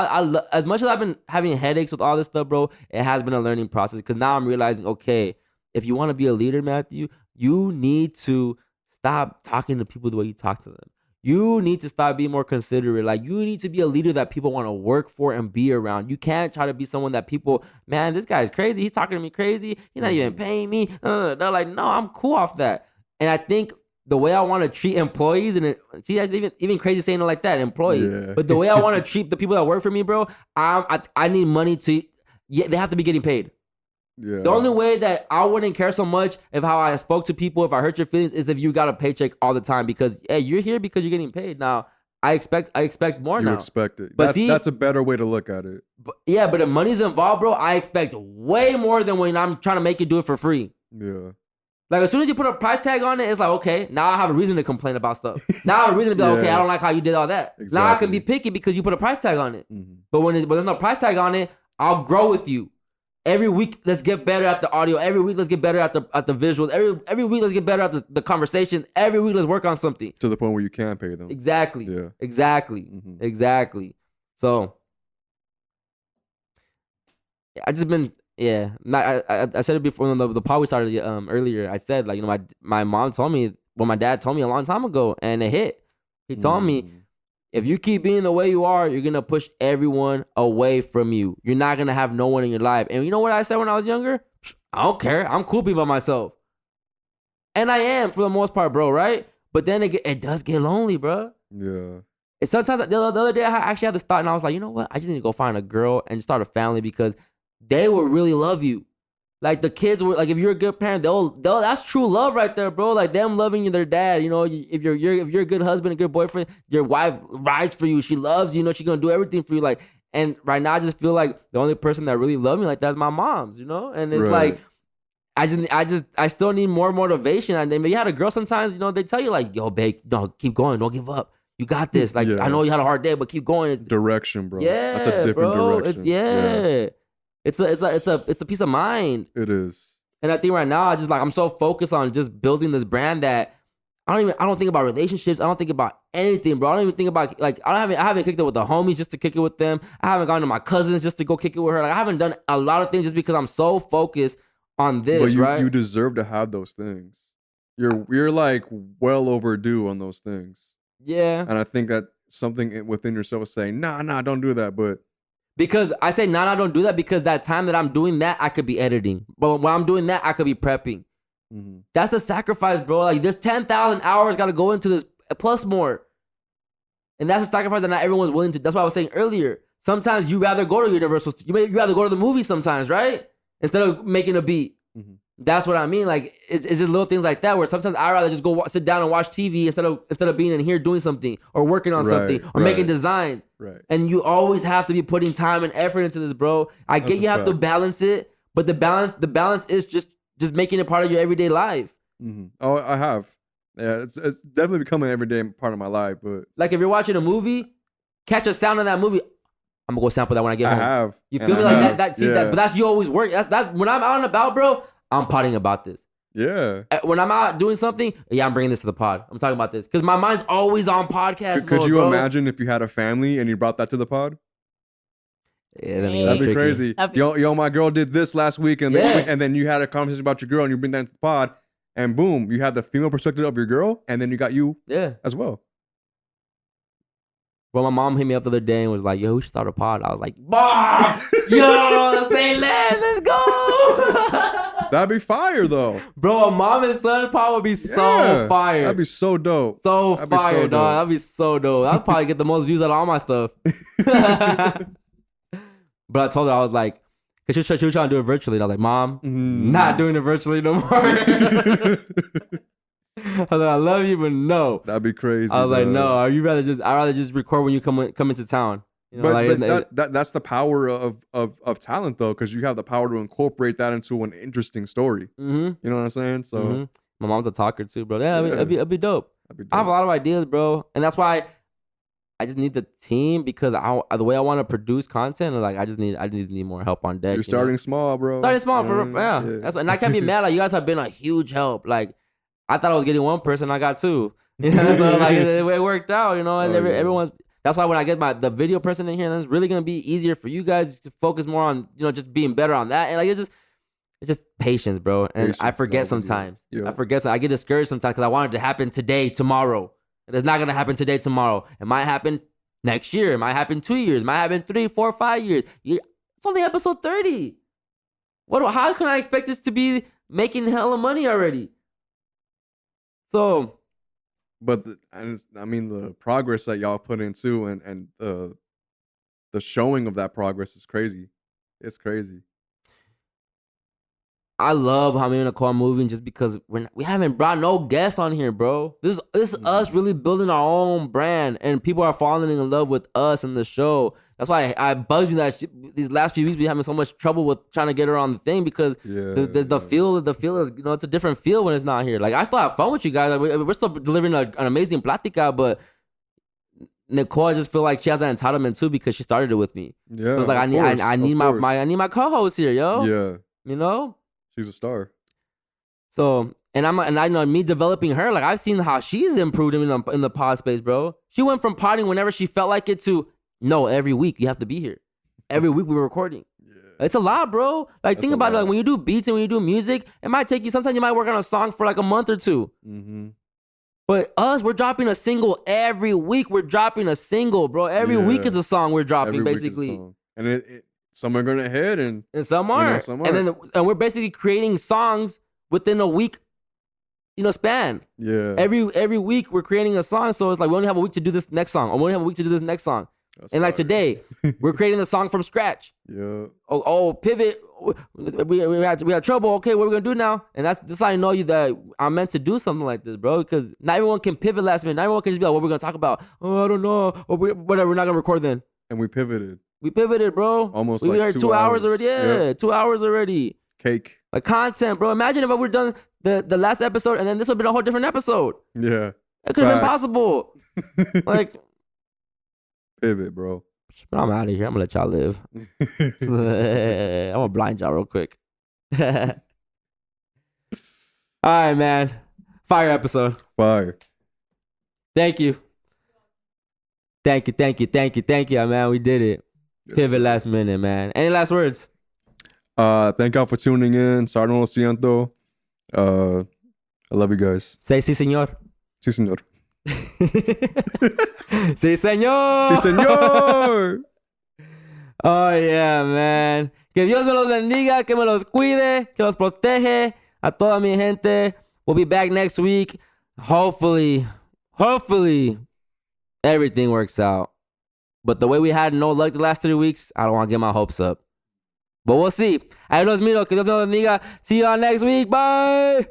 S1: as much as I've been having headaches with all this stuff, bro, it has been a learning process. Because now I'm realizing, okay, if you want to be a leader, Matthew, you need to stop talking to people the way you talk to them. You need to stop being more considerate. Like, you need to be a leader that people want to work for and be around. You can't try to be someone that people, man, this guy's crazy. He's talking to me crazy. He's not even paying me. They're like, no, I'm cool off that. And I think the way I want to treat employees, and see, that's even crazy saying it like that, employees. Yeah. But the way I want to treat the people that work for me, bro, I need money to, they have to be getting paid. Yeah. The only way that I wouldn't care so much if how I spoke to people, if I hurt your feelings, is if you got a paycheck all the time, because hey, you're here because you're getting paid. Now I expect more now. You expect it.
S2: But that's a better way to look at it.
S1: But if money's involved, bro, I expect way more than when I'm trying to make you do it for free.
S2: Yeah.
S1: Like, as soon as you put a price tag on it, it's like, okay, now I have a reason to complain about stuff. Now I have a reason to be like, okay, I don't like how you did all that. Exactly. Now I can be picky because you put a price tag on it. Mm-hmm. But when there's no price tag on it, I'll grow with you. Every week, let's get better at the audio. Every week, let's get better at the visuals. Every week, let's get better at the conversation. Every week, let's work on something.
S2: To the point where you can pay them.
S1: Exactly. Yeah. Exactly. Mm-hmm. Exactly. So, I just been, I said it before in the pod we started earlier. I said, like, my mom told me, my dad told me a long time ago, and it hit. He told me, if you keep being the way you are, you're going to push everyone away from you. You're not going to have no one in your life. And you know what I said when I was younger? I don't care. I'm cool being by myself. And I am for the most part, bro, right? But then it does get lonely, bro.
S2: Yeah.
S1: And sometimes the other day I actually had this thought, and I was like, you know what? I just need to go find a girl and start a family, because they will really love you. Like, the kids were like, if you're a good parent, they'll that's true love right there, bro. Like, them loving their dad. If you're a good husband, a good boyfriend, your wife rides for you. She loves you. She's gonna do everything for you. Like, and right now I just feel like the only person that really loves me like that is my mom's. And it's like, I still need more motivation. And then you had a girl sometimes, they tell you like, yo, babe, no, keep going, don't give up. You got this. Like, I know you had a hard day, but keep going. It's
S2: direction, bro.
S1: Yeah,
S2: that's a different direction.
S1: It's a peace of mind.
S2: It is.
S1: And I think right now I'm so focused on just building this brand that I don't think about relationships. I don't think about anything, bro. I don't even think about, like, I haven't kicked it with the homies just to kick it with them. I haven't gone to my cousins just to go kick it with her. Like, I haven't done a lot of things just because I'm so focused on this, right?
S2: You deserve to have those things. You're like well overdue on those things.
S1: Yeah.
S2: And I think that something within yourself is saying, nah, don't do that. But
S1: because I say, nah, don't do that, because that time that I'm doing that, I could be editing. But when I'm doing that, I could be prepping. Mm-hmm. That's the sacrifice, bro. Like, there's 10,000 hours got to go into this, plus more. And that's a sacrifice that not everyone's willing to. That's what I was saying earlier. Sometimes you rather go to Universal. You rather go to the movie sometimes, right? Instead of making a beat. Mm-hmm. That's what I mean. Like, it's just little things like that where sometimes I'd rather just go sit down and watch TV instead of being in here doing something or working on something or making designs.
S2: Right.
S1: And you always have to be putting time and effort into this, bro. I get you have to balance it, but the balance is just making it part of your everyday life.
S2: Mm-hmm. Oh, I have. Yeah, it's definitely become an everyday part of my life. But
S1: like, if you're watching a movie, catch a sound in that movie. I'm gonna go sample that when I get home.
S2: I have.
S1: You feel me? Like that. See that? But that's you always work. That when I'm out and about, bro, I'm potting about this.
S2: Yeah.
S1: When I'm out doing something, I'm bringing this to the pod. I'm talking about this because my mind's always on podcast.
S2: Could you imagine if you had a family and you brought that to the pod?
S1: Yeah,
S2: that'd be crazy. Yo, my girl did this last week, and then you had a conversation about your girl, and you bring that into the pod, and boom, you had the female perspective of your girl, and then you got you as well.
S1: Well, my mom hit me up the other day and was like, yo, we should start a pod. I was like, Mom, yo, say let's go.
S2: That'd be fire, though.
S1: Bro, a mom and son pod would be so fire.
S2: That'd be so dope.
S1: That'd fire, dog. That'd be so dope. I'd probably get the most views out of all my stuff. But I told her, I was like, because she was trying to do it virtually. And I was like, Mom, not doing it virtually no more. like, I love you, but no.
S2: That'd be crazy.
S1: I was like, no. I'd rather just record when you come into town. You know,
S2: but that's the power of talent though, because you have the power to incorporate that into an interesting story.
S1: Mm-hmm.
S2: You know what I'm saying? So
S1: my mom's a talker too, bro. Yeah, it'd be dope. I have a lot of ideas, bro, and that's why I just need the team, because the way I want to produce content, like I just need more help on deck.
S2: You're starting small, bro.
S1: Starting small yeah. And I can't be mad. Like, you guys have been a huge help. Like, I thought I was getting one person, I got two. You know, so like it worked out. You know, and everyone's. That's why when I get the video person in here, then it's really gonna be easier for you guys to focus more on, you know, just being better on that. And like it's just patience, bro. And patience, I forget sometimes. Yeah. I get discouraged sometimes because I want it to happen today, tomorrow. It's not gonna happen today, tomorrow. It might happen next year. It might happen 2 years. It might happen 3, 4, 5 years. It's only episode 30. How can I expect this to be making hella money already? So.
S2: But the progress that y'all put into and the showing of that progress is crazy. It's crazy.
S1: I love how me and Nicole are moving just because we haven't brought no guests on here, bro. This is us really building our own brand, and people are falling in love with us and the show. That's why it bugs me that these last few weeks we having so much trouble with trying to get her on the thing, because the feel is, you know, it's a different feel when it's not here. Like, I still have fun with you guys. Like, we're still delivering an amazing Plática, but Nicole, I just feel like she has that entitlement too because she started it with me. Yeah, so it's like I need my co-host here, yo.
S2: Yeah,
S1: you know.
S2: She's a star.
S1: So, and I know me developing her, like I've seen how she's improved in the pod space, bro. She went from podding whenever she felt like it to, no, every week you have to be here. Every week we're recording. Yeah. It's a lot, bro. Like, think about it. Like, when you do beats and when you do music, it might take you, sometimes you might work on a song for like a month or two. Mm-hmm. But we're dropping a single every week. We're dropping a single, bro. Every week is a song we're dropping, basically.
S2: And some are gonna hit, and
S1: some aren't. You know, and we're basically creating songs within a week, you know, span. Yeah. Every week we're creating a song, so it's like we only have a week to do this next song, or we only have a week to do this next song. And like today, we're creating the song from scratch. Yeah. Oh, pivot. We had trouble. Okay, what are we gonna do now? And that's how I know that I'm meant to do something like this, bro. Because not everyone can pivot last minute. Not everyone can just be like, what we're gonna talk about? Oh, I don't know. Or whatever. We're not gonna record then.
S2: And we pivoted.
S1: We pivoted, bro.
S2: Almost
S1: we
S2: like
S1: heard 2 hours already. Yeah, 2 hours already.
S2: Cake.
S1: Like content, bro. Imagine if I would have done the last episode and then this would have been a whole different episode.
S2: Yeah.
S1: It could have been possible. Like,
S2: pivot, bro.
S1: But I'm out of here. I'm gonna let y'all live. I'm gonna blind y'all real quick. All right, man. Fire episode.
S2: Fire.
S1: Thank you. Thank you, man. We did it. Yes, pivot last minute, man. Any last words?
S2: Thank y'all for tuning in. Sarno lo siento. I love you guys.
S1: Say sí, señor.
S2: Sí, señor.
S1: Sí, señor.
S2: Sí, señor.
S1: Oh, yeah, man. Que Dios me los bendiga, que me los cuide, que los protege. A toda mi gente. We'll be back next week. Hopefully, everything works out. But the way we had no luck the last 3 weeks, I don't want to get my hopes up. But we'll see. Ahí los miro. Que Dios me los bendiga. See y'all next week. Bye.